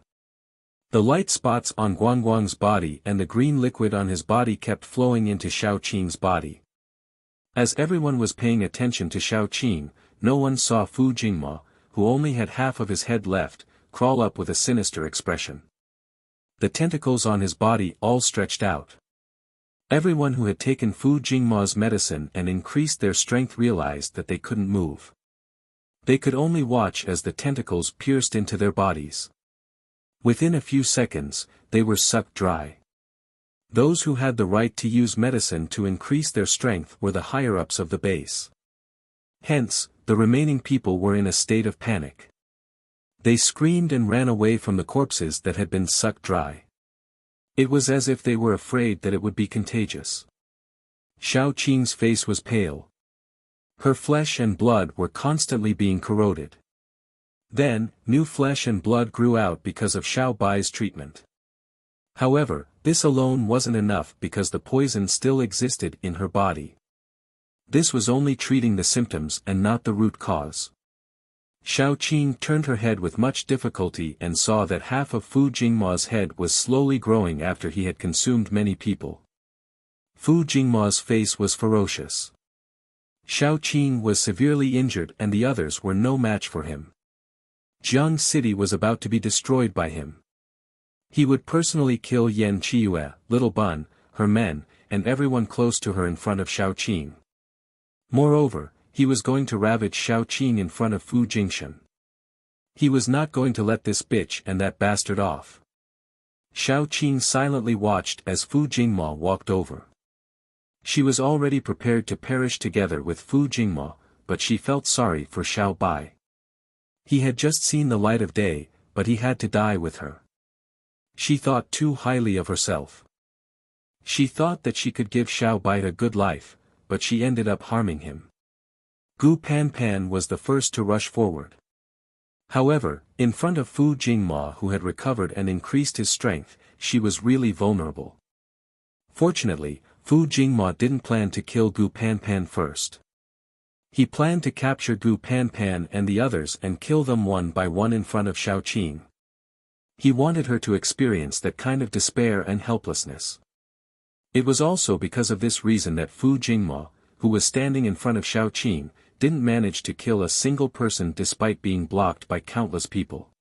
The light spots on Guangguang's body and the green liquid on his body kept flowing into Shao Qing's body. As everyone was paying attention to Shao Qing, no one saw Fu Jingma, who only had half of his head left, crawl up with a sinister expression. The tentacles on his body all stretched out. Everyone who had taken Fu Jingma's medicine and increased their strength realized that they couldn't move. They could only watch as the tentacles pierced into their bodies. Within a few seconds, they were sucked dry. Those who had the right to use medicine to increase their strength were the higher-ups of the base. Hence, the remaining people were in a state of panic. They screamed and ran away from the corpses that had been sucked dry. It was as if they were afraid that it would be contagious. Shao Qing's face was pale. Her flesh and blood were constantly being corroded. Then, new flesh and blood grew out because of Xiao Bai's treatment. However, this alone wasn't enough because the poison still existed in her body. This was only treating the symptoms and not the root cause. Shao Qing turned her head with much difficulty and saw that half of Fu Jingma's head was slowly growing after he had consumed many people. Fu Jingma's face was ferocious. Shao Qing was severely injured and the others were no match for him. Jiang City was about to be destroyed by him. He would personally kill Yan Qiue, Little Bun, her men, and everyone close to her in front of Shao Qing. Moreover, he was going to ravage Shao Qing in front of Fu Jingshan. He was not going to let this bitch and that bastard off. Shao Qing silently watched as Fu Jingma walked over. She was already prepared to perish together with Fu Jingma, but she felt sorry for Xiao Bai. He had just seen the light of day, but he had to die with her. She thought too highly of herself. She thought that she could give Xiao Bai a good life, but she ended up harming him. Gu Panpan was the first to rush forward. However, in front of Fu Jingma who had recovered and increased his strength, she was really vulnerable. Fortunately, Fu Jingma didn't plan to kill Gu Panpan first. He planned to capture Gu Panpan and the others and kill them one by one in front of Shao Qing. He wanted her to experience that kind of despair and helplessness. It was also because of this reason that Fu Jingma, who was standing in front of Shao Qing, didn't manage to kill a single person despite being blocked by countless people.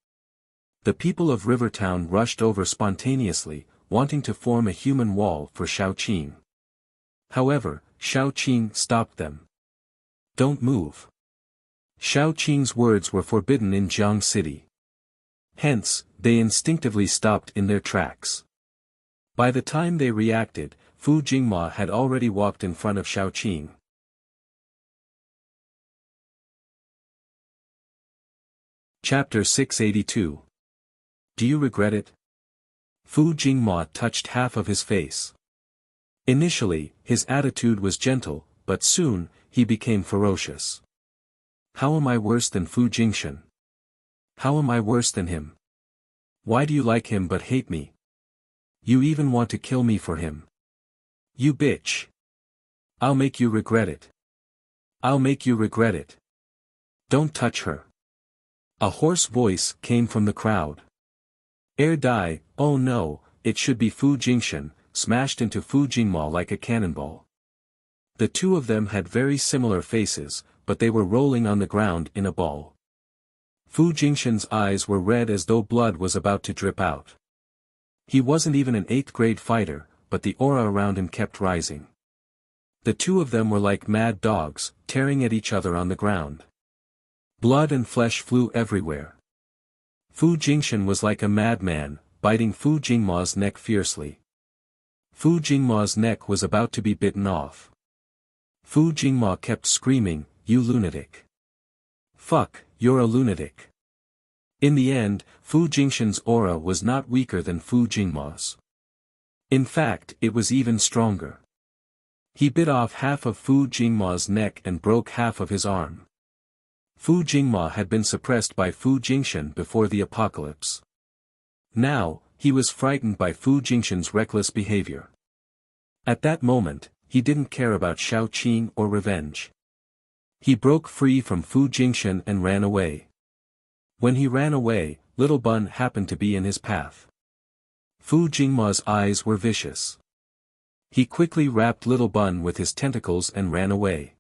The people of Rivertown rushed over spontaneously, wanting to form a human wall for Shao Qing. However, Shao Qing stopped them. Don't move. Shao Qing's words were forbidden in Jiang City. Hence, they instinctively stopped in their tracks. By the time they reacted, Fu Jingma had already walked in front of Shao Qing. Chapter 682. Do you regret it? Fu Jingma touched half of his face. Initially, his attitude was gentle, but soon, he became ferocious. How am I worse than Fu Jingshan? How am I worse than him? Why do you like him but hate me? You even want to kill me for him. You bitch. I'll make you regret it. I'll make you regret it. Don't touch her. A hoarse voice came from the crowd. Die, oh no, it should be Fu Jingshan, smashed into Fu Jingma like a cannonball. The two of them had very similar faces, but they were rolling on the ground in a ball. Fu Jingshan's eyes were red as though blood was about to drip out. He wasn't even an 8th grade fighter, but the aura around him kept rising. The two of them were like mad dogs, tearing at each other on the ground. Blood and flesh flew everywhere. Fu Jingshan was like a madman, biting Fu Jingma's neck fiercely. Fu Jingma's neck was about to be bitten off. Fu Jingma kept screaming, "You lunatic! Fuck, you're a lunatic!" In the end, Fu Jingshan's aura was not weaker than Fu Jingma's. In fact, it was even stronger. He bit off half of Fu Jingma's neck and broke half of his arm. Fu Jingma had been suppressed by Fu Jingshan before the apocalypse. Now, he was frightened by Fu Jingshan's reckless behavior. At that moment, he didn't care about Shao Qing or revenge. He broke free from Fu Jingshan and ran away. When he ran away, Little Bun happened to be in his path. Fu Jingma's eyes were vicious. He quickly wrapped Little Bun with his tentacles and ran away.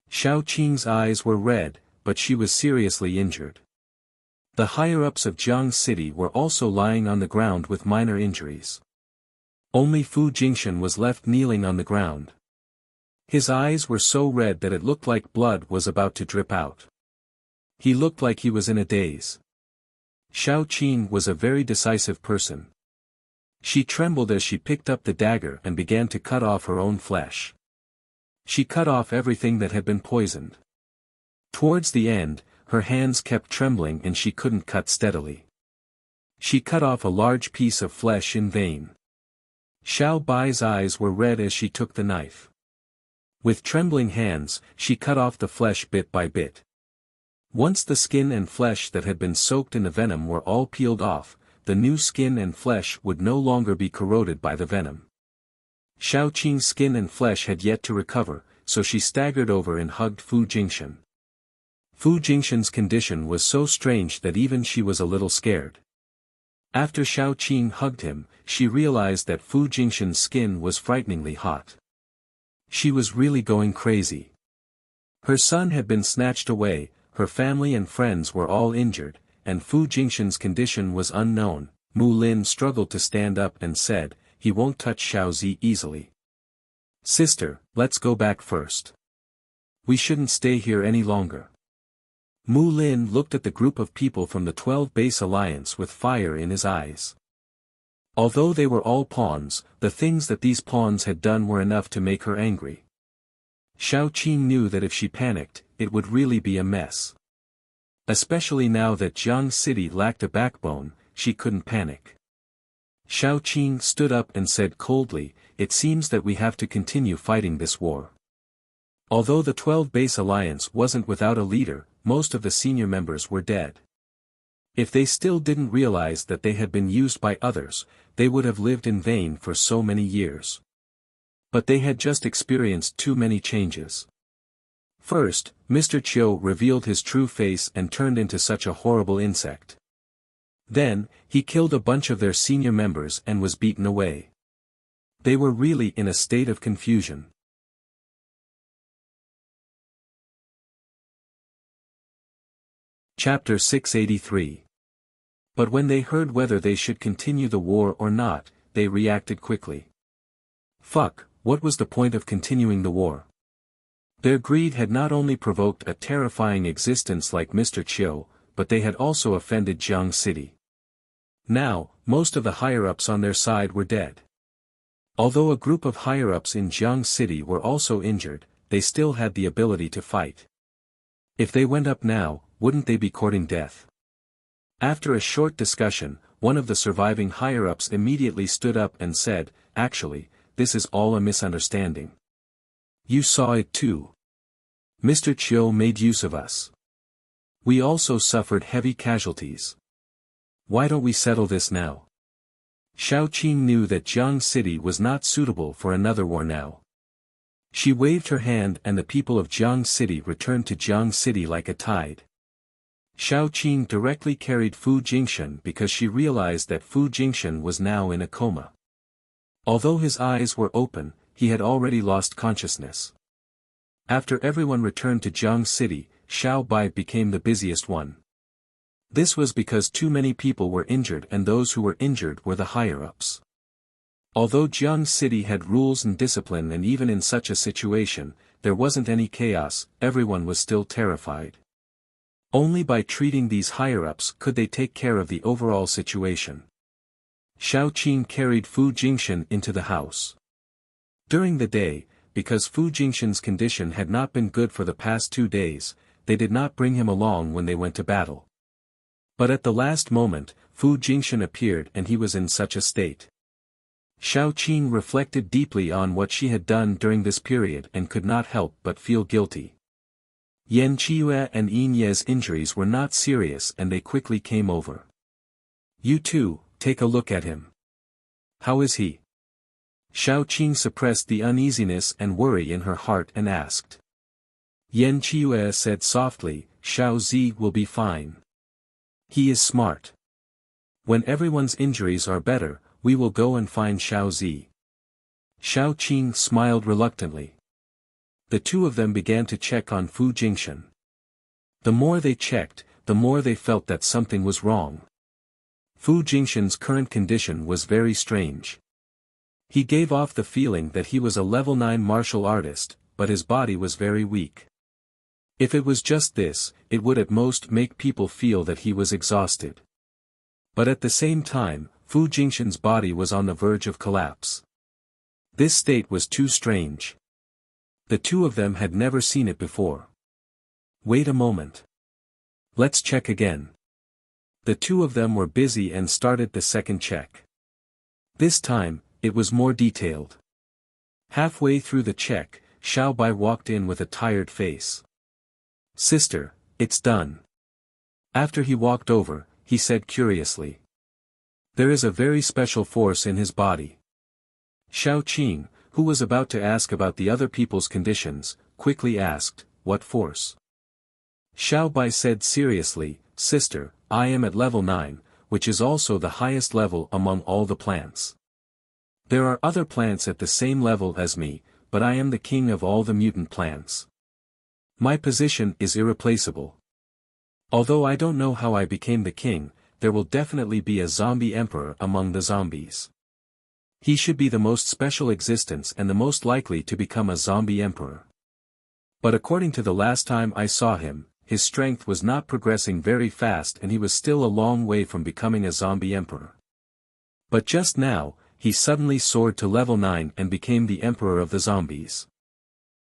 Shao Qing's eyes were red, but she was seriously injured. The higher-ups of Jiang City were also lying on the ground with minor injuries. Only Fu Jingshan was left kneeling on the ground. His eyes were so red that it looked like blood was about to drip out. He looked like he was in a daze. Shao Qing was a very decisive person. She trembled as she picked up the dagger and began to cut off her own flesh. She cut off everything that had been poisoned. Towards the end, her hands kept trembling and she couldn't cut steadily. She cut off a large piece of flesh in vain. Xiao Bai's eyes were red as she took the knife. With trembling hands, she cut off the flesh bit by bit. Once the skin and flesh that had been soaked in the venom were all peeled off, the new skin and flesh would no longer be corroded by the venom. Shao Qing's skin and flesh had yet to recover, so she staggered over and hugged Fu Jingshan. Fu Jingshan's condition was so strange that even she was a little scared. After Shao Qing hugged him, she realized that Fu Jingshan's skin was frighteningly hot. She was really going crazy. Her son had been snatched away, her family and friends were all injured, and Fu Jingshan's condition was unknown. Mu Lin struggled to stand up and said, "He won't touch Xiaozi easily. Sister, let's go back first. We shouldn't stay here any longer." Mu Lin looked at the group of people from the 12 Base Alliance with fire in his eyes. Although they were all pawns, the things that these pawns had done were enough to make her angry. Shao Qing knew that if she panicked, it would really be a mess. Especially now that Jiang City lacked a backbone, she couldn't panic. Shao Qing stood up and said coldly, "It seems that we have to continue fighting this war." Although the 12 Base Alliance wasn't without a leader, most of the senior members were dead. If they still didn't realize that they had been used by others, they would have lived in vain for so many years. But they had just experienced too many changes. First, Mr. Chiu revealed his true face and turned into such a horrible insect. Then, he killed a bunch of their senior members and was beaten away. They were really in a state of confusion. Chapter 683. But when they heard whether they should continue the war or not, they reacted quickly. Fuck, what was the point of continuing the war? Their greed had not only provoked a terrifying existence like Mr. Chiu, but they had also offended Jiang City. Now, most of the higher-ups on their side were dead. Although a group of higher-ups in Jiang City were also injured, they still had the ability to fight. If they went up now, wouldn't they be courting death? After a short discussion, one of the surviving higher-ups immediately stood up and said, "Actually, this is all a misunderstanding. You saw it too. Mr. Chiu made use of us. We also suffered heavy casualties. Why don't we settle this now?" Shao Qing knew that Jiang City was not suitable for another war now. She waved her hand and the people of Jiang City returned to Jiang City like a tide. Shao Qing directly carried Fu Jingshan because she realized that Fu Jingshan was now in a coma. Although his eyes were open, he had already lost consciousness. After everyone returned to Jiang City, Xiao Bai became the busiest one. This was because too many people were injured and those who were injured were the higher-ups. Although Jiang City had rules and discipline, and even in such a situation, there wasn't any chaos, everyone was still terrified. Only by treating these higher-ups could they take care of the overall situation. Xiao Qing carried Fu Jingshan into the house. During the day, because Fu Jingshan's condition had not been good for the past 2 days, they did not bring him along when they went to battle. But at the last moment, Fu Jingshan appeared and he was in such a state. Xiao Qing reflected deeply on what she had done during this period and could not help but feel guilty. Yan Qiue and Yin Ye's injuries were not serious and they quickly came over. "You too, take a look at him. How is he?" Xiao Qing suppressed the uneasiness and worry in her heart and asked. Yan Qiue said softly, "Xiao Zi will be fine. He is smart. When everyone's injuries are better, we will go and find Xiao Zi." Xiao Qing smiled reluctantly. The two of them began to check on Fu Jingshan. The more they checked, the more they felt that something was wrong. Fu Jingshan's current condition was very strange. He gave off the feeling that he was a level 9 martial artist, but his body was very weak. If it was just this, it would at most make people feel that he was exhausted. But at the same time, Fu Jingshan's body was on the verge of collapse. This state was too strange. The two of them had never seen it before. "Wait a moment. Let's check again." The two of them were busy and started the second check. This time, it was more detailed. Halfway through the check, Xiao Bai walked in with a tired face. "Sister, it's done." After he walked over, he said curiously. "There is a very special force in his body." Xiao Qing, who was about to ask about the other people's conditions, quickly asked, "What force?" Xiao Bai said seriously, "Sister, I am at level 9, which is also the highest level among all the plants. There are other plants at the same level as me, but I am the king of all the mutant plants. My position is irreplaceable. Although I don't know how I became the king, there will definitely be a zombie emperor among the zombies. He should be the most special existence and the most likely to become a zombie emperor. But according to the last time I saw him, his strength was not progressing very fast and he was still a long way from becoming a zombie emperor. But just now, he suddenly soared to level 9 and became the emperor of the zombies.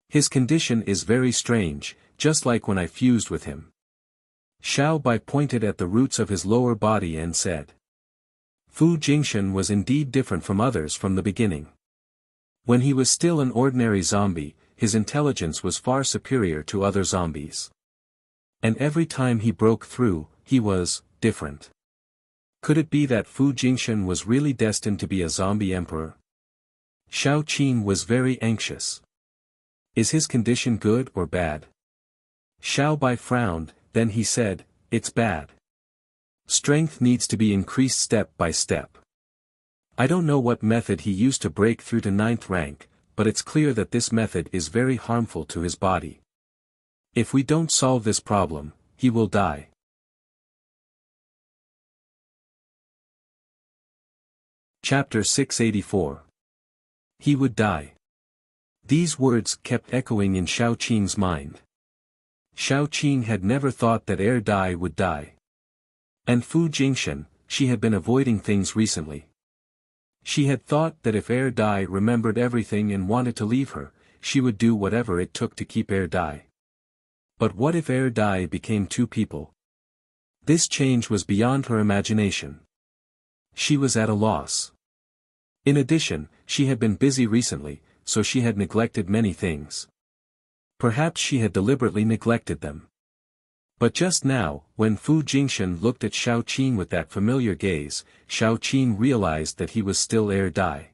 His condition is very strange, just like when I fused with him." Xiao Bai pointed at the roots of his lower body and said. Fu Jingshan was indeed different from others from the beginning. When he was still an ordinary zombie, his intelligence was far superior to other zombies. And every time he broke through, he was different. Could it be that Fu Jingshan was really destined to be a zombie emperor? Xiao Qing was very anxious. Is his condition good or bad? Xiao Bai frowned, then he said, "It's bad. Strength needs to be increased step by step. I don't know what method he used to break through to 9th rank, but it's clear that this method is very harmful to his body. If we don't solve this problem, he will die." Chapter 684. He would die. These words kept echoing in Xiao Qing's mind. Xiao Qing had never thought that Er Dai would die. And Fu Jingshan, she had been avoiding things recently. She had thought that if Er Dai remembered everything and wanted to leave her, she would do whatever it took to keep Er Dai. But what if Er Dai became two people? This change was beyond her imagination. She was at a loss. In addition, she had been busy recently, so she had neglected many things. Perhaps she had deliberately neglected them. But just now, when Fu Jingshan looked at Xiao Qing with that familiar gaze, Xiao Qing realized that he was still Er Dai.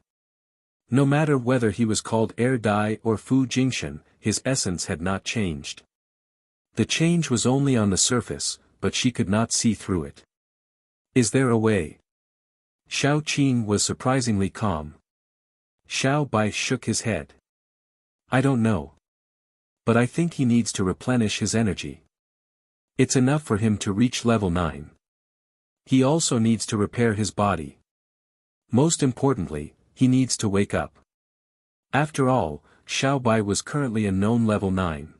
No matter whether he was called Er Dai or Fu Jingshan, his essence had not changed. The change was only on the surface, but she could not see through it. Is there a way? Xiao Qing was surprisingly calm. Xiao Bai shook his head. I don't know. But I think he needs to replenish his energy. It's enough for him to reach level 9. He also needs to repair his body. Most importantly, he needs to wake up. After all, Xiao Bai was currently a known level 9.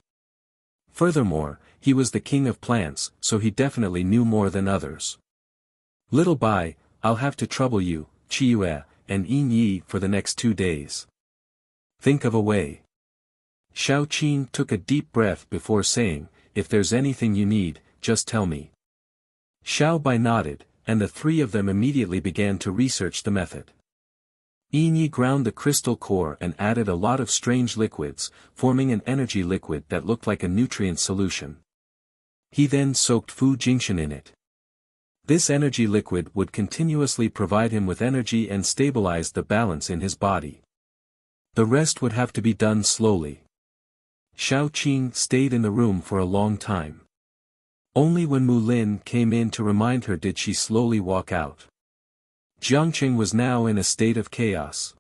Furthermore, he was the king of plants, so he definitely knew more than others. Little Bai, I'll have to trouble you, Chiyue, and Yin Yi for the next 2 days. Think of a way. Xiao Qin took a deep breath before saying, if there's anything you need, just tell me. Xiao Bai nodded, and the 3 of them immediately began to research the method. Yin Yi ground the crystal core and added a lot of strange liquids, forming an energy liquid that looked like a nutrient solution. He then soaked Fu Jingshan in it. This energy liquid would continuously provide him with energy and stabilize the balance in his body. The rest would have to be done slowly. Xiao Qin stayed in the room for a long time. Only when Mu Lin came in to remind her did she slowly walk out. Jiangqing was now in a state of chaos.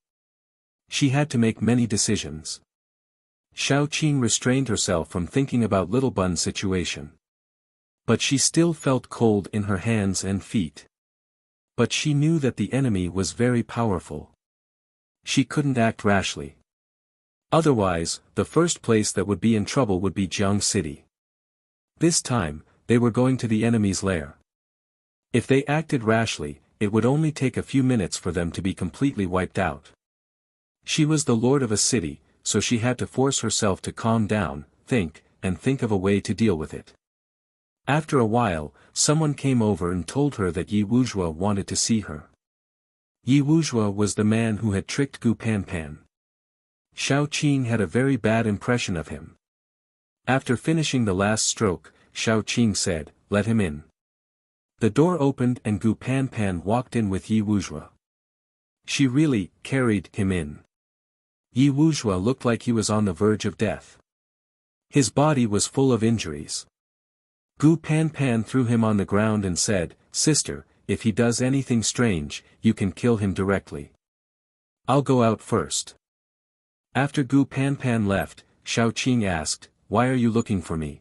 She had to make many decisions. Xiao Qin restrained herself from thinking about Little Bun's situation. But she still felt cold in her hands and feet. But she knew that the enemy was very powerful. She couldn't act rashly. Otherwise, the first place that would be in trouble would be Jiang City. This time, they were going to the enemy's lair. If they acted rashly, it would only take a few minutes for them to be completely wiped out. She was the lord of a city, so she had to force herself to calm down, think of a way to deal with it. After a while, someone came over and told her that Yi Wuzhua wanted to see her. Yi Wuzhua was the man who had tricked Gu Panpan. Xiao Qin had a very bad impression of him. After finishing the last stroke, Xiao Qin said, "Let him in." The door opened and Gu Panpan walked in with Yi Wuzhua. She really carried him in. Yi Wuzhua looked like he was on the verge of death. His body was full of injuries. Gu Panpan threw him on the ground and said, "Sister, if he does anything strange, you can kill him directly. I'll go out first." After Gu Panpan left, Xiao Qin asked, "Why are you looking for me?"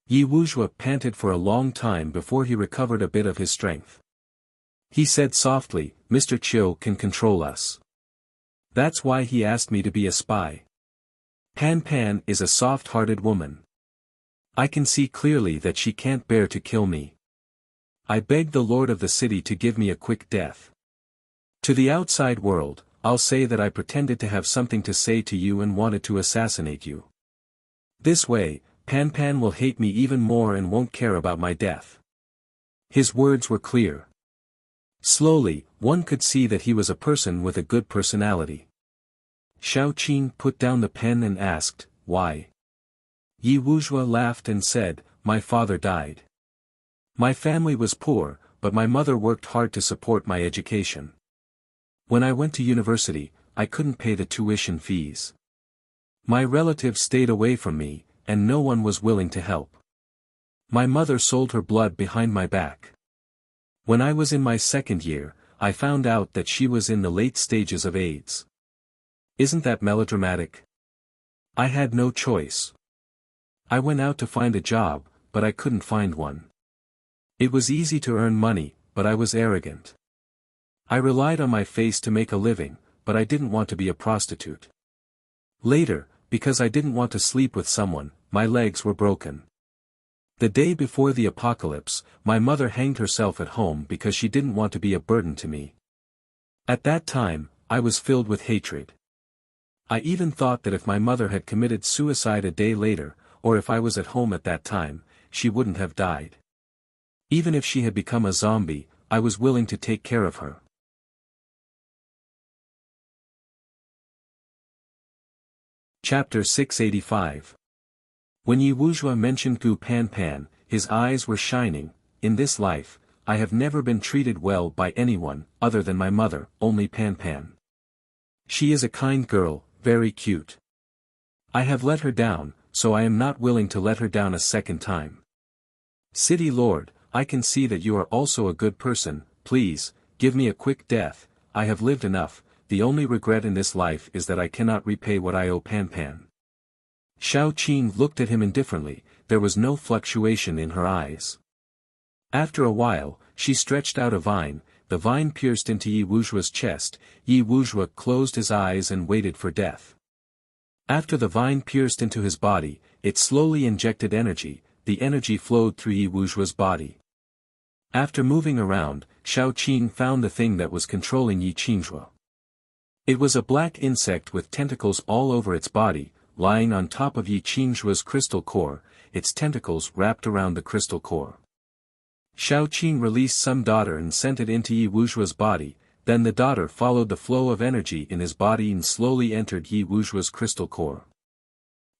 Yi Wuzhua panted for a long time before he recovered a bit of his strength. He said softly, "Mr. Chiu can control us. That's why he asked me to be a spy. Pan Pan is a soft-hearted woman. I can see clearly that she can't bear to kill me. I begged the lord of the city to give me a quick death. To the outside world, I'll say that I pretended to have something to say to you and wanted to assassinate you. This way, Pan Pan will hate me even more and won't care about my death." His words were clear. Slowly, one could see that he was a person with a good personality. Xiao Qin put down the pen and asked, "Why?" Yi Wuzhua laughed and said, "My father died. My family was poor, but my mother worked hard to support my education. When I went to university, I couldn't pay the tuition fees. My relatives stayed away from me, and no one was willing to help. My mother sold her blood behind my back. When I was in my 2nd year, I found out that she was in the late stages of AIDS. Isn't that melodramatic? I had no choice. I went out to find a job, but I couldn't find one. It was easy to earn money, but I was arrogant. I relied on my face to make a living, but I didn't want to be a prostitute. Later, because I didn't want to sleep with someone, my legs were broken. The day before the apocalypse, my mother hanged herself at home because she didn't want to be a burden to me. At that time, I was filled with hatred. I even thought that if my mother had committed suicide a day later, or if I was at home at that time, she wouldn't have died. Even if she had become a zombie, I was willing to take care of her. Chapter 685. When Yi Wuzhua mentioned Gu Panpan, his eyes were shining. "In this life, I have never been treated well by anyone, other than my mother, only Panpan. She is a kind girl, very cute. I have let her down, so I am not willing to let her down a second time. City Lord, I can see that you are also a good person, please, give me a quick death, I have lived enough, the only regret in this life is that I cannot repay what I owe Panpan." Xiao Qin looked at him indifferently, there was no fluctuation in her eyes. After a while, she stretched out a vine, the vine pierced into Yi Wujua's chest. Yi Wujua closed his eyes and waited for death. After the vine pierced into his body, it slowly injected energy. The energy flowed through Yi Wujua's body. After moving around, Shao Qing found the thing that was controlling Yi Qingjue. It was a black insect with tentacles all over its body, lying on top of Yi Qingjue's crystal core, its tentacles wrapped around the crystal core. Shao Qing released some daughter and sent it into Yi Wujua's body, then the daughter followed the flow of energy in his body and slowly entered Yi Wujua's crystal core.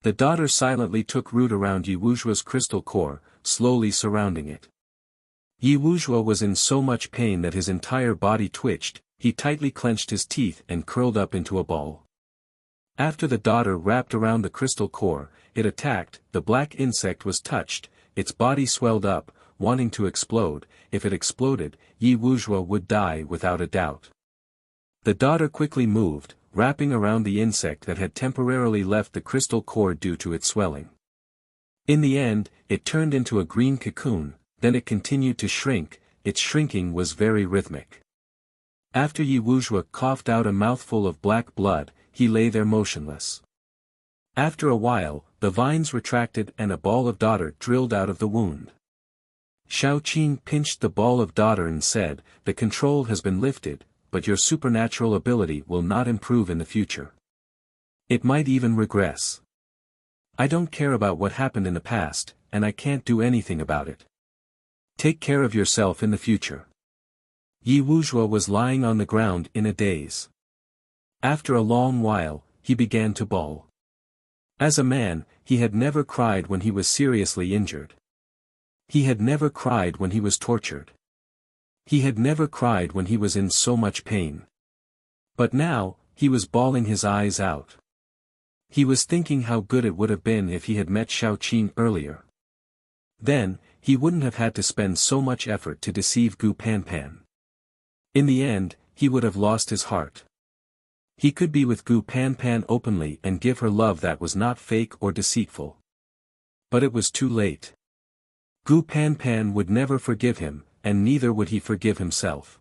The daughter silently took root around Yi Wujua's crystal core, slowly surrounding it. Yi Wujua was in so much pain that his entire body twitched. He tightly clenched his teeth and curled up into a ball. After the daughter wrapped around the crystal core, it attacked. The black insect was touched, its body swelled up, wanting to explode. If it exploded, Yi Wujua would die without a doubt. The daughter quickly moved, wrapping around the insect that had temporarily left the crystal core due to its swelling. In the end, it turned into a green cocoon, then it continued to shrink. Its shrinking was very rhythmic. After Yi Wujua coughed out a mouthful of black blood, he lay there motionless. After a while, the vines retracted and a ball of daughter drilled out of the wound. Shao Qing pinched the ball of daughter and said, "The control has been lifted, but your supernatural ability will not improve in the future. It might even regress. I don't care about what happened in the past, and I can't do anything about it. Take care of yourself in the future." Yi Wujua was lying on the ground in a daze. After a long while, he began to bawl. As a man, he had never cried when he was seriously injured. He had never cried when he was tortured. He had never cried when he was in so much pain. But now, he was bawling his eyes out. He was thinking how good it would have been if he had met Shao Qing earlier. Then, he wouldn't have had to spend so much effort to deceive Gu Panpan. In the end, he would have lost his heart. He could be with Gu Panpan openly and give her love that was not fake or deceitful. But it was too late. Gu Panpan would never forgive him, and neither would he forgive himself.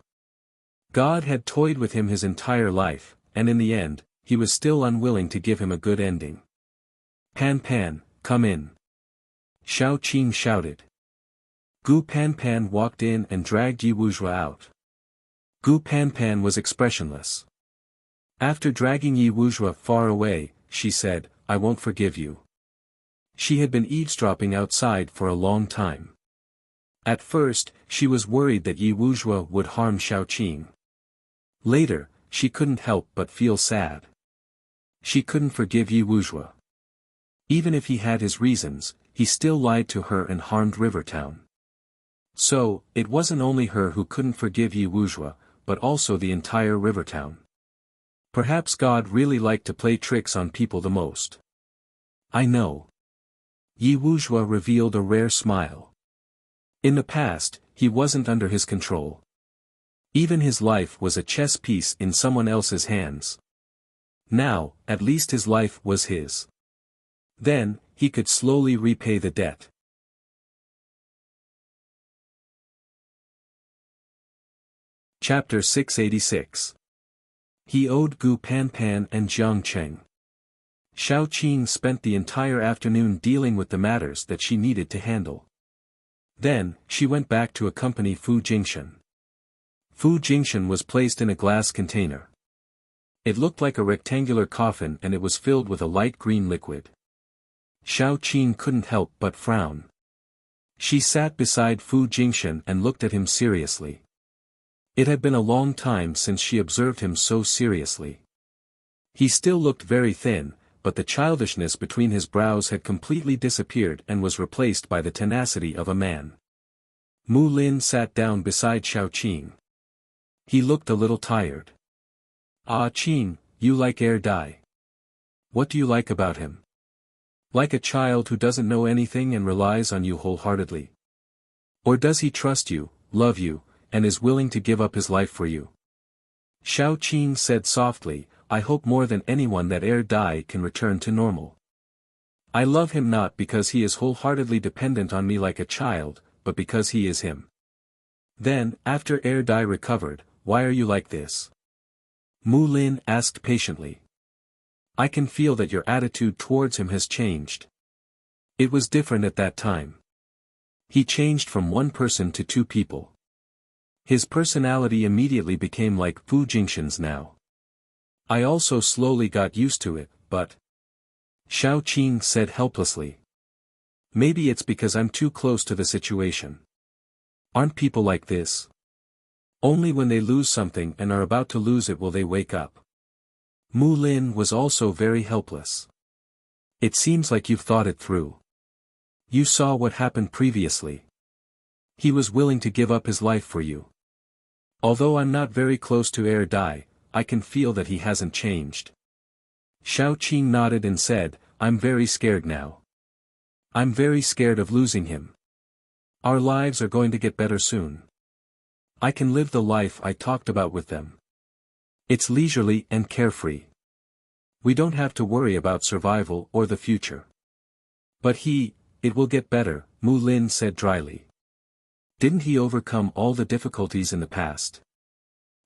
God had toyed with him his entire life, and in the end, he was still unwilling to give him a good ending. "Panpan, come in." Shao Qing shouted. Gu Panpan walked in and dragged Yi Wujua out. Gu Panpan was expressionless. After dragging Yi Wujua far away, she said, "I won't forgive you." She had been eavesdropping outside for a long time. At first, she was worried that Yi Wujua would harm Shao Qing. Later, she couldn't help but feel sad. She couldn't forgive Yi Wujua. Even if he had his reasons, he still lied to her and harmed Rivertown. So, it wasn't only her who couldn't forgive Yi Wujua, but also the entire Rivertown. Perhaps God really liked to play tricks on people the most. "I know." Yi Wujua revealed a rare smile. In the past, he wasn't under his control. Even his life was a chess piece in someone else's hands. Now, at least his life was his. Then, he could slowly repay the debt. Chapter 686. He owed Gu Panpan and Jiang Cheng. Shao Qing spent the entire afternoon dealing with the matters that she needed to handle. Then, she went back to accompany Fu Jingshan. Fu Jingshan was placed in a glass container. It looked like a rectangular coffin and it was filled with a light green liquid. Shao Qing couldn't help but frown. She sat beside Fu Jingshan and looked at him seriously. It had been a long time since she observed him so seriously. He still looked very thin, but the childishness between his brows had completely disappeared and was replaced by the tenacity of a man. Mu Lin sat down beside Shao Qing. He looked a little tired. "Ah Qing, you like Dai. What do you like about him? Like a child who doesn't know anything and relies on you wholeheartedly? Or does he trust you, love you, and is willing to give up his life for you?" Shao Qing said softly, "I hope more than anyone that Dai can return to normal. I love him not because he is wholeheartedly dependent on me like a child, but because he is him." Then, after Dai recovered, "Why are you like this?" Mu Lin asked patiently. "I can feel that your attitude towards him has changed." It was different at that time. He changed from one person to two people. His personality immediately became like Fu Jingxian's now. I also slowly got used to it, but... Xiao Qing said helplessly. Maybe it's because I'm too close to the situation. Aren't people like this? Only when they lose something and are about to lose it will they wake up. Mu Lin was also very helpless. It seems like you've thought it through. You saw what happened previously. He was willing to give up his life for you. Although I'm not very close to Dai, I can feel that he hasn't changed. Xiao Qing nodded and said, I'm very scared now. I'm very scared of losing him. Our lives are going to get better soon. I can live the life I talked about with them. It's leisurely and carefree. We don't have to worry about survival or the future. But it will get better, Mu Lin said dryly. Didn't he overcome all the difficulties in the past?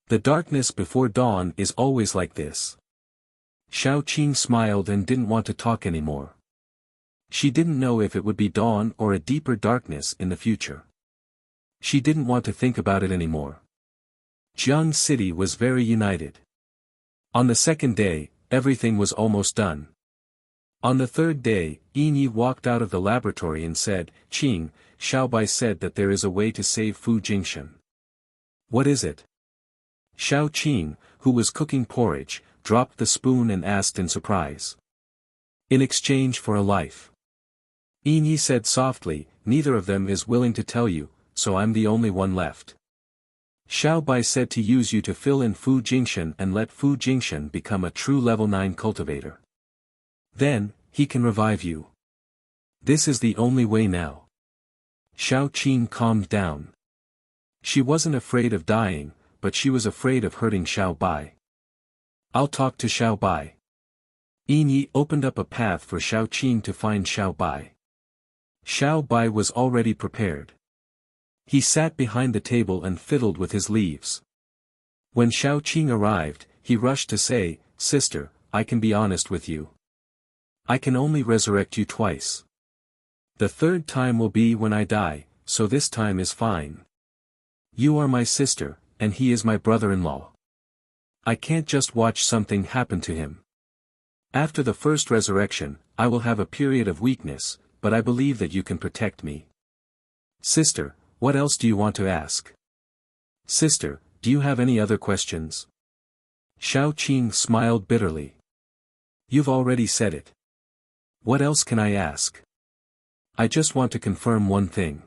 The darkness before dawn is always like this. Xiao Qing smiled and didn't want to talk anymore. She didn't know if it would be dawn or a deeper darkness in the future. She didn't want to think about it anymore. Jiang City was very united. On the second day, everything was almost done. On the third day, Yi walked out of the laboratory and said, Qing, Xiaobai said that there is a way to save Fu Jingxian. What is it? Xiao Qing, who was cooking porridge, dropped the spoon and asked in surprise. In exchange for a life. Yi said softly, neither of them is willing to tell you, so I'm the only one left. Xiaobai said to use you to fill in Fu Jingxian and let Fu Jingxian become a true level 9 cultivator. Then, he can revive you. This is the only way now. Xiao Qing calmed down. She wasn't afraid of dying, but she was afraid of hurting Xiaobai. I'll talk to Xiaobai. Yi opened up a path for Xiao Qing to find Xiaobai. Xiaobai was already prepared. He sat behind the table and fiddled with his leaves. When Xiao Qing arrived, he rushed to say, Sister, I can be honest with you. I can only resurrect you twice. The third time will be when I die, so this time is fine. You are my sister, and he is my brother-in-law. I can't just watch something happen to him. After the first resurrection, I will have a period of weakness, but I believe that you can protect me. Sister, what else do you want to ask? Sister, do you have any other questions? Xiao Qing smiled bitterly. You've already said it. What else can I ask? I just want to confirm one thing.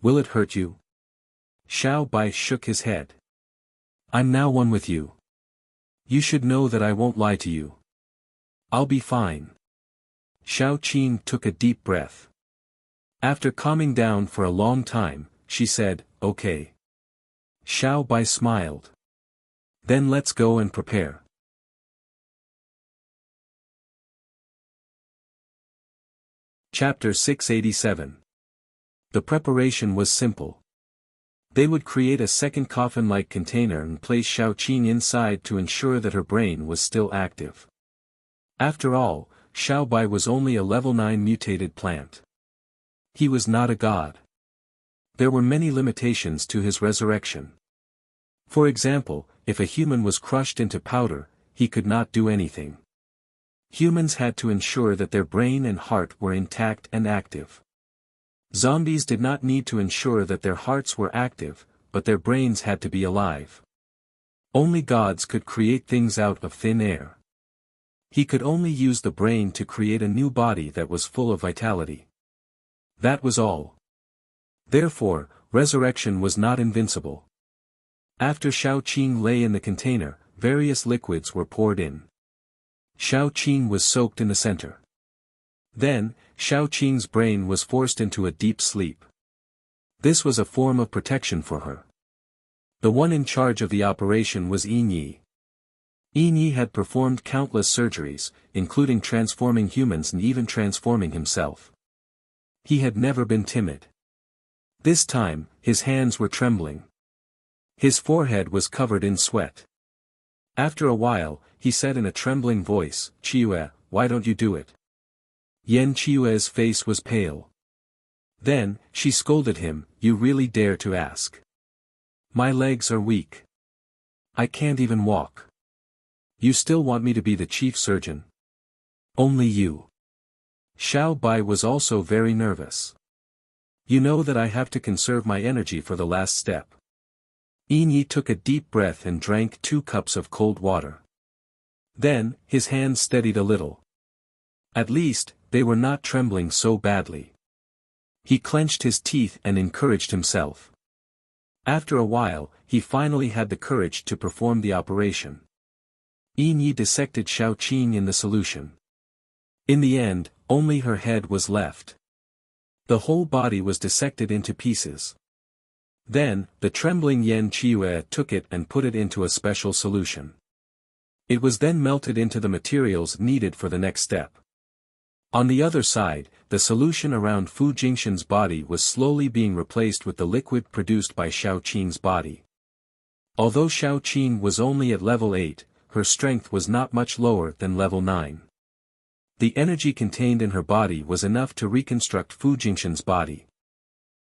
Will it hurt you? Xiaobai shook his head. I'm now one with you. You should know that I won't lie to you. I'll be fine. Xiao Qing took a deep breath. After calming down for a long time, she said, okay. Xiaobai smiled. Then let's go and prepare. Chapter 687. The preparation was simple. They would create a second coffin-like container and place Xiao Qing inside to ensure that her brain was still active. After all, Xiaobai was only a level 9 mutated plant. He was not a god. There were many limitations to his resurrection. For example, if a human was crushed into powder, he could not do anything. Humans had to ensure that their brain and heart were intact and active. Zombies did not need to ensure that their hearts were active, but their brains had to be alive. Only gods could create things out of thin air. He could only use the brain to create a new body that was full of vitality. That was all. Therefore, resurrection was not invincible. After Xiao Qing lay in the container, various liquids were poured in. Xiao Qing was soaked in the center. Then, Xiao Qing's brain was forced into a deep sleep. This was a form of protection for her. The one in charge of the operation was Yi. Yi had performed countless surgeries, including transforming humans and even transforming himself. He had never been timid. This time, his hands were trembling. His forehead was covered in sweat. After a while, he said in a trembling voice, "Chiue, why don't you do it?" Yan Chiue's face was pale. Then, she scolded him, "You really dare to ask? My legs are weak. I can't even walk. You still want me to be the chief surgeon? Only you." Xiao Bai was also very nervous. "You know that I have to conserve my energy for the last step." Yin Yi took a deep breath and drank 2 cups of cold water. Then, his hands steadied a little. At least, they were not trembling so badly. He clenched his teeth and encouraged himself. After a while, he finally had the courage to perform the operation. Yin Yi dissected Xiao Qing in the solution. In the end, only her head was left. The whole body was dissected into pieces. Then, the trembling Yan Chiue took it and put it into a special solution. It was then melted into the materials needed for the next step. On the other side, the solution around Fu Jingxin's body was slowly being replaced with the liquid produced by Xiao Qing's body. Although Xiao Qing was only at level 8, her strength was not much lower than level 9. The energy contained in her body was enough to reconstruct Fu Jingxin's body.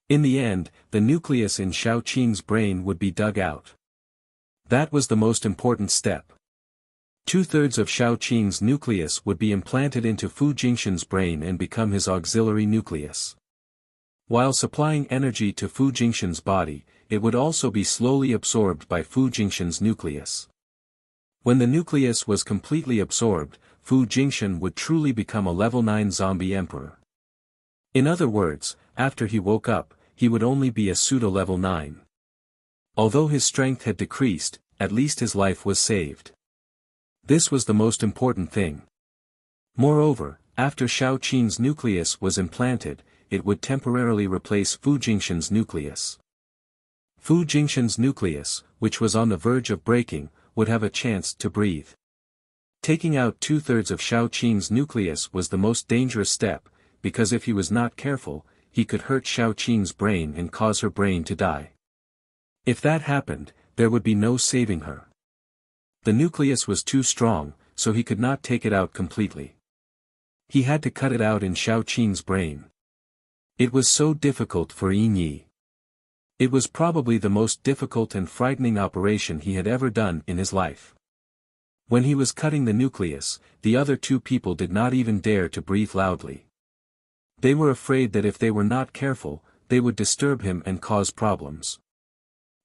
In the end, the nucleus in Xiao Qing's brain would be dug out. That was the most important step. 2/3 of Xiao Qing's nucleus would be implanted into Fu Jingxin's brain and become his auxiliary nucleus. While supplying energy to Fu Jingxin's body, it would also be slowly absorbed by Fu Jingxin's nucleus. When the nucleus was completely absorbed, Fu Jingxin would truly become a level 9 zombie emperor. In other words, after he woke up, he would only be a pseudo-level 9. Although his strength had decreased, at least his life was saved. This was the most important thing. Moreover, after Xiao Qing's nucleus was implanted, it would temporarily replace Fu Jingxin's nucleus. Fu Jingxin's nucleus, which was on the verge of breaking, would have a chance to breathe. Taking out 2/3 of Xiao Qing's nucleus was the most dangerous step, because if he was not careful, he could hurt Xiao Qing's brain and cause her brain to die. If that happened, there would be no saving her. The nucleus was too strong, so he could not take it out completely. He had to cut it out in Xiao Qing's brain. It was so difficult for Yin Yi. It was probably the most difficult and frightening operation he had ever done in his life. When he was cutting the nucleus, the other 2 people did not even dare to breathe loudly. They were afraid that if they were not careful, they would disturb him and cause problems.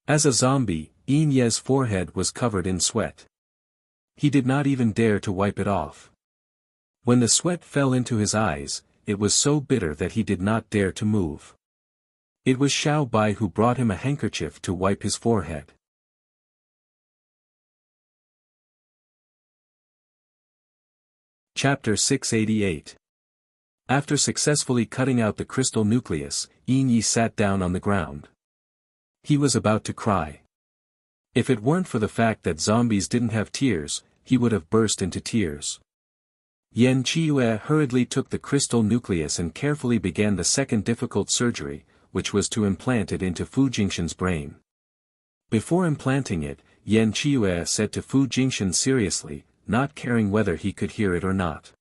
As a zombie, Yin Ye's forehead was covered in sweat. He did not even dare to wipe it off. When the sweat fell into his eyes, it was so bitter that he did not dare to move. It was Xiao Bai who brought him a handkerchief to wipe his forehead. Chapter 688. After successfully cutting out the crystal nucleus, Yin Yi sat down on the ground. He was about to cry. If it weren't for the fact that zombies didn't have tears, he would have burst into tears. Yan Chiue hurriedly took the crystal nucleus and carefully began the second difficult surgery, which was to implant it into Fu Jingxin's brain. Before implanting it, Yan Chiue said to Fu Jingxin seriously, not caring whether he could hear it or not.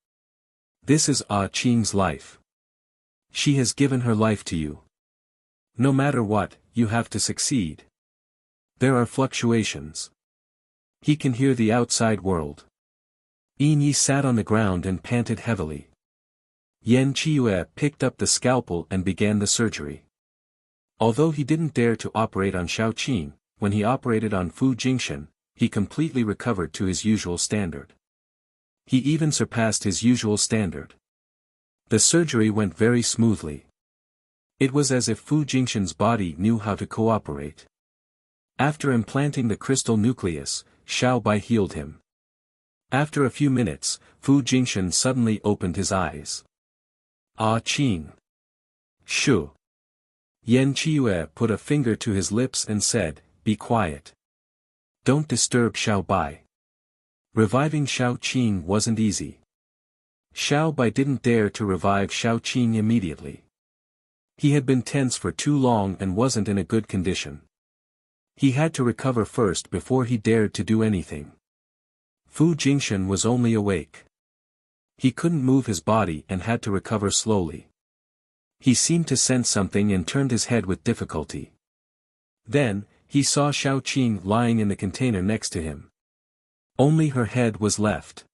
"This is Qing's life. She has given her life to you. No matter what, you have to succeed. There are fluctuations. He can hear the outside world." Yin Yi sat on the ground and panted heavily. Yan Chiue picked up the scalpel and began the surgery. Although he didn't dare to operate on Xiao Qing, when he operated on Fu Jingxin, he completely recovered to his usual standard. He even surpassed his usual standard. The surgery went very smoothly. It was as if Fu Jingxin's body knew how to cooperate. After implanting the crystal nucleus, Xiao Bai healed him. After a few minutes, Fu Jingxin suddenly opened his eyes. Qing. Shu. Yan Chiue put a finger to his lips and said, "Be quiet. Don't disturb Xiao Bai." Reviving Xiao Qing wasn't easy. Xiao Bai didn't dare to revive Xiao Qing immediately. He had been tense for too long and wasn't in a good condition. He had to recover first before he dared to do anything. Fu Jingshan was only awake. He couldn't move his body and had to recover slowly. He seemed to sense something and turned his head with difficulty. Then, he saw Xiaoqing lying in the container next to him. Only her head was left.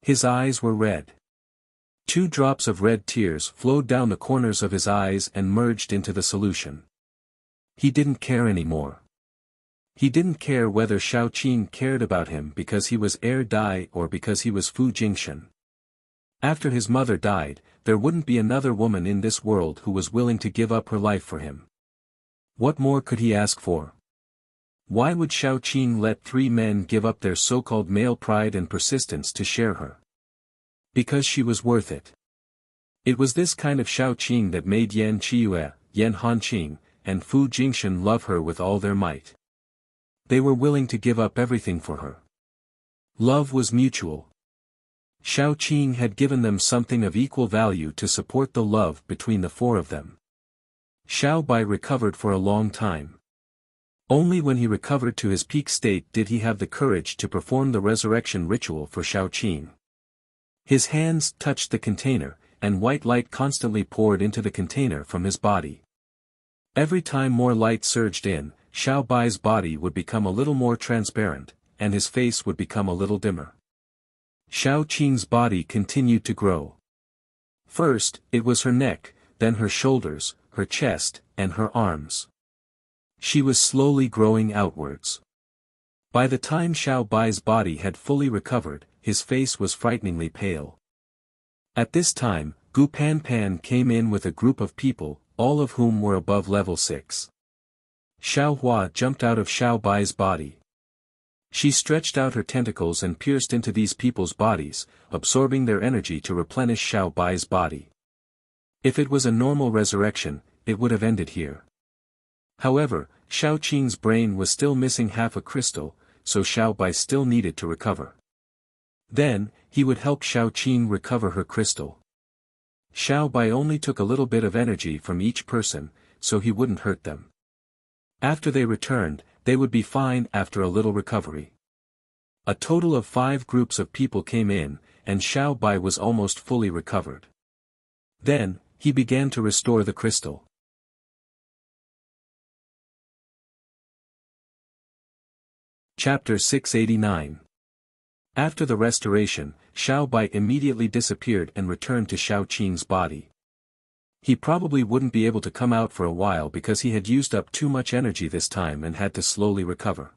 His eyes were red. 2 drops of red tears flowed down the corners of his eyes and merged into the solution. He didn't care anymore. He didn't care whether Xiaoqing cared about him because he was heir Dai or because he was Fu Jingshan. After his mother died, there wouldn't be another woman in this world who was willing to give up her life for him. What more could he ask for? Why would Xiaoqing let 3 men give up their so-called male pride and persistence to share her? Because she was worth it. It was this kind of Xiaoqing that made Yan Qiue, Yan Hanqing, and Fu Jingshan love her with all their might. They were willing to give up everything for her. Love was mutual. Xiaoqing had given them something of equal value to support the love between the 4 of them. Xiao Bai recovered for a long time. Only when he recovered to his peak state did he have the courage to perform the resurrection ritual for Xiaoqing. His hands touched the container, and white light constantly poured into the container from his body. Every time more light surged in, Xiao Bai's body would become a little more transparent, and his face would become a little dimmer. Xiaoqing's body continued to grow. First, it was her neck, then her shoulders, her chest, and her arms. She was slowly growing outwards. By the time Xiao Bai's body had fully recovered, his face was frighteningly pale. At this time, Gu Panpan came in with a group of people, all of whom were above level 6. Xiao Hua jumped out of Xiao Bai's body. She stretched out her tentacles and pierced into these people's bodies, absorbing their energy to replenish Xiao Bai's body. If it was a normal resurrection, it would have ended here. However, Xiaoqing's brain was still missing half a crystal, so Xiao Bai still needed to recover. Then, he would help Xiaoqing recover her crystal. Xiao Bai only took a little bit of energy from each person, so he wouldn't hurt them. After they returned, they would be fine after a little recovery. A total of 5 groups of people came in, and Xiao Bai was almost fully recovered. Then, he began to restore the crystal. Chapter 689. After the restoration, Xiao Bai immediately disappeared and returned to Xiaoqing's body. He probably wouldn't be able to come out for a while because he had used up too much energy this time and had to slowly recover.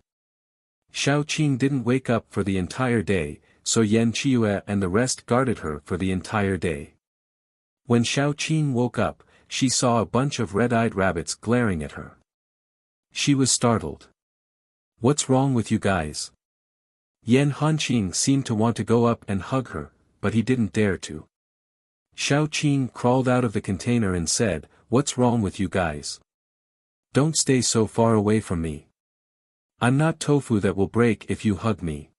Xiaoqing didn't wake up for the entire day, so Yan Qiue and the rest guarded her for the entire day. When Xiaoqing woke up, she saw a bunch of red-eyed rabbits glaring at her. She was startled. "What's wrong with you guys?" Yan Hanqing seemed to want to go up and hug her, but he didn't dare to. Xiaoqing crawled out of the container and said, "What's wrong with you guys? Don't stay so far away from me. I'm not tofu that will break if you hug me."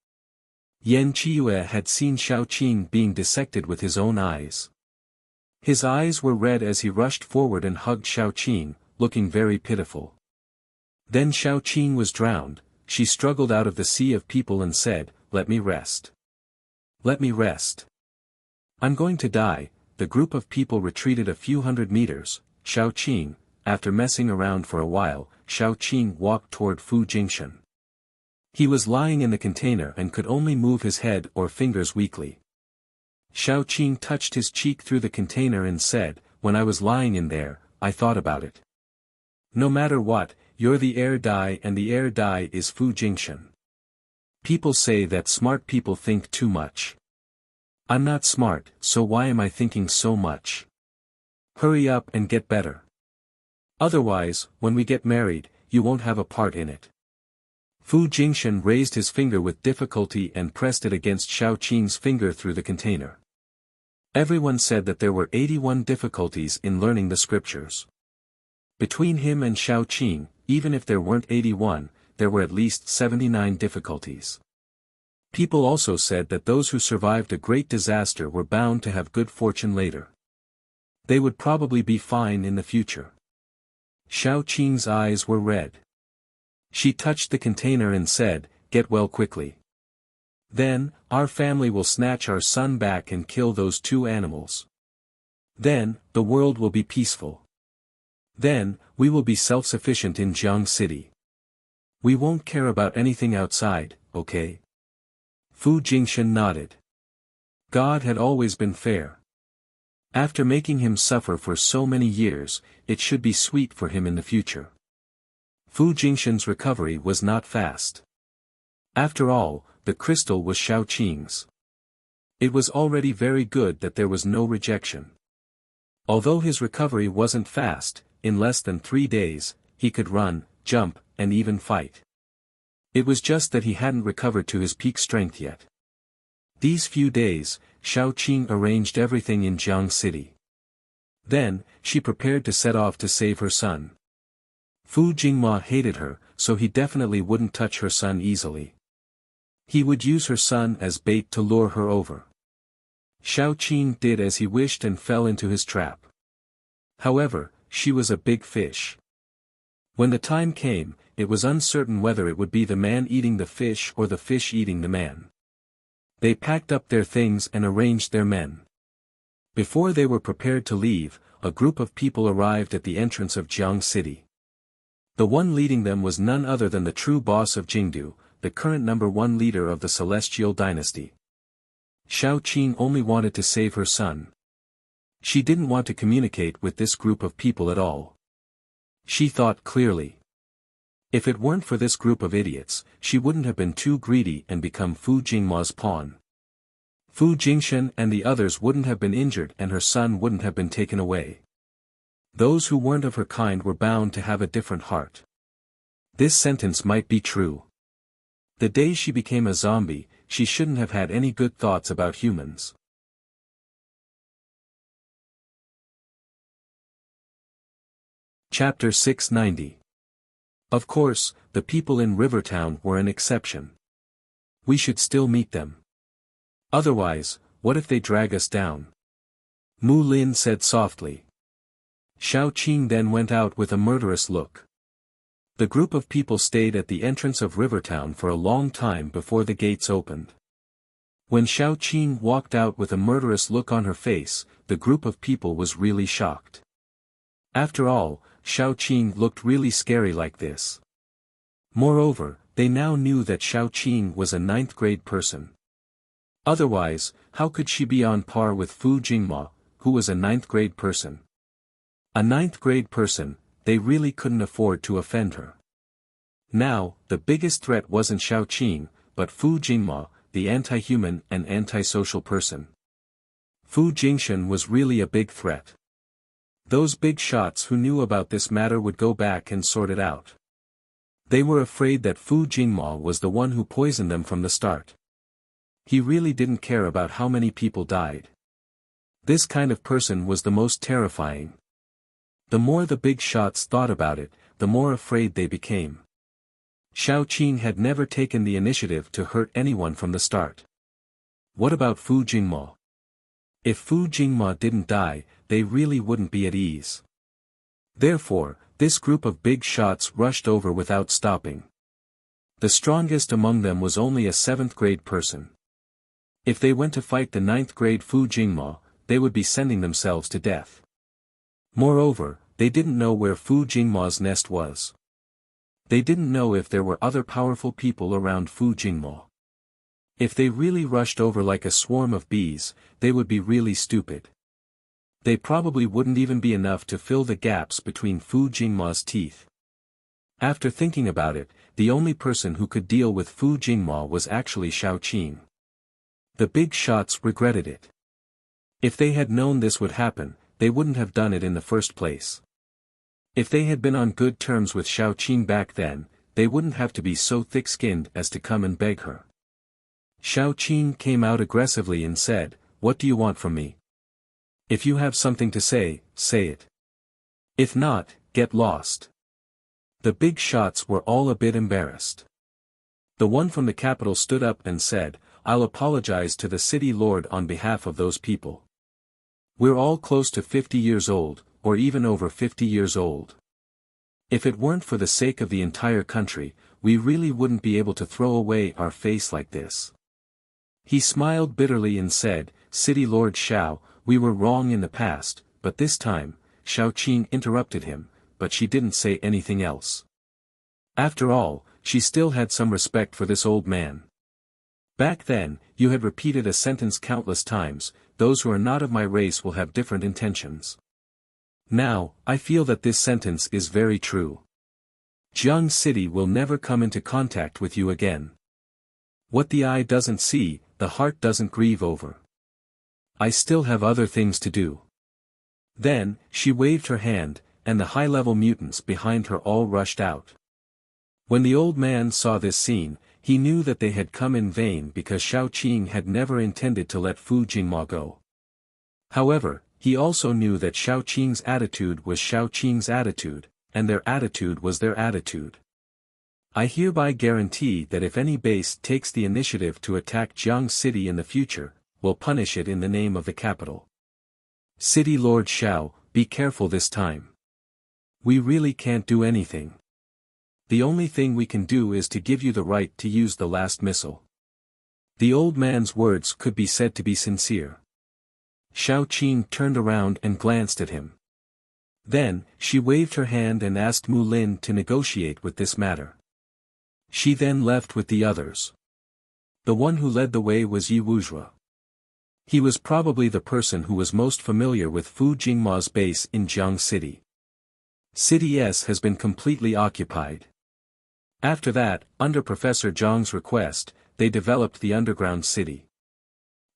Yan Qiue had seen Xiaoqing being dissected with his own eyes. His eyes were red as he rushed forward and hugged Xiaoqing, looking very pitiful. Then Xiaoqing was drowned. She struggled out of the sea of people and said, "Let me rest. Let me rest. I'm going to die." The group of people retreated a few hundred meters. Xiaoqing, after messing around for a while, Xiaoqing walked toward Fu Jingshan. He was lying in the container and could only move his head or fingers weakly. Xiaoqing touched his cheek through the container and said, "When I was lying in there, I thought about it. No matter what, you're the heir Dai and the heir Dai is Fu Jingshan. People say that smart people think too much. I'm not smart, so why am I thinking so much? Hurry up and get better. Otherwise, when we get married, you won't have a part in it." Fu Jingshan raised his finger with difficulty and pressed it against Xiaoqing's finger through the container. Everyone said that there were 81 difficulties in learning the scriptures. Between him and Xiaoqing, even if there weren't 81, there were at least 79 difficulties. People also said that those who survived a great disaster were bound to have good fortune later. They would probably be fine in the future. Xiao Qing's eyes were red. She touched the container and said, "Get well quickly. Then, our family will snatch our son back and kill those two animals. Then, the world will be peaceful. Then, we will be self-sufficient in Jiang City. We won't care about anything outside, okay?" Fu Jingshan nodded. God had always been fair. After making him suffer for so many years, it should be sweet for him in the future. Fu Jingshan's recovery was not fast. After all, the crystal was Xiao Qing's. It was already very good that there was no rejection. Although his recovery wasn't fast, in less than 3 days, he could run, jump, and even fight. It was just that he hadn't recovered to his peak strength yet. These few days, Xiao Qing arranged everything in Jiang City. Then, she prepared to set off to save her son. Fu Jingma hated her, so he definitely wouldn't touch her son easily. He would use her son as bait to lure her over. Xiao Qing did as he wished and fell into his trap. However, she was a big fish. When the time came, it was uncertain whether it would be the man eating the fish or the fish eating the man. They packed up their things and arranged their men. Before they were prepared to leave, a group of people arrived at the entrance of Jiang City. The one leading them was none other than the true boss of Jingdu, the current #1 leader of the Celestial Dynasty. Xiao Qing only wanted to save her son. She didn't want to communicate with this group of people at all. She thought clearly. If it weren't for this group of idiots, she wouldn't have been too greedy and become Fu Jingma's pawn. Fu Jingshan and the others wouldn't have been injured and her son wouldn't have been taken away. Those who weren't of her kind were bound to have a different heart. This sentence might be true. The day she became a zombie, she shouldn't have had any good thoughts about humans. Chapter 690. Of course, the people in Rivertown were an exception. We should still meet them. Otherwise, what if they drag us down? Mu Lin said softly. Xiao Qing then went out with a murderous look. The group of people stayed at the entrance of Rivertown for a long time before the gates opened. When Xiao Qing walked out with a murderous look on her face, the group of people was really shocked. After all, Xiao Qing looked really scary like this. Moreover, they now knew that Xiao Qing was a 9th grade person. Otherwise, how could she be on par with Fu Jingma, who was a 9th grade person? A 9th grade person, they really couldn't afford to offend her. Now, the biggest threat wasn't Xiao Qing, but Fu Jingma, the anti-human and anti-social person. Fu Jingshan was really a big threat. Those big shots who knew about this matter would go back and sort it out. They were afraid that Fu Jingma was the one who poisoned them from the start. He really didn't care about how many people died. This kind of person was the most terrifying. The more the big shots thought about it, the more afraid they became. Xiao Qing had never taken the initiative to hurt anyone from the start. What about Fu Jingma? If Fu Jingma didn't die, they really wouldn't be at ease. Therefore, this group of big shots rushed over without stopping. The strongest among them was only a 7th grade person. If they went to fight the 9th grade Fu Jingma, they would be sending themselves to death. Moreover, they didn't know where Fu Jingma's nest was. They didn't know if there were other powerful people around Fu Jingma. If they really rushed over like a swarm of bees, they would be really stupid. They probably wouldn't even be enough to fill the gaps between Fu Jingma's teeth. After thinking about it, the only person who could deal with Fu Jingma was actually Xiao Qing. The big shots regretted it. If they had known this would happen, they wouldn't have done it in the first place. If they had been on good terms with Xiao Qing back then, they wouldn't have to be so thick-skinned as to come and beg her. Xiao Qing came out aggressively and said, "What do you want from me? If you have something to say, say it. If not, get lost." The big shots were all a bit embarrassed. The one from the capital stood up and said, "I'll apologize to the city lord on behalf of those people. We're all close to 50 years old, or even over 50 years old. If it weren't for the sake of the entire country, we really wouldn't be able to throw away our face like this. He smiled bitterly and said, City Lord Xiao, we were wrong in the past, but this time, Xiao Qing interrupted him, but she didn't say anything else. After all, she still had some respect for this old man. Back then, you had repeated a sentence countless times, those who are not of my race will have different intentions. Now, I feel that this sentence is very true. Jiang City will never come into contact with you again. What the eye doesn't see, the heart doesn't grieve over. I still have other things to do. Then, she waved her hand, and the high-level mutants behind her all rushed out. When the old man saw this scene, he knew that they had come in vain because Xiao Qing had never intended to let Fu Jingma go. However, he also knew that Xiao Qing's attitude was Xiao Qing's attitude, and their attitude was their attitude. I hereby guarantee that if any base takes the initiative to attack Jiang City in the future, we'll punish it in the name of the capital. City Lord Xiao, be careful this time. We really can't do anything. The only thing we can do is to give you the right to use the last missile. The old man's words could be said to be sincere. Xiao Qing turned around and glanced at him. Then, she waved her hand and asked Mu Lin to negotiate with this matter. She then left with the others. The one who led the way was Yi Wuxia. He was probably the person who was most familiar with Fu Jingma's base in Jiang City. City S has been completely occupied. After that, under Professor Zhang's request, they developed the underground city.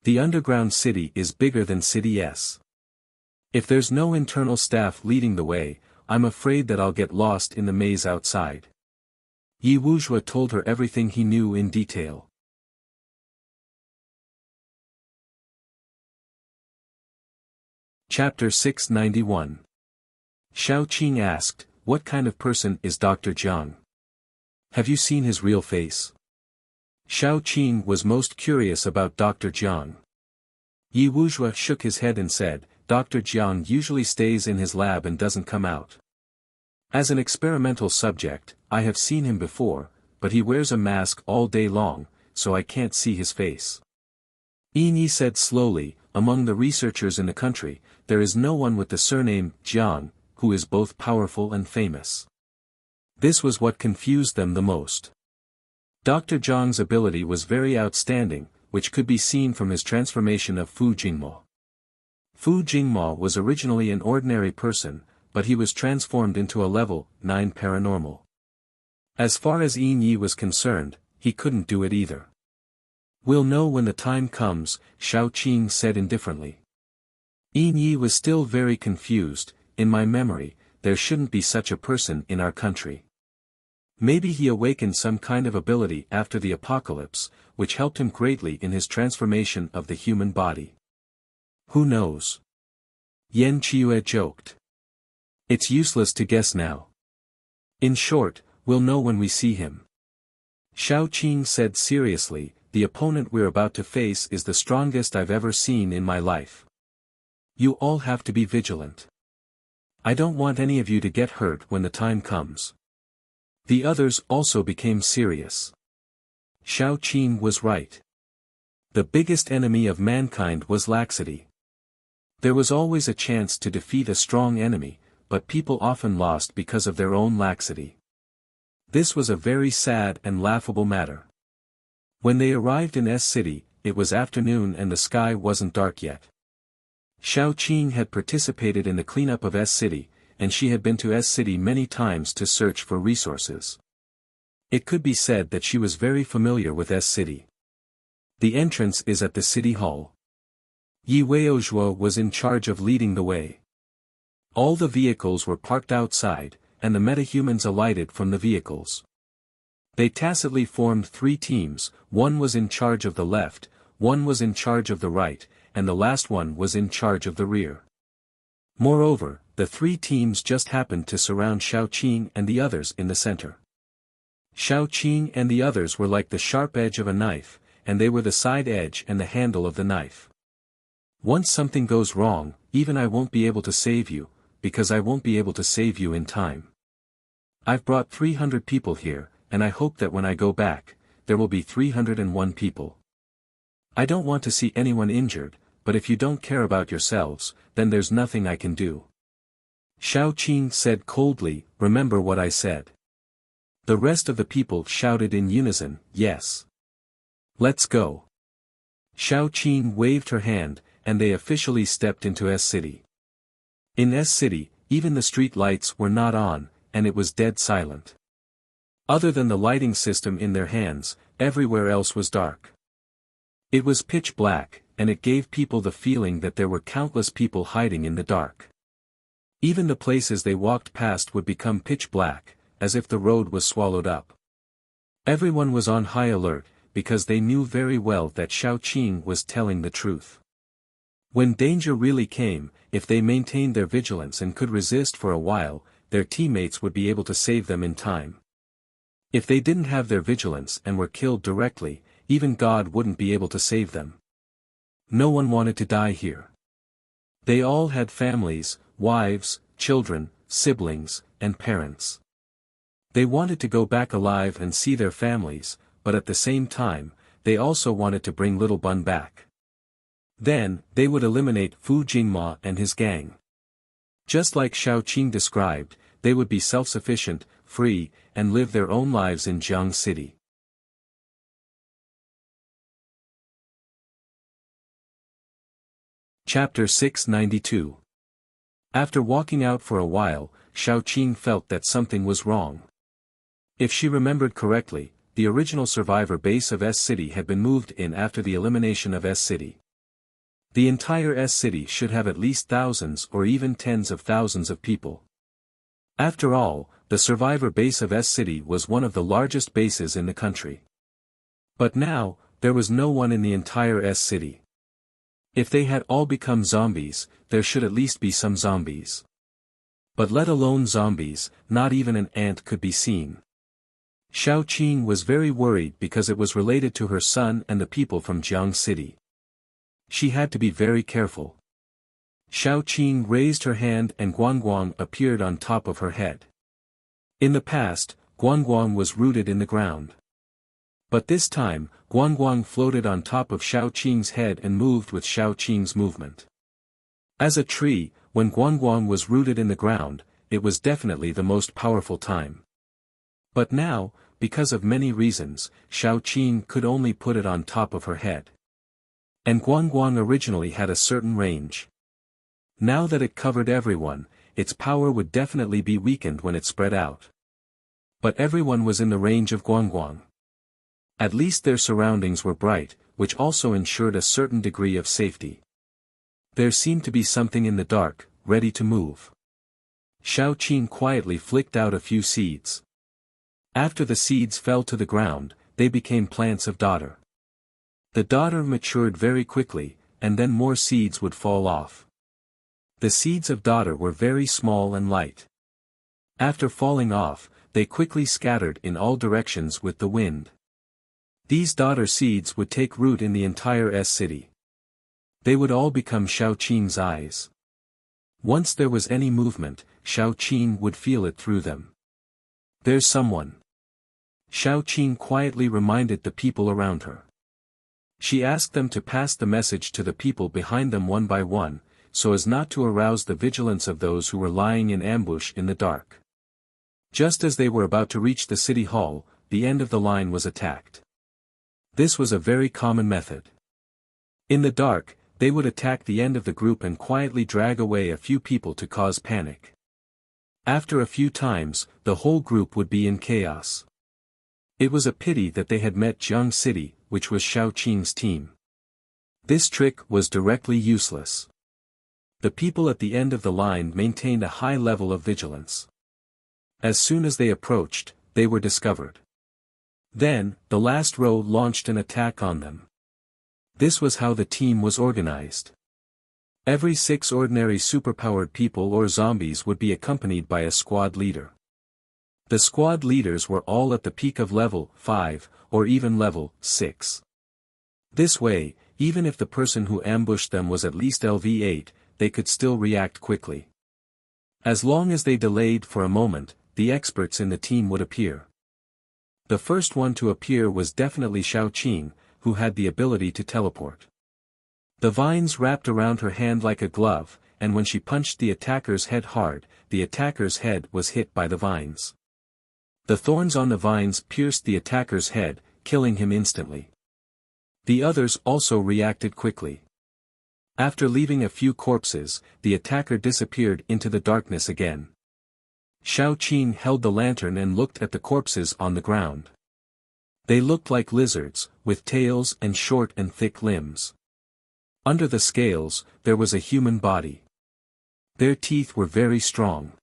The underground city is bigger than City S. If there's no internal staff leading the way, I'm afraid that I'll get lost in the maze outside. Yi Wuxia told her everything he knew in detail. Chapter 691. Xiao Qing asked, what kind of person is Dr. Zhang? Have you seen his real face? Xiao Qing was most curious about Dr. Zhang. Yi Wuxia shook his head and said, Dr. Zhang usually stays in his lab and doesn't come out. As an experimental subject, I have seen him before, but he wears a mask all day long, so I can't see his face. Yi said slowly, among the researchers in the country, there is no one with the surname Zhang, who is both powerful and famous. This was what confused them the most. Dr. Zhang's ability was very outstanding, which could be seen from his transformation of Fu Jingma. Fu Jingma was originally an ordinary person, but he was transformed into a level 9 paranormal. As far as Yi was concerned, he couldn't do it either. We'll know when the time comes, Xiao Qing said indifferently. Yi was still very confused. In my memory, there shouldn't be such a person in our country. Maybe he awakened some kind of ability after the apocalypse, which helped him greatly in his transformation of the human body. Who knows? Yan Qiue joked. It's useless to guess now. In short, we'll know when we see him. Xiao Qing said seriously, the opponent we're about to face is the strongest I've ever seen in my life. You all have to be vigilant. I don't want any of you to get hurt when the time comes. The others also became serious. Xiao Qing was right. The biggest enemy of mankind was laxity. There was always a chance to defeat a strong enemy, but people often lost because of their own laxity. This was a very sad and laughable matter. When they arrived in S City, it was afternoon and the sky wasn't dark yet. Xiao Qing had participated in the cleanup of S City, and she had been to S City many times to search for resources. It could be said that she was very familiar with S City. The entrance is at the City Hall. Yi Weizhuo was in charge of leading the way. All the vehicles were parked outside, and the metahumans alighted from the vehicles. They tacitly formed 3 teams, one was in charge of the left, one was in charge of the right, and the last one was in charge of the rear. Moreover, the 3 teams just happened to surround Xiao Qing and the others in the center. Xiao Qing and the others were like the sharp edge of a knife, and they were the side edge and the handle of the knife. Once something goes wrong, even I won't be able to save you, because I won't be able to save you in time. I've brought 300 people here, and I hope that when I go back, there will be 301 people. I don't want to see anyone injured, but if you don't care about yourselves, then there's nothing I can do. Shao Qing said coldly, remember what I said. The rest of the people shouted in unison, yes. Let's go. Shao Qing waved her hand, and they officially stepped into S-City. In S-City, even the street lights were not on, and it was dead silent. Other than the lighting system in their hands, everywhere else was dark. It was pitch black, and it gave people the feeling that there were countless people hiding in the dark. Even the places they walked past would become pitch black, as if the road was swallowed up. Everyone was on high alert, because they knew very well that Shao Qing was telling the truth. When danger really came, if they maintained their vigilance and could resist for a while, their teammates would be able to save them in time. If they didn't have their vigilance and were killed directly, even God wouldn't be able to save them. No one wanted to die here. They all had families, wives, children, siblings, and parents. They wanted to go back alive and see their families, but at the same time, they also wanted to bring Little Bun back. Then, they would eliminate Fu Jingma and his gang. Just like Shao Qing described, they would be self-sufficient, free, and live their own lives in Jiang City. Chapter 692. After walking out for a while, Shao Qing felt that something was wrong. If she remembered correctly, the original survivor base of S-City had been moved in after the elimination of S-City. The entire S-City should have at least thousands or even tens of thousands of people. After all, the survivor base of S-City was one of the largest bases in the country. But now, there was no one in the entire S-City. If they had all become zombies, there should at least be some zombies. But let alone zombies, not even an ant could be seen. Shao Qing was very worried because it was related to her son and the people from Jiang City. She had to be very careful. Shao Qing raised her hand and Guangguang appeared on top of her head. In the past, Guangguang was rooted in the ground. But this time, Guangguang floated on top of Shao Qing's head and moved with Shao Qing's movement. As a tree, when Guangguang was rooted in the ground, it was definitely the most powerful time. But now, because of many reasons, Shao Qing could only put it on top of her head. And Guangguang originally had a certain range. Now that it covered everyone, its power would definitely be weakened when it spread out. But everyone was in the range of Guangguang. At least their surroundings were bright, which also ensured a certain degree of safety. There seemed to be something in the dark, ready to move. Shao Qing quietly flicked out a few seeds. After the seeds fell to the ground, they became plants of daughter. The daughter matured very quickly, and then more seeds would fall off. The seeds of daughter were very small and light. After falling off, they quickly scattered in all directions with the wind. These daughter seeds would take root in the entire S-City. They would all become Shao Qing's eyes. Once there was any movement, Shao Qing would feel it through them. There's someone. Shao Qing quietly reminded the people around her. She asked them to pass the message to the people behind them one by one, so as not to arouse the vigilance of those who were lying in ambush in the dark. Just as they were about to reach the city hall, the end of the line was attacked. This was a very common method. In the dark, they would attack the end of the group and quietly drag away a few people to cause panic. After a few times, the whole group would be in chaos. It was a pity that they had met Jiang City, which was Shao Qing's team. This trick was directly useless. The people at the end of the line maintained a high level of vigilance. As soon as they approached, they were discovered. Then, the last row launched an attack on them. This was how the team was organized. Every 6 ordinary superpowered people or zombies would be accompanied by a squad leader. The squad leaders were all at the peak of level 5, or even level 6. This way, Even if the person who ambushed them was at least LV8, they could still react quickly. As long as they delayed for a moment, the experts in the team would appear. The first one to appear was definitely Xiaoqing, who had the ability to teleport. The vines wrapped around her hand like a glove, and when she punched the attacker's head hard, the attacker's head was hit by the vines. The thorns on the vines pierced the attacker's head, killing him instantly. The others also reacted quickly. After leaving a few corpses, the attacker disappeared into the darkness again. Xiaoqing held the lantern and looked at the corpses on the ground. They looked like lizards, with tails and short and thick limbs. Under the scales, there was a human body. Their teeth were very strong.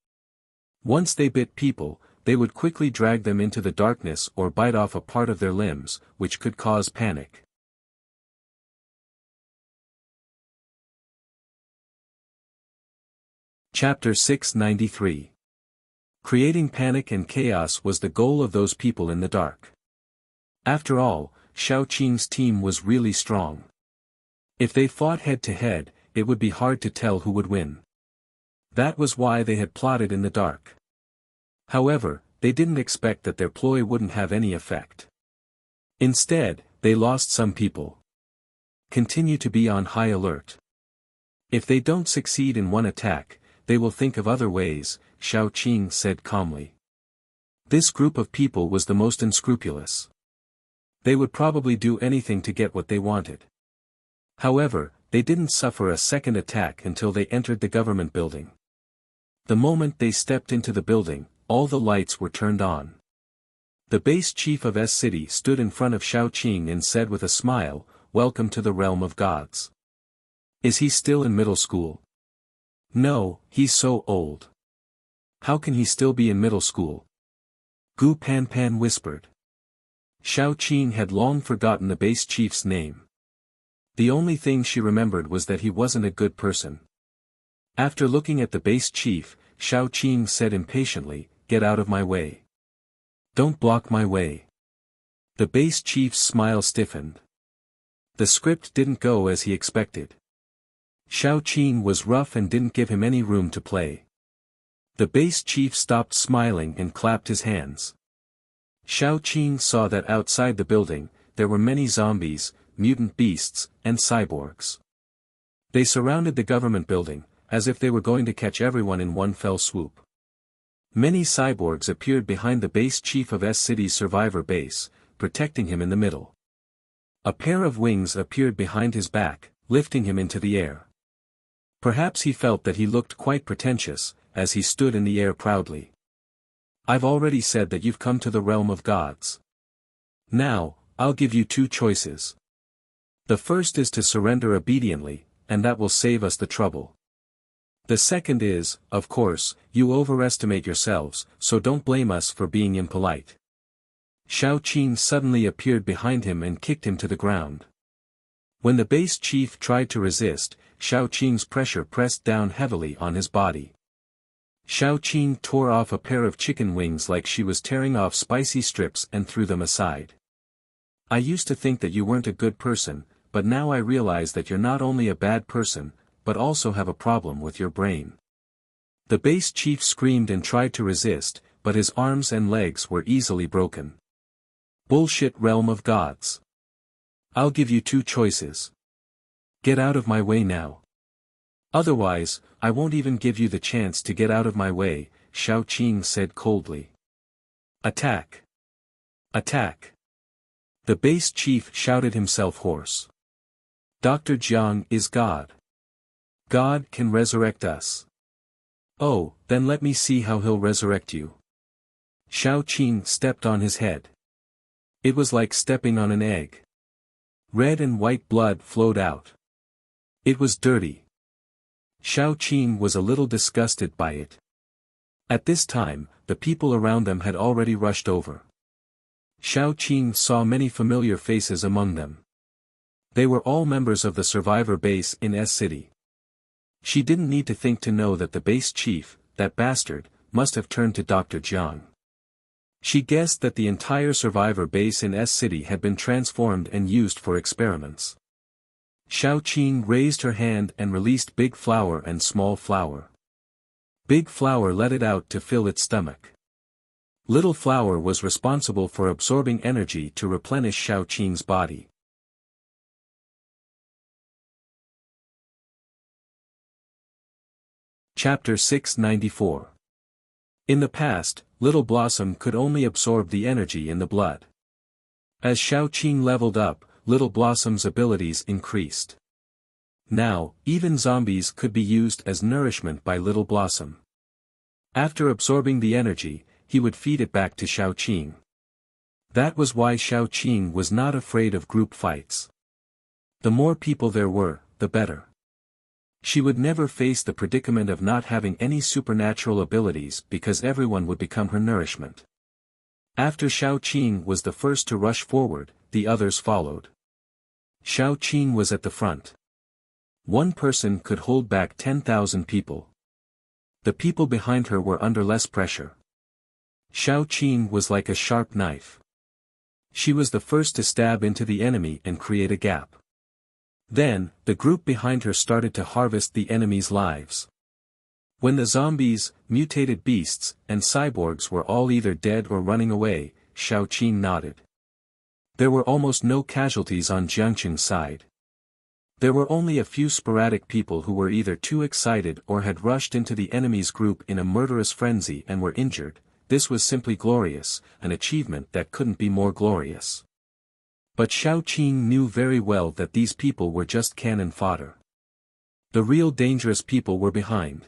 Once they bit people, they would quickly drag them into the darkness or bite off a part of their limbs, which could cause panic. Chapter 693. Creating panic and chaos was the goal of those people in the dark. After all, Xiaoqing's team was really strong. If they fought head-to-head, it would be hard to tell who would win. That was why they had plotted in the dark. However, they didn't expect that their ploy wouldn't have any effect. Instead, they lost some people. Continue to be on high alert. If they don't succeed in one attack, they will think of other ways, Xiaoqing said calmly. This group of people was the most unscrupulous. They would probably do anything to get what they wanted. However, they didn't suffer a second attack until they entered the government building. The moment they stepped into the building, all the lights were turned on. The base chief of S City stood in front of Xiaoqing and said with a smile, "Welcome to the realm of gods." Is he still in middle school? No, he's so old. How can he still be in middle school? Gu Panpan whispered. Xiaoqing had long forgotten the base chief's name. The only thing she remembered was that he wasn't a good person. After looking at the base chief, Xiaoqing said impatiently, "Get out of my way. Don't block my way." The base chief's smile stiffened. The script didn't go as he expected. Xiaoqing was rough and didn't give him any room to play. The base chief stopped smiling and clapped his hands. Xiaoqing saw that outside the building, there were many zombies, mutant beasts, and cyborgs. They surrounded the government building, as if they were going to catch everyone in one fell swoop. Many cyborgs appeared behind the base chief of S City's survivor base, protecting him in the middle. A pair of wings appeared behind his back, lifting him into the air. Perhaps he felt that he looked quite pretentious, as he stood in the air proudly. "I've already said that you've come to the realm of gods. Now, I'll give you two choices. The first is to surrender obediently, and that will save us the trouble. The second is, of course, you overestimate yourselves, so don't blame us for being impolite." Xiaoqing suddenly appeared behind him and kicked him to the ground. When the base chief tried to resist, Xiaoqing's pressure pressed down heavily on his body. Xiaoqing tore off a pair of chicken wings like she was tearing off spicy strips and threw them aside. "I used to think that you weren't a good person, but now I realize that you're not only a bad person, but also have a problem with your brain." The base chief screamed and tried to resist, but his arms and legs were easily broken. "Bullshit realm of gods. I'll give you two choices. Get out of my way now. Otherwise, I won't even give you the chance to get out of my way," Xiaoqing said coldly. "Attack! Attack!" The base chief shouted himself hoarse. "Dr. Jiang is God. God can resurrect us. Oh, then let me see how he'll resurrect you." Xiaoqing stepped on his head. It was like stepping on an egg. Red and white blood flowed out. It was dirty. Xiaoqing was a little disgusted by it. At this time, the people around them had already rushed over. Xiaoqing saw many familiar faces among them. They were all members of the survivor base in S City. She didn't need to think to know that the base chief, that bastard, must have turned to Dr. Jiang. She guessed that the entire survivor base in S City had been transformed and used for experiments. Xiao Qing raised her hand and released Big Flower and Small Flower. Big Flower let it out to fill its stomach. Little Flower was responsible for absorbing energy to replenish Xiao Qing's body. Chapter 694. In the past, Little Blossom could only absorb the energy in the blood. As Xiao Qing leveled up, Little Blossom's abilities increased. Now, even zombies could be used as nourishment by Little Blossom. After absorbing the energy, he would feed it back to Xiao Qing. That was why Xiao Qing was not afraid of group fights. The more people there were, the better. She would never face the predicament of not having any supernatural abilities because everyone would become her nourishment. After Xiao Qing was the first to rush forward, the others followed. Xiao Qing was at the front. One person could hold back 10,000 people. The people behind her were under less pressure. Xiao Qing was like a sharp knife. She was the first to stab into the enemy and create a gap. Then, the group behind her started to harvest the enemy's lives. When the zombies, mutated beasts, and cyborgs were all either dead or running away, Xiao Qing nodded. There were almost no casualties on Jiangqing's side. There were only a few sporadic people who were either too excited or had rushed into the enemy's group in a murderous frenzy and were injured. This was simply glorious, an achievement that couldn't be more glorious. But Xiao Qing knew very well that these people were just cannon fodder. The real dangerous people were behind.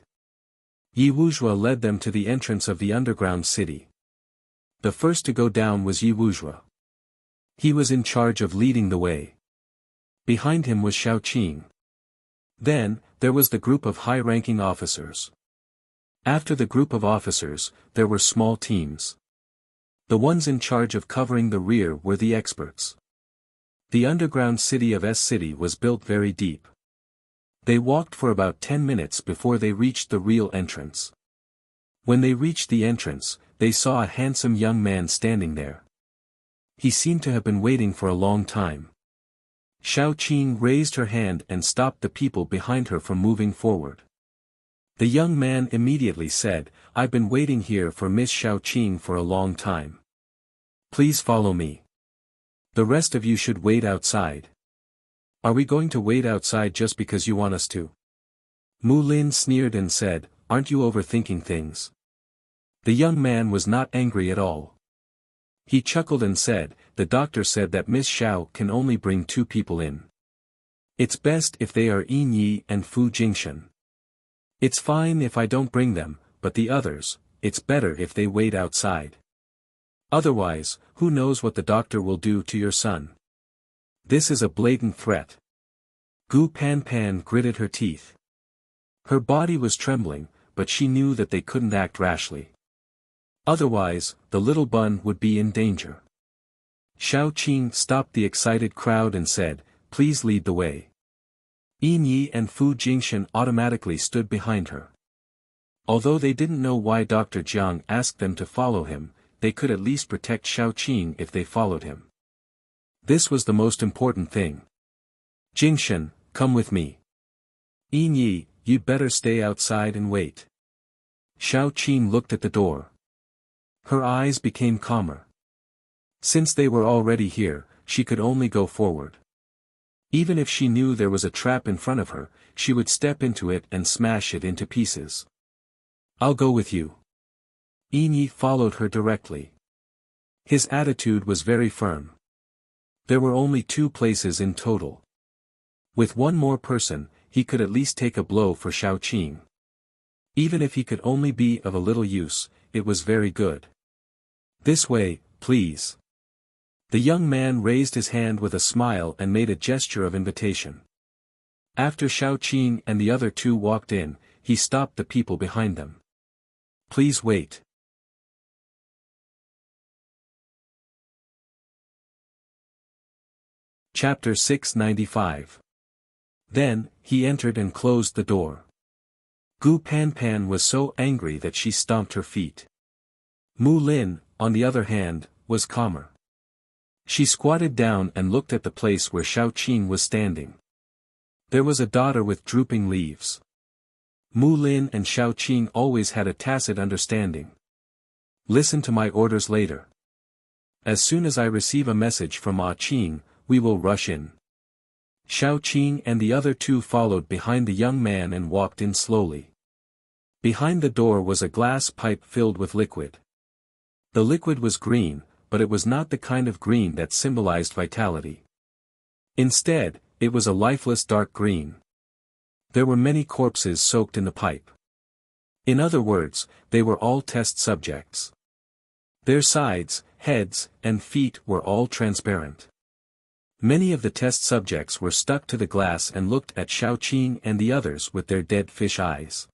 Yi Wuzhua led them to the entrance of the underground city. The first to go down was Yi Wuzhua. He was in charge of leading the way. Behind him was Xiao Qing. Then, there was the group of high-ranking officers. After the group of officers, there were small teams. The ones in charge of covering the rear were the experts. The underground city of S-City was built very deep. They walked for about 10 minutes before they reached the real entrance. When they reached the entrance, they saw a handsome young man standing there. He seemed to have been waiting for a long time. Xiao Qing raised her hand and stopped the people behind her from moving forward. The young man immediately said, "I've been waiting here for Miss Xiao Qing for a long time. Please follow me. The rest of you should wait outside." "Are we going to wait outside just because you want us to?" Mu Lin sneered and said, "Aren't you overthinking things?" The young man was not angry at all. He chuckled and said, "The doctor said that Miss Xiao can only bring 2 people in. It's best if they are Yin Yi and Fu Jingshan. It's fine if I don't bring them, but the others, it's better if they wait outside. Otherwise, who knows what the doctor will do to your son. This is a blatant threat." Gu Panpan gritted her teeth. Her body was trembling, but she knew that they couldn't act rashly. Otherwise, the little bun would be in danger. Xiao Qing stopped the excited crowd and said, "Please lead the way." Yin Yi and Fu Jingshan automatically stood behind her. Although they didn't know why Dr. Jiang asked them to follow him, they could at least protect Xiao Qing if they followed him. This was the most important thing. "Jingshan, come with me. Yin Yi, you'd better stay outside and wait." Xiao Qing looked at the door. Her eyes became calmer. Since they were already here, she could only go forward. Even if she knew there was a trap in front of her, she would step into it and smash it into pieces. "I'll go with you." Yin Yi followed her directly. His attitude was very firm. There were only 2 places in total. With one more person, he could at least take a blow for Xiao Qing. Even if he could only be of a little use, it was very good. "This way, please." The young man raised his hand with a smile and made a gesture of invitation. After Xiao Qing and the other 2 walked in, he stopped the people behind them. "Please wait." Chapter 695. Then, he entered and closed the door. Gu Panpan was so angry that she stomped her feet. Mu Lin, on the other hand, was calmer. She squatted down and looked at the place where Xiao Qing was standing. There was a daughter with drooping leaves. Mu Lin and Xiao Qing always had a tacit understanding. Listen to my orders later. As soon as I receive a message from Ah Qing, we will rush in. Xiao Qing and the other two followed behind the young man and walked in slowly. Behind the door was a glass pipe filled with liquid. The liquid was green, but it was not the kind of green that symbolized vitality. Instead, it was a lifeless dark green. There were many corpses soaked in the pipe. In other words, they were all test subjects. Their sides, heads, and feet were all transparent. Many of the test subjects were stuck to the glass and looked at Xiao Qing and the others with their dead fish eyes.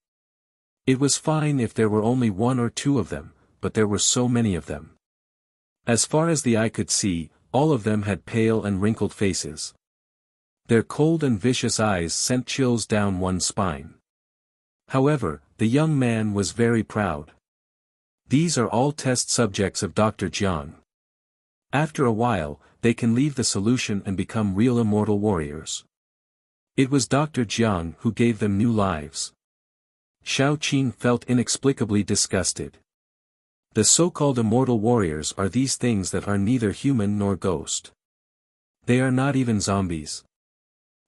It was fine if there were only one or two of them, but there were so many of them. As far as the eye could see, all of them had pale and wrinkled faces. Their cold and vicious eyes sent chills down one's spine. However, the young man was very proud. These are all test subjects of Dr. Jiang. After a while, they can leave the solution and become real immortal warriors. It was Dr. Jiang who gave them new lives. Xiao Qing felt inexplicably disgusted. The so-called immortal warriors are these things that are neither human nor ghost. They are not even zombies.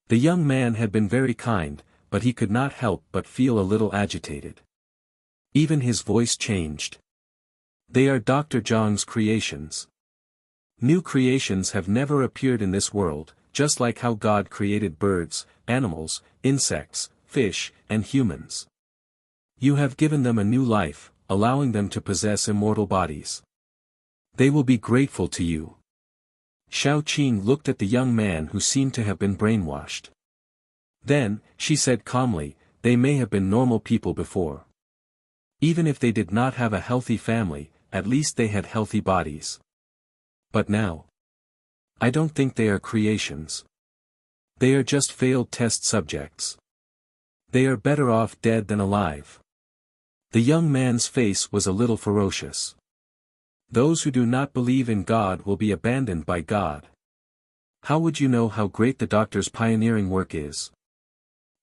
The young man had been very kind, but he could not help but feel a little agitated. Even his voice changed. They are Dr. Jiang's creations. New creations have never appeared in this world, just like how God created birds, animals, insects, fish, and humans. You have given them a new life, allowing them to possess immortal bodies. They will be grateful to you. Xiao Qing looked at the young man who seemed to have been brainwashed. Then, she said calmly, they may have been normal people before. Even if they did not have a healthy family, at least they had healthy bodies. But now, I don't think they are creations. They are just failed test subjects. They are better off dead than alive. The young man's face was a little ferocious. Those who do not believe in God will be abandoned by God. How would you know how great the doctor's pioneering work is?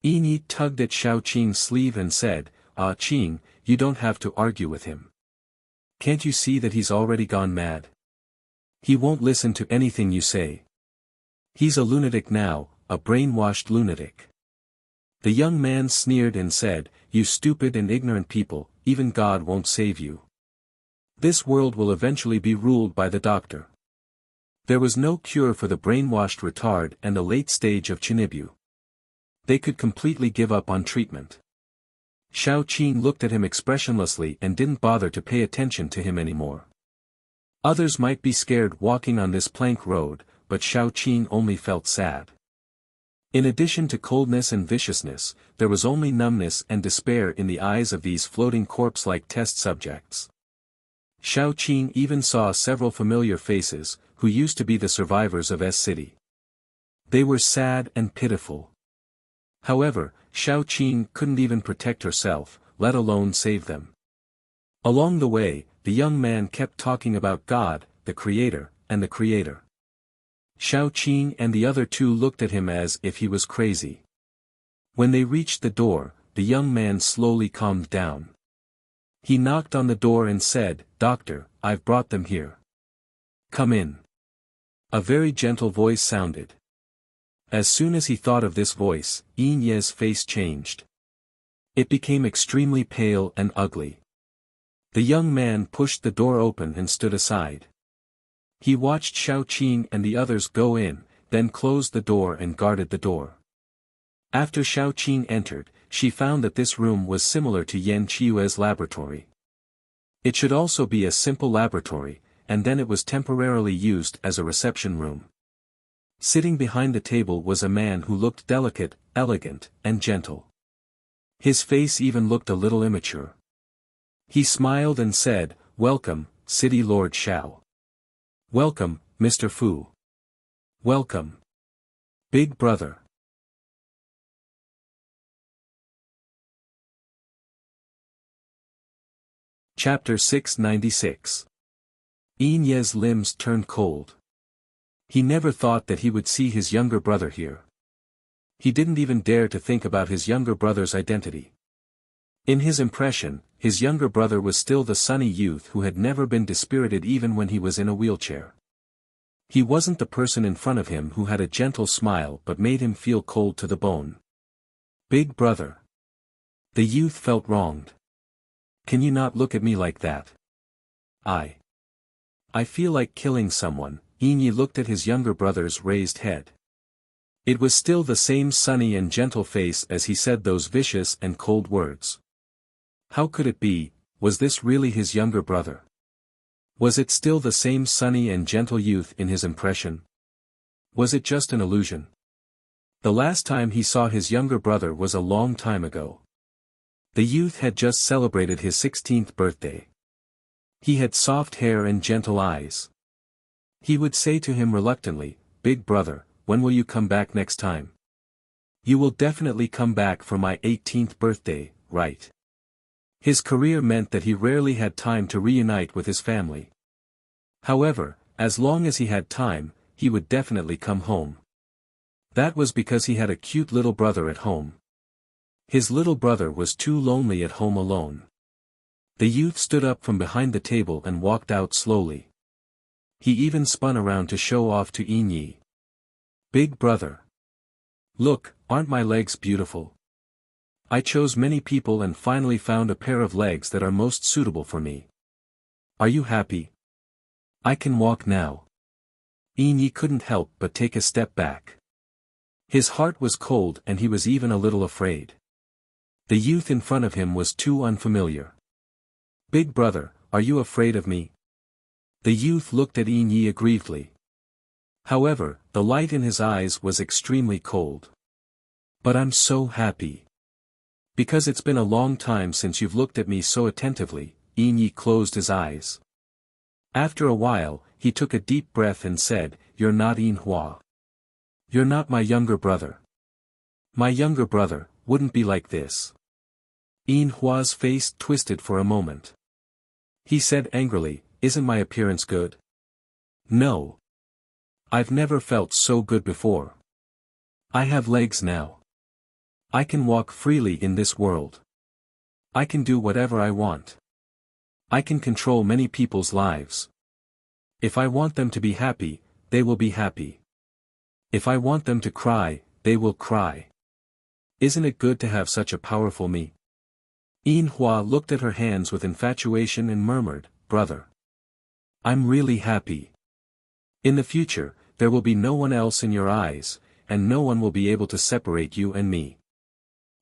Yi tugged at Xiao Qing's sleeve and said, Ah Qing, you don't have to argue with him. Can't you see that he's already gone mad? He won't listen to anything you say. He's a lunatic now, a brainwashed lunatic. The young man sneered and said, you stupid and ignorant people, even God won't save you. This world will eventually be ruled by the doctor. There was no cure for the brainwashed retard and a late stage of Chinibu. They could completely give up on treatment. Xiao Qing looked at him expressionlessly and didn't bother to pay attention to him anymore. Others might be scared walking on this plank road, but Xiao Qing only felt sad. In addition to coldness and viciousness, there was only numbness and despair in the eyes of these floating corpse-like test subjects. Xiao Qing even saw several familiar faces, who used to be the survivors of S-City. They were sad and pitiful. However, Xiao Qing couldn't even protect herself, let alone save them. Along the way, the young man kept talking about God, the Creator, and the Creator. Xiao Qing and the other two looked at him as if he was crazy. When they reached the door, the young man slowly calmed down. He knocked on the door and said, Doctor, I've brought them here. Come in. A very gentle voice sounded. As soon as he thought of this voice, Yin Ye's face changed. It became extremely pale and ugly. The young man pushed the door open and stood aside. He watched Xiao Qing and the others go in, then closed the door and guarded the door. After Xiao Qing entered, she found that this room was similar to Yan Qiue's laboratory. It should also be a simple laboratory, and then it was temporarily used as a reception room. Sitting behind the table was a man who looked delicate, elegant, and gentle. His face even looked a little immature. He smiled and said, Welcome, City Lord Xiao. Welcome, Mr. Fu. Welcome. Big brother. Chapter 696. Yin Ye's limbs turned cold. He never thought that he would see his younger brother here. He didn't even dare to think about his younger brother's identity. In his impression, his younger brother was still the sunny youth who had never been dispirited even when he was in a wheelchair. He wasn't the person in front of him who had a gentle smile but made him feel cold to the bone. Big brother. The youth felt wronged. Can you not look at me like that? I feel like killing someone. Yi looked at his younger brother's raised head. It was still the same sunny and gentle face as he said those vicious and cold words. How could it be? Was this really his younger brother? Was it still the same sunny and gentle youth in his impression? Was it just an illusion? The last time he saw his younger brother was a long time ago. The youth had just celebrated his 16th birthday. He had soft hair and gentle eyes. He would say to him reluctantly, "Big brother, when will you come back next time? You will definitely come back for my 18th birthday, right?" His career meant that he rarely had time to reunite with his family. However, as long as he had time, he would definitely come home. That was because he had a cute little brother at home. His little brother was too lonely at home alone. The youth stood up from behind the table and walked out slowly. He even spun around to show off to Yi. "Big brother. Look, aren't my legs beautiful? I chose many people and finally found a pair of legs that are most suitable for me. Are you happy? I can walk now." Yi couldn't help but take a step back. His heart was cold and he was even a little afraid. The youth in front of him was too unfamiliar. "Big brother, are you afraid of me?" The youth looked at Yi aggrievedly. However, the light in his eyes was extremely cold. "But I'm so happy. Because it's been a long time since you've looked at me so attentively." Yi closed his eyes. After a while, he took a deep breath and said, "You're not Hua. You're not my younger brother. My younger brother wouldn't be like this." Hua's face twisted for a moment. He said angrily, "Isn't my appearance good? No. I've never felt so good before. I have legs now. I can walk freely in this world. I can do whatever I want. I can control many people's lives. If I want them to be happy, they will be happy. If I want them to cry, they will cry. Isn't it good to have such a powerful me?" Hua looked at her hands with infatuation and murmured, "Brother. I'm really happy. In the future, there will be no one else in your eyes, and no one will be able to separate you and me.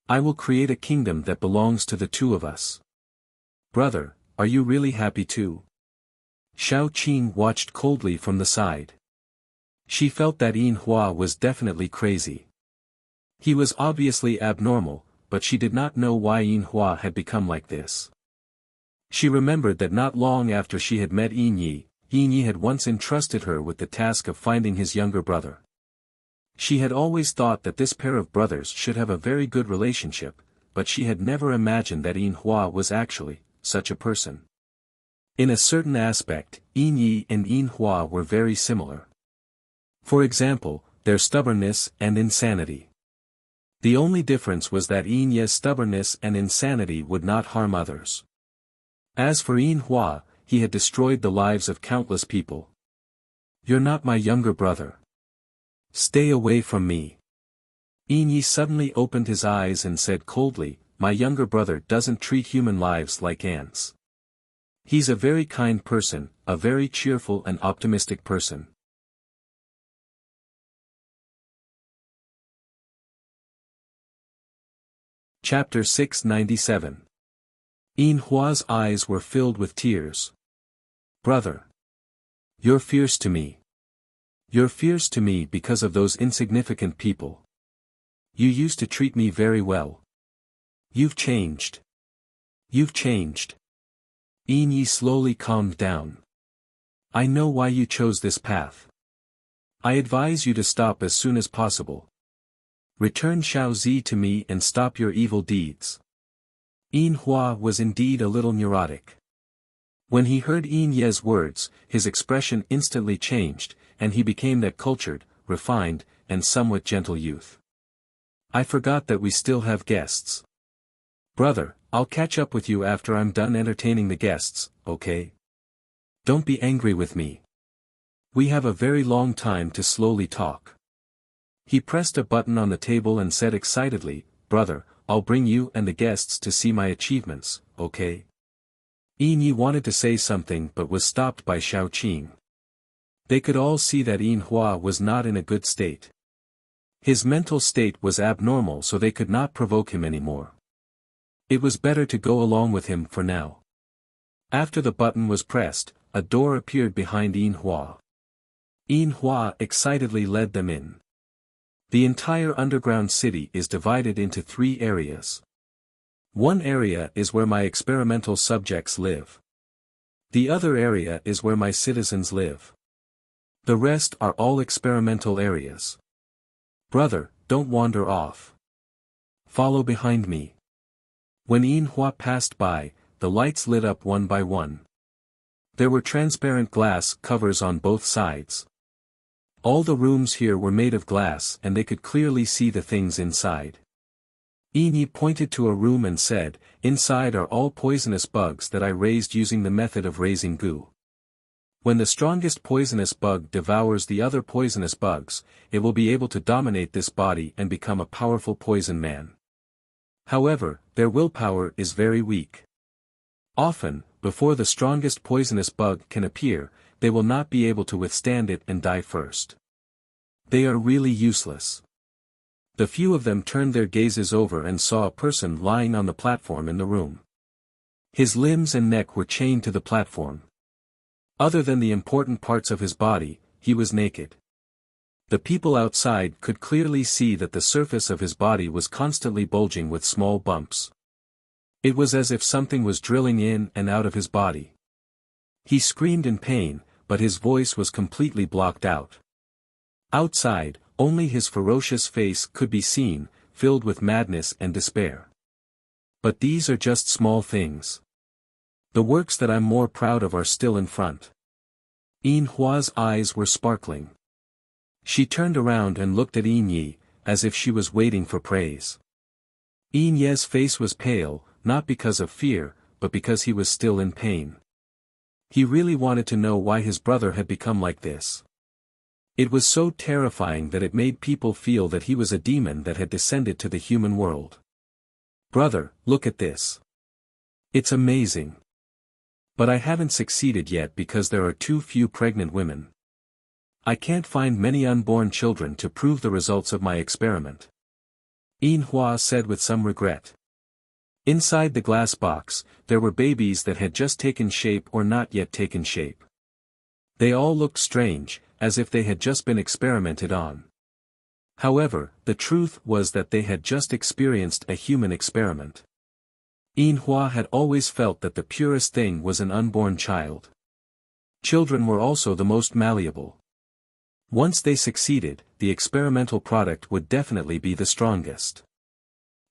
I will create a kingdom that belongs to the two of us. Brother, are you really happy too?" Xiao Qing watched coldly from the side. She felt that Hua was definitely crazy. He was obviously abnormal, but she did not know why Hua had become like this. She remembered that not long after she had met Yi had once entrusted her with the task of finding his younger brother. She had always thought that this pair of brothers should have a very good relationship, but she had never imagined that Hua was actually such a person. In a certain aspect, Yi and Hua were very similar. For example, their stubbornness and insanity. The only difference was that Yi's stubbornness and insanity would not harm others. As for Hua, he had destroyed the lives of countless people. "You're not my younger brother. Stay away from me." Yi suddenly opened his eyes and said coldly, "My younger brother doesn't treat human lives like ants. He's a very kind person, a very cheerful and optimistic person." Chapter 697. Hua's eyes were filled with tears. "Brother. You're fierce to me. You're fierce to me because of those insignificant people. You used to treat me very well. You've changed. You've changed." Yi slowly calmed down. "I know why you chose this path. I advise you to stop as soon as possible. Return Xiaozi to me and stop your evil deeds." Hua was indeed a little neurotic. When he heard Yi's words, his expression instantly changed, and he became that cultured, refined, and somewhat gentle youth. I forgot that we still have guests. Brother, I'll catch up with you after I'm done entertaining the guests, okay? Don't be angry with me. We have a very long time to slowly talk. He pressed a button on the table and said excitedly, Brother, I'll bring you and the guests to see my achievements, okay? Yin Yi wanted to say something but was stopped by Xiao Qing. They could all see that Yin Hua was not in a good state. His mental state was abnormal, so they could not provoke him anymore. It was better to go along with him for now. After the button was pressed, a door appeared behind Yin Hua. Yin Hua excitedly led them in. The entire underground city is divided into 3 areas. One area is where my experimental subjects live. The other area is where my citizens live. The rest are all experimental areas. Brother, don't wander off. Follow behind me. When Yin Hua passed by, the lights lit up one by one. There were transparent glass covers on both sides. All the rooms here were made of glass and they could clearly see the things inside. Yin Yi pointed to a room and said, Inside are all poisonous bugs that I raised using the method of raising goo. When the strongest poisonous bug devours the other poisonous bugs, it will be able to dominate this body and become a powerful poison man. However, their willpower is very weak. Often, before the strongest poisonous bug can appear, they will not be able to withstand it and die first. They are really useless. The few of them turned their gazes over and saw a person lying on the platform in the room. His limbs and neck were chained to the platform. Other than the important parts of his body, he was naked. The people outside could clearly see that the surface of his body was constantly bulging with small bumps. It was as if something was drilling in and out of his body. He screamed in pain, but his voice was completely blocked out. Outside, only his ferocious face could be seen, filled with madness and despair. But these are just small things. The works that I'm more proud of are still in front. Yin Hua's eyes were sparkling. She turned around and looked at Yin Yi, as if she was waiting for praise. Yin Ye's face was pale, not because of fear, but because he was still in pain. He really wanted to know why his brother had become like this. It was so terrifying that it made people feel that he was a demon that had descended to the human world. Brother, look at this. It's amazing. But I haven't succeeded yet because there are too few pregnant women. I can't find many unborn children to prove the results of my experiment. Yin Hua said with some regret. Inside the glass box, there were babies that had just taken shape or not yet taken shape. They all looked strange, as if they had just been experimented on. However, the truth was that they had just experienced a human experiment. Yin Hua had always felt that the purest thing was an unborn child. Children were also the most malleable. Once they succeeded, the experimental product would definitely be the strongest.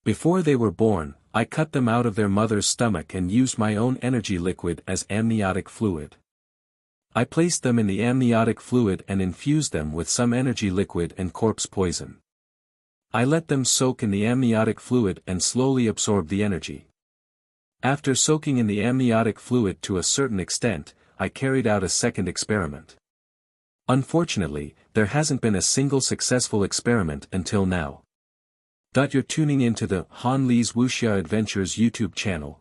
Before they were born, I cut them out of their mother's stomach and used my own energy liquid as amniotic fluid. I placed them in the amniotic fluid and infused them with some energy liquid and corpse poison. I let them soak in the amniotic fluid and slowly absorb the energy. After soaking in the amniotic fluid to a certain extent, I carried out a second experiment. Unfortunately, there hasn't been a single successful experiment until now. You're tuning into the Han Li's Wuxia Adventures YouTube channel.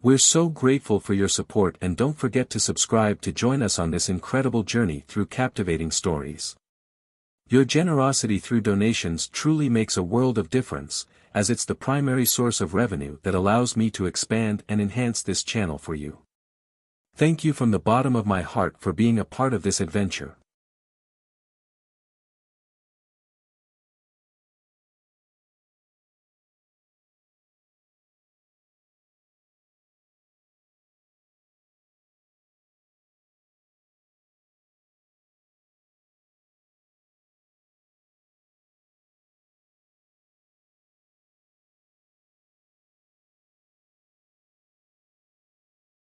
We're so grateful for your support, and don't forget to subscribe to join us on this incredible journey through captivating stories. Your generosity through donations truly makes a world of difference, as it's the primary source of revenue that allows me to expand and enhance this channel for you. Thank you from the bottom of my heart for being a part of this adventure.